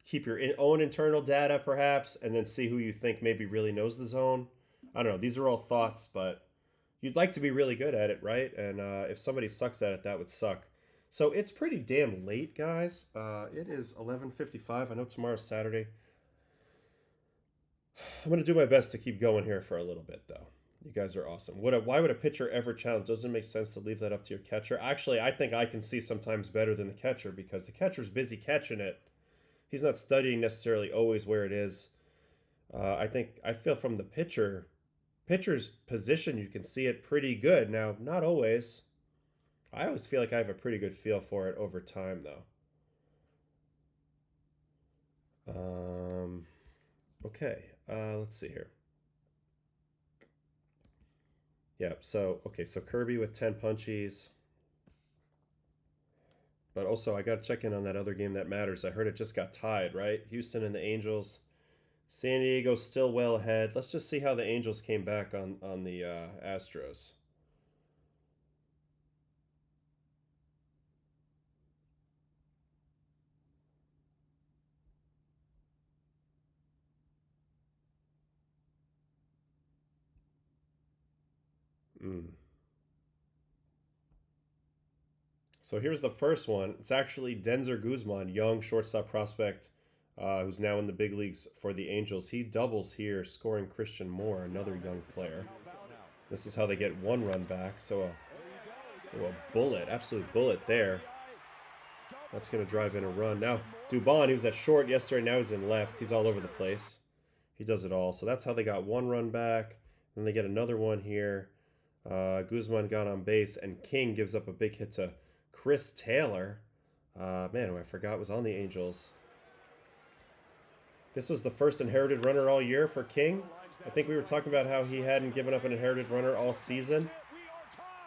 keep your own internal data perhaps, and then see who you think maybe really knows the zone. I don't know. These are all thoughts, but you'd like to be really good at it, right? And if somebody sucks at it, that would suck. So it's pretty damn late, guys. It is 11:55. I know tomorrow's Saturday. I'm going to do my best to keep going here for a little bit, though. You guys are awesome. Why would a pitcher ever challenge? Doesn't make sense to leave that up to your catcher. Actually, I think I can see sometimes better than the catcher because the catcher's busy catching it. He's not studying necessarily always where it is. I feel from the pitcher's position, you can see it pretty good. Now, not always. I always feel like I have a pretty good feel for it over time, though. Okay, let's see here. Yeah, so, okay, so Kirby with 10 punchies. But also, I got to check in on that other game that matters. I heard it just got tied, right? Houston and the Angels. San Diego still well ahead. Let's just see how the Angels came back on the Astros. So here's the first one. It's actually Denzer Guzman, young shortstop prospect, who's now in the big leagues for the Angels. He doubles here, scoring Christian Moore, another young player. This is how they get one run back. So a bullet, absolute bullet there. That's going to drive in a run. Now, Dubon, he was at short yesterday. Now he's in left. He's all over the place. He does it all. So that's how they got one run back. Then they get another one here. Guzman got on base, and King gives up a big hit to Chris Taylor. Man, who I forgot was on the Angels. This was the first inherited runner all year for King. I think we were talking about how he hadn't given up an inherited runner all season.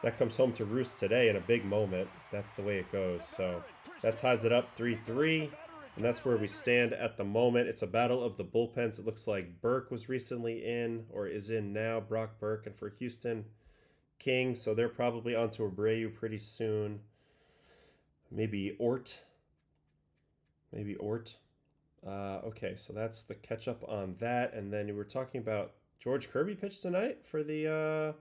That comes home to roost today in a big moment. That's the way it goes. So that ties it up 3-3. And that's where we stand at the moment. It's a battle of the bullpens. It looks like Burke was recently in, or is in now, Brock Burke. And for Houston, King. So they're probably onto Abreu pretty soon. Maybe Ort. Okay, so that's the catch up on that. And then you were talking about George Kirby pitched tonight for the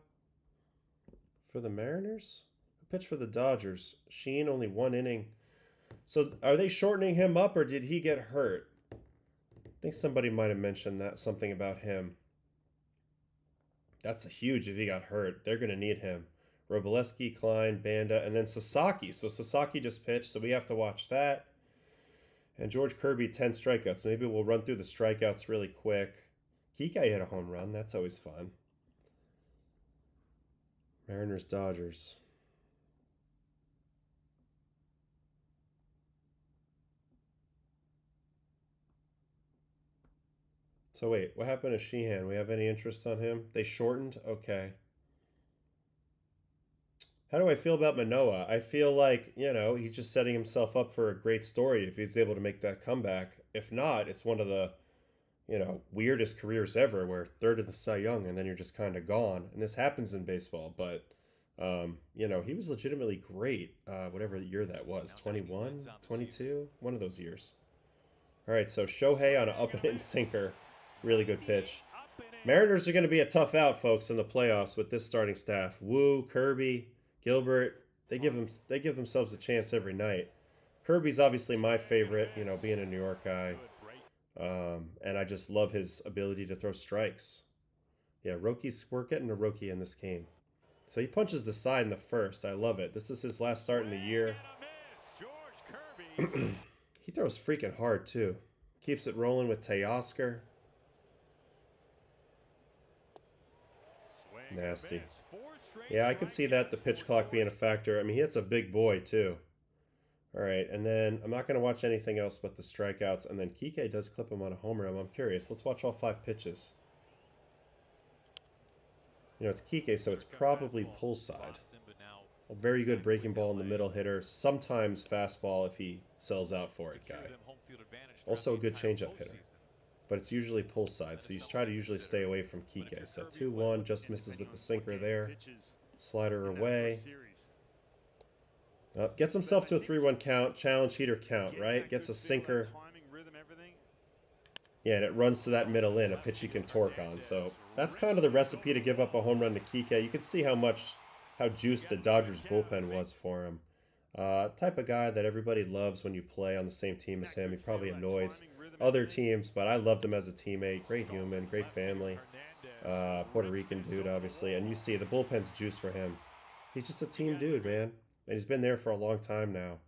Mariners. Who pitched for the Dodgers? Sheen, only 1 inning. So are they shortening him up, or did he get hurt? I think somebody might have mentioned that, something about him. That's a huge if he got hurt. They're going to need him. Robleski, Klein, Banda, and then Sasaki. So Sasaki just pitched, so we have to watch that. And George Kirby, 10 strikeouts. Maybe we'll run through the strikeouts really quick. Kike hit a home run. That's always fun. Mariners, Dodgers. So wait, what happened to Sheehan? We have any interest on him? They shortened? Okay. How do I feel about Manoah? I feel like, he's just setting himself up for a great story if he's able to make that comeback. If not, it's one of the, weirdest careers ever where third in the Cy Young and then you're just kind of gone. And this happens in baseball, but, he was legitimately great, whatever year that was, 21, 22, one of those years. All right, so Shohei on an up-and-in sinker. Really good pitch. Mariners are going to be a tough out, folks, in the playoffs with this starting staff. Wu, Kirby, Gilbert, they give themselves a chance every night. Kirby's obviously my favorite, being a New York guy. And I just love his ability to throw strikes. Yeah, we're getting a rookie in this game. So he punches the side in the first. I love it. This is his last start in the year. He throws freaking hard, too. Keeps it rolling with Teoscar. Nasty. Yeah, I could see that, the pitch clock being a factor. I mean, he hits a big boy, too. All right, and then I'm not going to watch anything else but the strikeouts. And then Kike does clip him on a home run. I'm curious. Let's watch all 5 pitches. It's Kike, so it's probably pull side. A very good breaking ball in the middle hitter. Sometimes fastball if he sells out for it, guy. Also a good changeup hitter. But it's usually pull side, so you try to usually stay away from Kike. So 2-1, just misses with the sinker there. Slider away. Gets himself to a 3-1 count. Challenge, heater, count, right? Gets a sinker. Yeah, and it runs to that middle in, a pitch you can torque on. So that's kind of the recipe to give up a home run to Kike. You can see how juiced the Dodgers bullpen was for him. Type of guy that everybody loves when you play on the same team as him. He probably annoys other teams, but I loved him as a teammate. Great human, great family. Puerto Rican dude, obviously. And you see the bullpen's juice for him. He's just a team dude, man. And he's been there for a long time now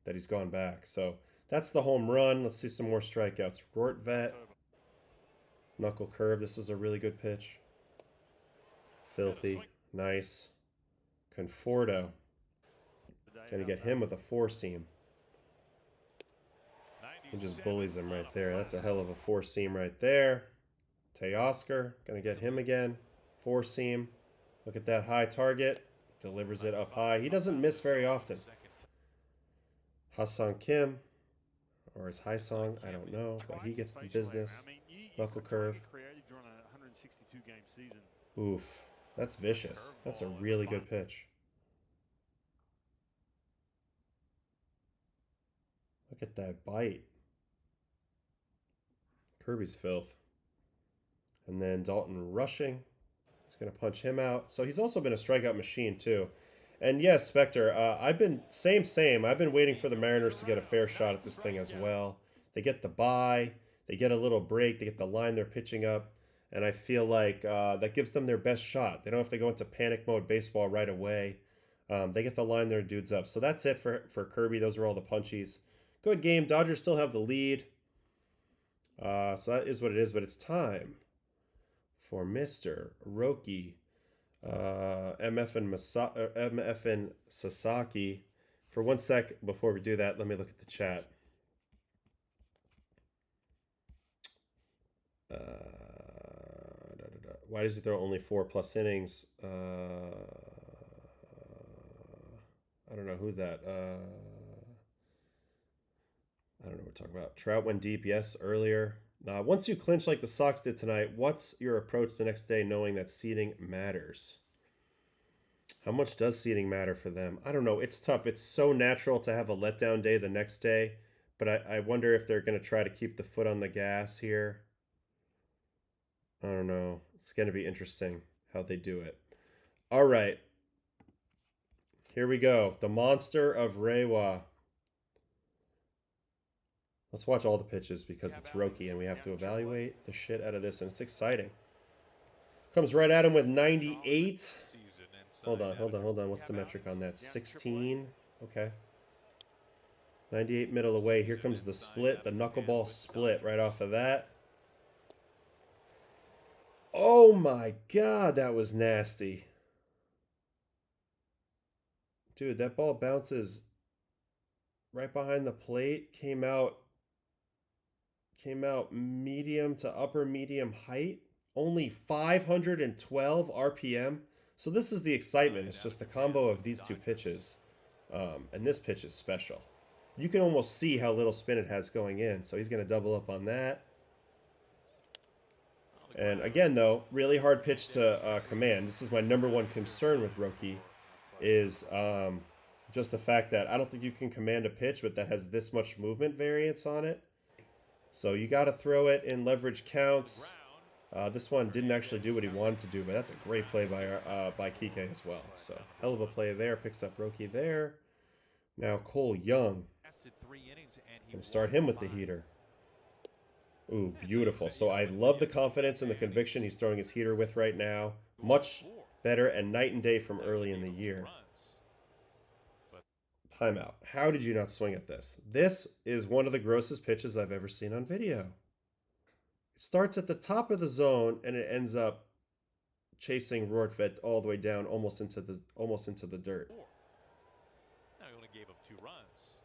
that he's gone back. So that's the home run. Let's see some more strikeouts. Rortvet. Knuckle curve. This is a really good pitch. Filthy. Nice. Conforto. Gonna get him with a four-seam. He just bullies him right there. That's a hell of a four-seam right there. Teoscar. Gonna get him again. Four-seam. Look at that high target. Delivers it up high. He doesn't miss very often. Hassan Kim. Or is Haisong? I don't know. But he gets the business. Knuckle curve. Oof. That's vicious. That's a really good pitch. Look at that bite. Kirby's filth. And then Dalton rushing. He's going to punch him out. So he's also been a strikeout machine too. And yes, Spectre, I've been same. I've been waiting for the Mariners to get a fair shot at this thing as well. They get the bye. They get a little break. They get the line they're pitching up. And I feel like that gives them their best shot. They don't have to go into panic mode baseball right away. They get the line their dudes up. So that's it for Kirby. Those are all the punchies. Good game. Dodgers still have the lead. So that is what it is. But it's time for Mr. Roki, MF and Sasaki. For 1 sec before we do that, let me look at the chat. Why does he throw only 4+ innings? I don't know who that. I don't know what we're talking about. Trout went deep, yes, earlier. Once you clinch like the Sox did tonight, what's your approach the next day knowing that seeding matters? How much does seeding matter for them? I don't know. It's tough. It's so natural to have a letdown day the next day, but I wonder if they're going to try to keep the foot on the gas here. I don't know. It's going to be interesting how they do it. All right. Here we go. The monster of Reiwa. Let's watch all the pitches because it's Roki and we have to evaluate the shit out of this, and it's exciting. Comes right at him with 98. Hold on. What's the metric on that? 16. Okay. 98 middle away. Here comes the split, the knuckleball split right off of that. Oh my God, that was nasty. Dude, that ball bounces right behind the plate. Came out medium to upper medium height. Only 512 RPM. So this is the excitement. It's just the combo of these two pitches. And this pitch is special. You can almost see how little spin it has going in. So he's going to double up on that. And again, though, really hard pitch to command. This is my #1 concern with Roki, is just the fact that I don't think you can command a pitch that has this much movement variance on it. So you got to throw it in leverage counts. This one didn't actually do what he wanted to do, but that's a great play by Kike as well. So hell of a play there. Picks up Roki there. Now Cole Young. Gonna start him with the heater. Ooh, beautiful. So I love the confidence and the conviction he's throwing his heater with right now. Much better and night and day from early in the year. Timeout. How did you not swing at this? This is one of the grossest pitches I've ever seen on video. It starts at the top of the zone and it ends up chasing Rortvet all the way down, almost into the dirt. Now he only gave up 2 runs.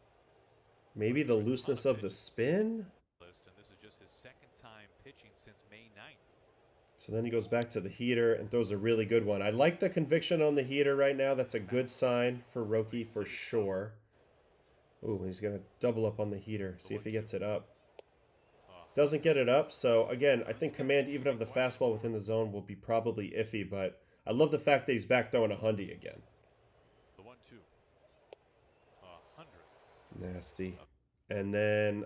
Maybe the looseness of the spin. And this is just his second time pitching since May 9th. So then he goes back to the heater and throws a really good one. I like the conviction on the heater right now. That's a good sign for Roki for sure. Ooh, he's going to double up on the heater. See if he gets it up. Doesn't get it up. So again, I think command even of the fastball within the zone will be probably iffy, but I love the fact that he's back throwing a hundy again. The 1-2. 100. Nasty. And then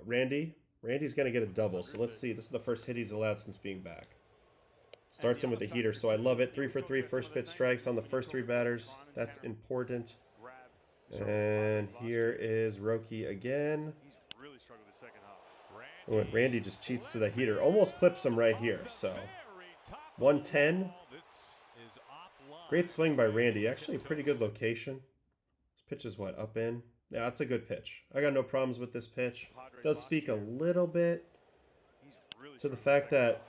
Randy Randy's going to get a double. So let's see. This is the first hit he's allowed since being back. Starts him with a heater, so I love it. 3 for 3 first pitch strikes on the first 3 batters. That's important. And here is Roki again. Oh, and Randy just cheats to the heater. Almost clips him right here. So 110. Great swing by Randy. Actually, a pretty good location. This pitch is what, up in? Yeah, that's a good pitch. I got no problems with this pitch. Does speak a little bit to the fact that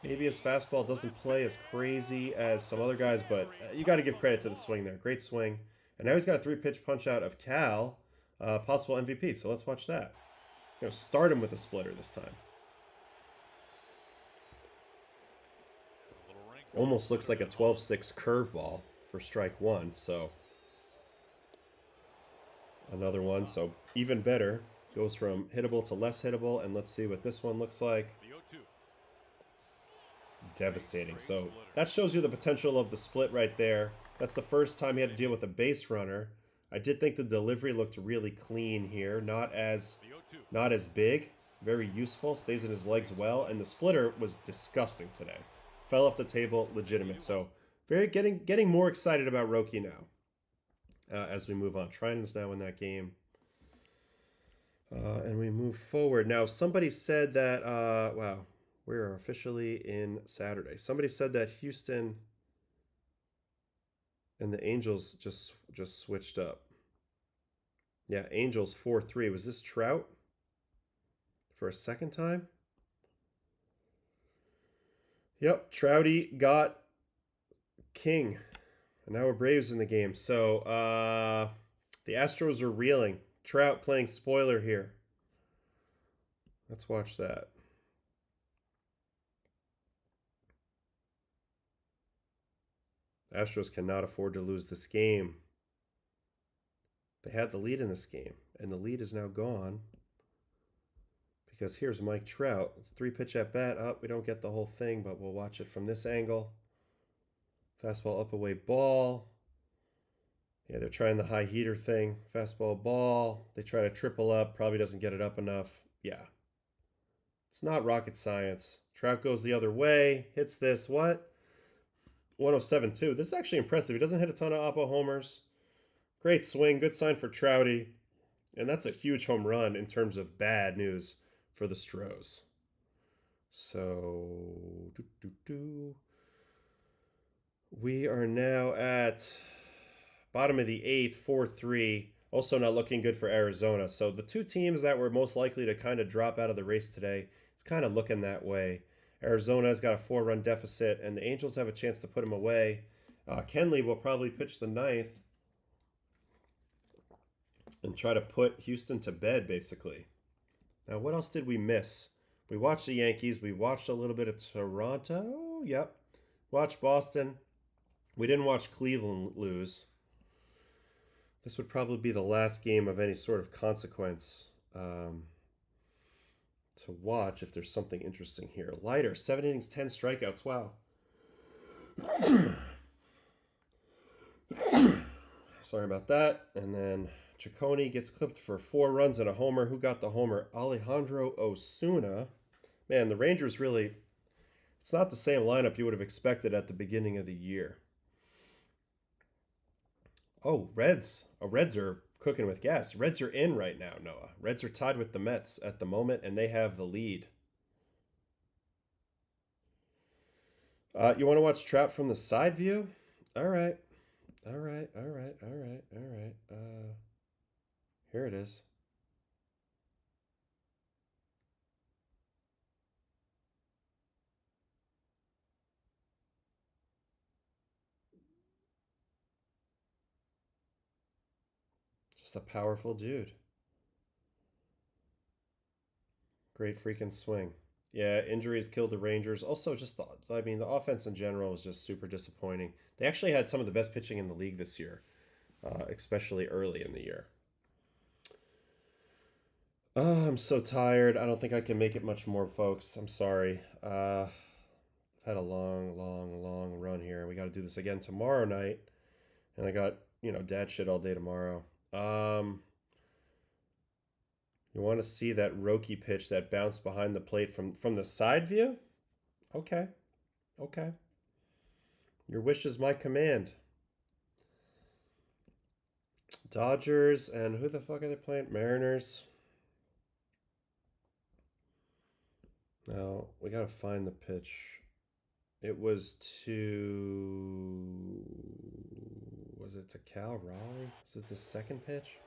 maybe his fastball doesn't play as crazy as some other guys, but you got to give credit to the swing there. Great swing. And now he's got a 3-pitch punch out of Cal, possible MVP. So let's watch that. You know, start him with a splitter this time. Almost looks like a 12-6 curveball for strike 1. So another one. So even better. Goes from hittable to less hittable. And let's see what this one looks like. Devastating. So that shows you the potential of the split right there. That's the first time he had to deal with a base runner. I did think the delivery looked really clean here. Not as big. Very useful. Stays in his legs well. And the splitter was disgusting today. Fell off the table. Legitimate. So getting more excited about Roki now. As we move on. Trinan's now in that game. And we move forward. Now somebody said that wow. We're officially in Saturday. Somebody said that Houston and the Angels just switched up. Yeah, Angels 4-3. Was this Trout for a second time? Yep, Trouty got King. And now we're Braves in the game. So the Astros are reeling. Trout playing spoiler here. Let's watch that. Astros cannot afford to lose this game. They had the lead in this game, and the lead is now gone. Because here's Mike Trout. It's 3-pitch at bat. Up, we don't get the whole thing, but we'll watch it from this angle. Fastball up away ball. Yeah, they're trying the high heater thing. Fastball ball. They try to triple up. Probably doesn't get it up enough. Yeah. It's not rocket science. Trout goes the other way. Hits this. What? 107.2. This is actually impressive. He doesn't hit a ton of oppo homers. Great swing. Good sign for Trouty. And that's a huge home run in terms of bad news for the Stros. So, we are now at bottom of the 8th, 4-3. Also not looking good for Arizona. So the two teams that were most likely to kind of drop out of the race today, it's kind of looking that way. Arizona's got a 4-run deficit, and the Angels have a chance to put him away. Kenley will probably pitch the 9th and try to put Houston to bed, basically. Now, what else did we miss? We watched the Yankees. We watched a little bit of Toronto. Yep. Watched Boston. We didn't watch Cleveland lose. This would probably be the last game of any sort of consequence to watch if there's something interesting here. Leiter, 7 innings, 10 strikeouts. Wow. Sorry about that. And then Ciccone gets clipped for 4 runs and a homer. Who got the homer? Alejandro Osuna. Man, the Rangers really, it's not the same lineup you would have expected at the beginning of the year. Oh, Reds. Oh, Reds are cooking with gas. Reds are in right now, Noah. Reds are tied with the Mets at the moment, and they have the lead. You want to watch Trout from the side view? All right. All right. All right. All right. All right. Here it is. Just a powerful dude. Great freaking swing. Yeah, injuries killed the Rangers. Also, just the offense in general was just super disappointing. They actually had some of the best pitching in the league this year, especially early in the year. I'm so tired. I don't think I can make it much more, folks. I'm sorry. I've had a long run here. We got to do this again tomorrow night. And I got, dad shit all day tomorrow. You want to see that Roki pitch that bounced behind the plate from the side view? Okay. Okay. Your wish is my command. Dodgers and who the fuck are they playing? Mariners. Now, we got to find the pitch. It was to... Was it to Cal Raleigh? Is it the second pitch?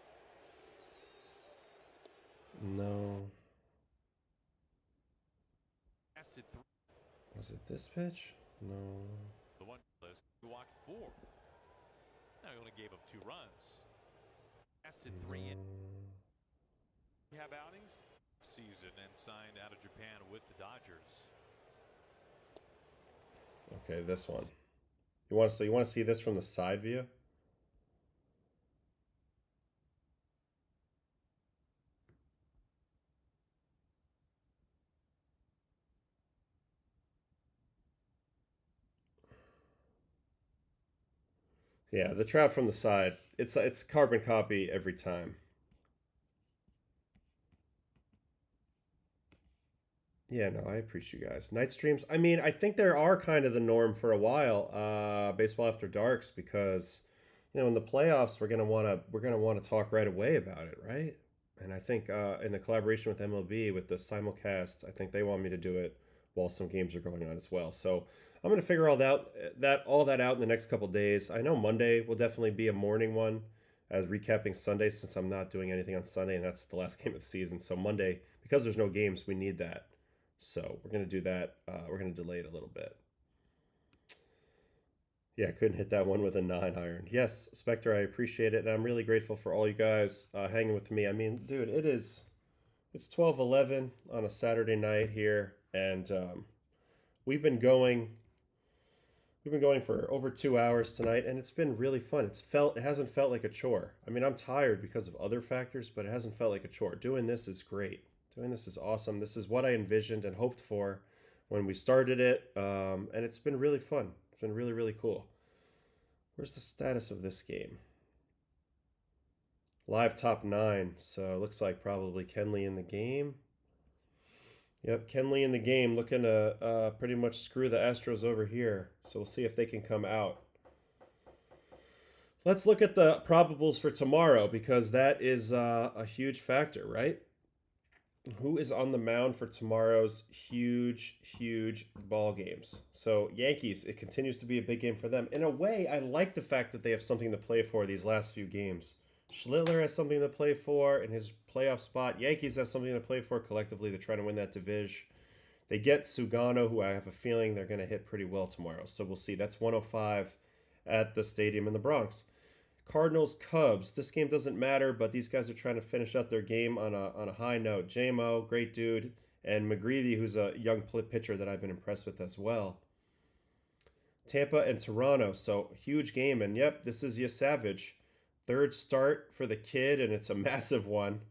No. Was it this pitch? No. The one list, he walked 4. Now he only gave up 2 runs. Lasted 3 in. You have outings? Season and signed out of Japan with the Dodgers. Okay, this one. You want to see this from the side view? Yeah, the trout from the side. It's carbon copy every time. Yeah, no, I appreciate you guys. Night streams. I mean, I think there are kind of the norm for a while. Baseball After Darks, because in the playoffs we're gonna want to talk right away about it, right? And I think in the collaboration with MLB with the simulcast, I think they want me to do it while some games are going on as well. So I'm gonna figure all that out in the next couple days. I know Monday will definitely be a morning one, as recapping Sunday, since I'm not doing anything on Sunday, and that's the last game of the season. So Monday, because there's no games, we need that. So we're going to do that. We're going to delay it a little bit. Yeah, couldn't hit that one with a 9-iron. Yes, Spectre, I appreciate it. And I'm really grateful for all you guys hanging with me. I mean, dude, it's 12:11 on a Saturday night here. And we've been going for over 2 hours tonight. And it's been really fun. It hasn't felt like a chore. I mean, I'm tired because of other factors, but it hasn't felt like a chore. Doing this is great. Doing this is awesome. This is what I envisioned and hoped for when we started it, and it's been really fun. It's been really, really cool. Where's the status of this game? Live top 9, so it looks like probably Kenley in the game. Yep, Kenley in the game, looking to pretty much screw the Astros over here. So we'll see if they can come out. Let's look at the probables for tomorrow, because that is a huge factor, right? Who is on the mound for tomorrow's huge ball games? So Yankees, it continues to be a big game for them. In a way, I like the fact that they have something to play for these last few games. Schlittler has something to play for in his playoff spot. Yankees have something to play for collectively. They're trying to win that division. They get Sugano, who I have a feeling they're going to hit pretty well tomorrow. So we'll see. That's 105 at the stadium in the Bronx. Cardinals, Cubs. This game doesn't matter, but these guys are trying to finish out their game on a high note. JMO, great dude, and McGreevy, who's a young pitcher that I've been impressed with as well. Tampa and Toronto, so huge game, and yep, this is Savage. Third start for the kid, and it's a massive one.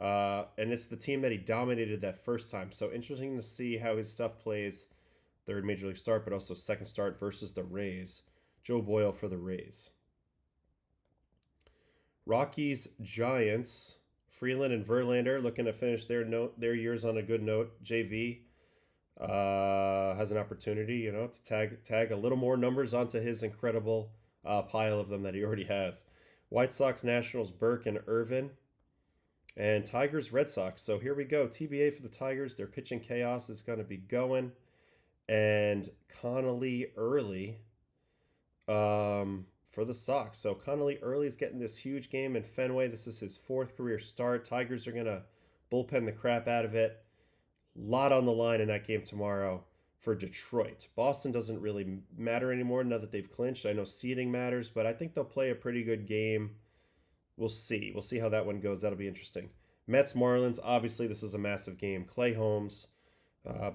And it's the team that he dominated that first time. So interesting to see how his stuff plays. Third major league start, but also second start versus the Rays. Joe Boyle for the Rays. Rockies, Giants, Freeland and Verlander looking to finish their years on a good note. JV has an opportunity, to tag a little more numbers onto his incredible pile of them that he already has. White Sox, Nationals, Burke and Irvin. And Tigers, Red Sox. So here we go. TBA for the Tigers. Their pitching chaos is going to be going. And Connolly early for the Sox. So Connolly early is getting this huge game in Fenway. This is his 4th career start. Tigers are going to bullpen the crap out of it. Lot on the line in that game tomorrow for Detroit. Boston doesn't really matter anymore now that they've clinched. I know seeding matters, but I think they'll play a pretty good game. We'll see. We'll see how that one goes. That'll be interesting. Mets, Marlins. Obviously, this is a massive game. Clay Holmes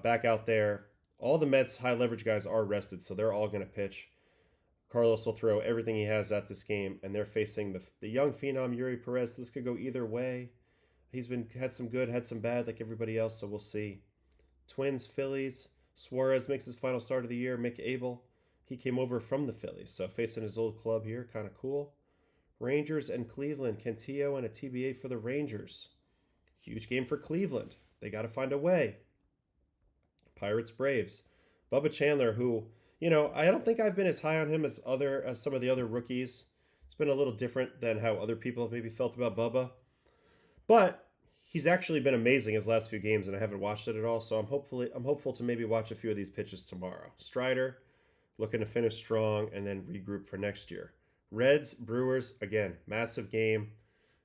back out there. All the Mets high leverage guys are rested, so they're all going to pitch. Carlos will throw everything he has at this game, and they're facing the young phenom Yuri Perez. This could go either way. He's had some good, had some bad, like everybody else, so we'll see. Twins, Phillies. Suarez makes his final start of the year. Mick Abel, he came over from the Phillies, so facing his old club here, kind of cool. Rangers and Cleveland. Cantillo and a TBA for the Rangers. Huge game for Cleveland. They got to find a way. Pirates, Braves. Bubba Chandler, who, I don't think I've been as high on him as some of the other rookies. It's been a little different than how other people have maybe felt about Bubba. But he's actually been amazing his last few games, and I haven't watched it at all, so I'm hopeful to maybe watch a few of these pitches tomorrow. Strider, looking to finish strong and then regroup for next year. Reds, Brewers, again, massive game.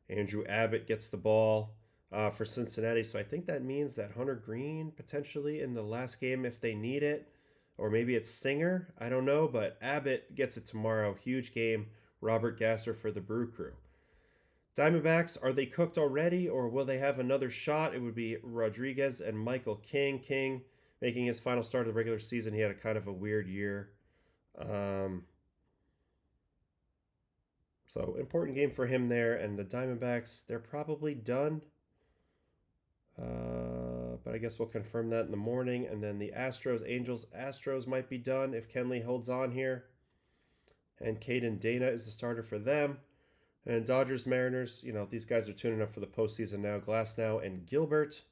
Andrew Abbott gets the ball for Cincinnati, so I think that means that Hunter Green potentially in the last game if they need it, or maybe it's Singer, I don't know, but Abbott gets it tomorrow. Huge game. Robert Gasser for the Brew Crew. Diamondbacks, are they cooked already, or will they have another shot? It would be Rodriguez and Michael King. King making his final start of the regular season. He had a kind of a weird year. So important game for him there. And the Diamondbacks, they're probably done. But I guess we'll confirm that in the morning. And then the Astros, Angels. Astros might be done if Kenley holds on here. And Caden Dana is the starter for them. And Dodgers, Mariners, these guys are tuning up for the postseason now. Glasnow and Gilbert.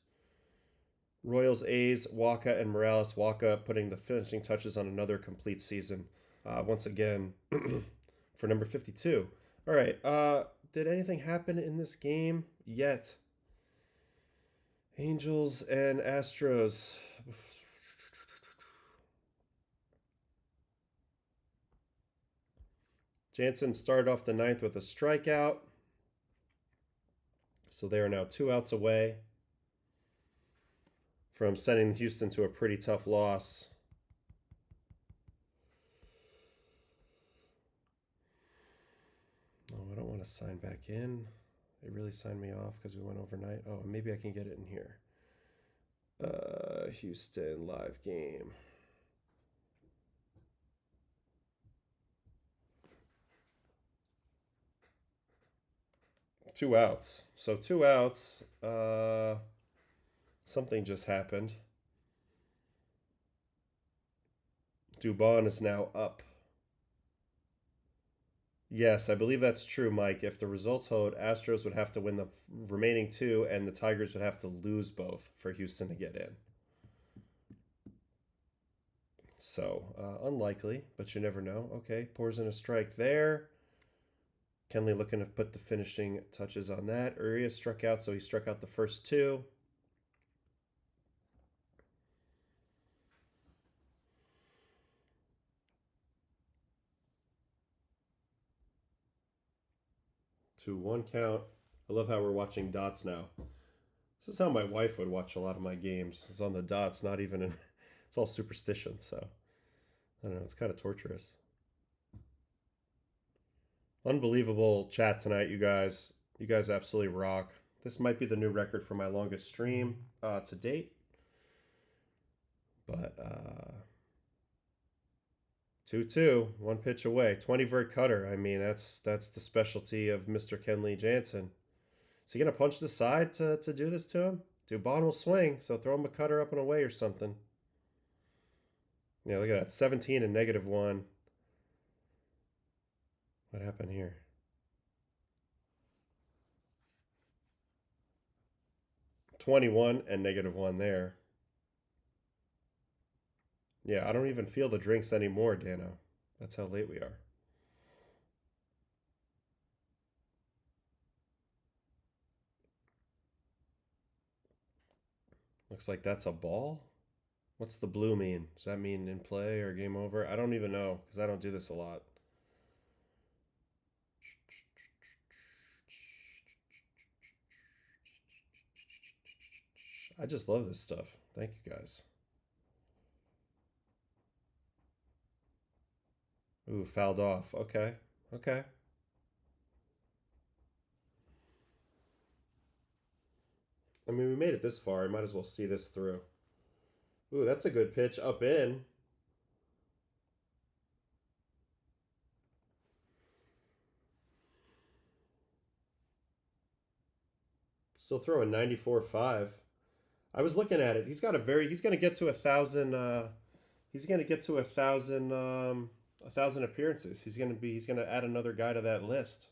Royals, A's, Waka and Morales. Waka putting the finishing touches on another complete season. Once again, for number 52. All right. Did anything happen in this game yet? Angels and Astros. Jansen started off the ninth with a strikeout. So they are now 2 outs away from sending Houston to a pretty tough loss. Oh, I don't want to sign back in. They really signed me off because we went overnight. Oh, maybe I can get it in here. Houston live game. Two outs. So 2 outs. Something just happened. Dubon is now up. Yes, I believe that's true, Mike. If the results hold, Astros would have to win the remaining 2, and the Tigers would have to lose both for Houston to get in. So, unlikely, but you never know. Okay, pours in a strike there. Kenley looking to put the finishing touches on that. Urias struck out, so he struck out the first 2. To 1 count. I love how we're watching dots now. This is how my wife would watch a lot of my games. It's on the dots, not even in... It's all superstition, so... I don't know, it's kind of torturous. Unbelievable chat tonight, you guys. You guys absolutely rock. This might be the new record for my longest stream to date. But 2-2, 1 pitch away. 20 vert cutter. I mean, that's the specialty of Mr. Kenley Jansen. Is he going to punch the side to do this to him? Dubon will swing, so throw him a cutter up and away or something. Yeah, look at that. 17 and -1. What happened here? $21 and -1 there. Yeah, I don't even feel the drinks anymore, Dano. That's how late we are. Looks like that's a ball. What's the blue mean? Does that mean in play or game over? I don't even know because I don't do this a lot. I just love this stuff. Thank you guys. Ooh, fouled off. Okay. Okay. I mean, we made it this far. I might as well see this through. Ooh, that's a good pitch. Up in. Still throwing 94.5. I was looking at it. He's got he's going to get to 1,000 he's going to get to 1,000 appearances. He's going to add another guy to that list.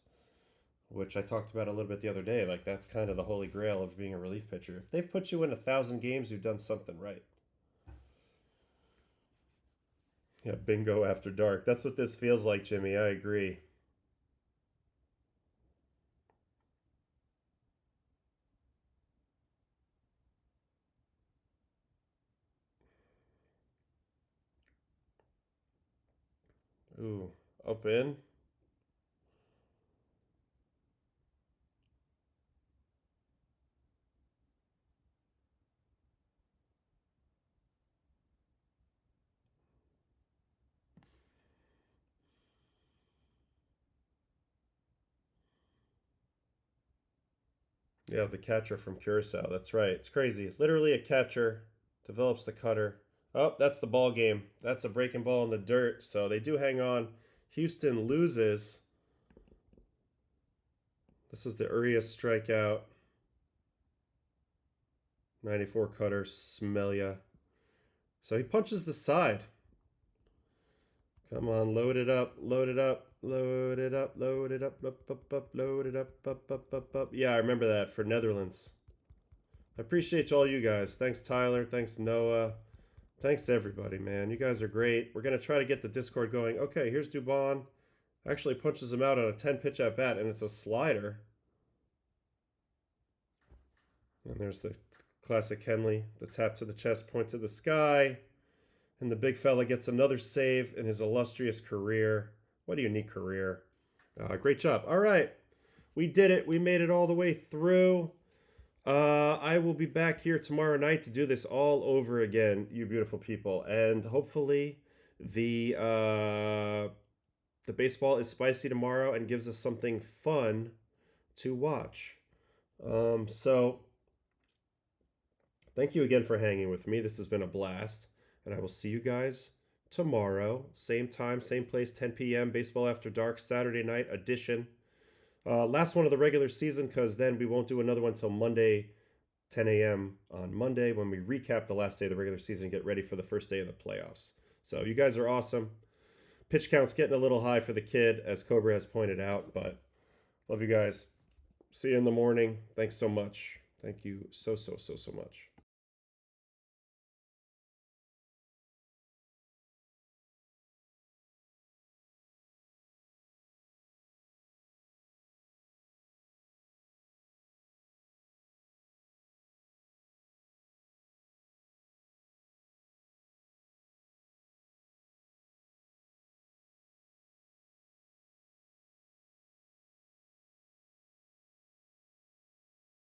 which I talked about a little bit the other day. Like, that's kind of the holy grail of being a relief pitcher. If they've put you in 1,000 games, you've done something right. Yeah, bingo after dark. That's what this feels like, Jimmy. I agree. Ooh, up in. Yeah, the catcher from Curacao. That's right. It's crazy. Literally a catcher develops the cutter. Oh, that's the ball game. That's a breaking ball in the dirt. So they do hang on. Houston loses. This is the Urias strikeout. 94 cutter, Smelia. So he punches the side. Come on, load it up, load it up, load it up, load it up, load it up. Yeah, I remember that for Netherlands. I appreciate all you guys. Thanks, Tyler. Thanks, Noah. Thanks, everybody, man. You guys are great. We're going to try to get the Discord going. Okay, here's Dubon. Actually punches him out on a 10-pitch at-bat, and it's a slider. And there's the classic Henley. The tap to the chest, point to the sky. And the big fella gets another save in his illustrious career. What a unique career. Great job. All right. We did it. We made it all the way through. I will be back here tomorrow night to do this all over again, you beautiful people. And hopefully the baseball is spicy tomorrow and gives us something fun to watch. So thank you again for hanging with me. This has been a blast. And I will see you guys tomorrow. Same time, same place, 10 p.m. Baseball After Dark, Saturday night edition. Last one of the regular season, because then we won't do another one until Monday, 10 a.m. on Monday, when we recap the last day of the regular season and get ready for the first day of the playoffs. So you guys are awesome. Pitch count's getting a little high for the kid, as Cobra has pointed out, but love you guys. See you in the morning. Thanks so much. Thank you so much.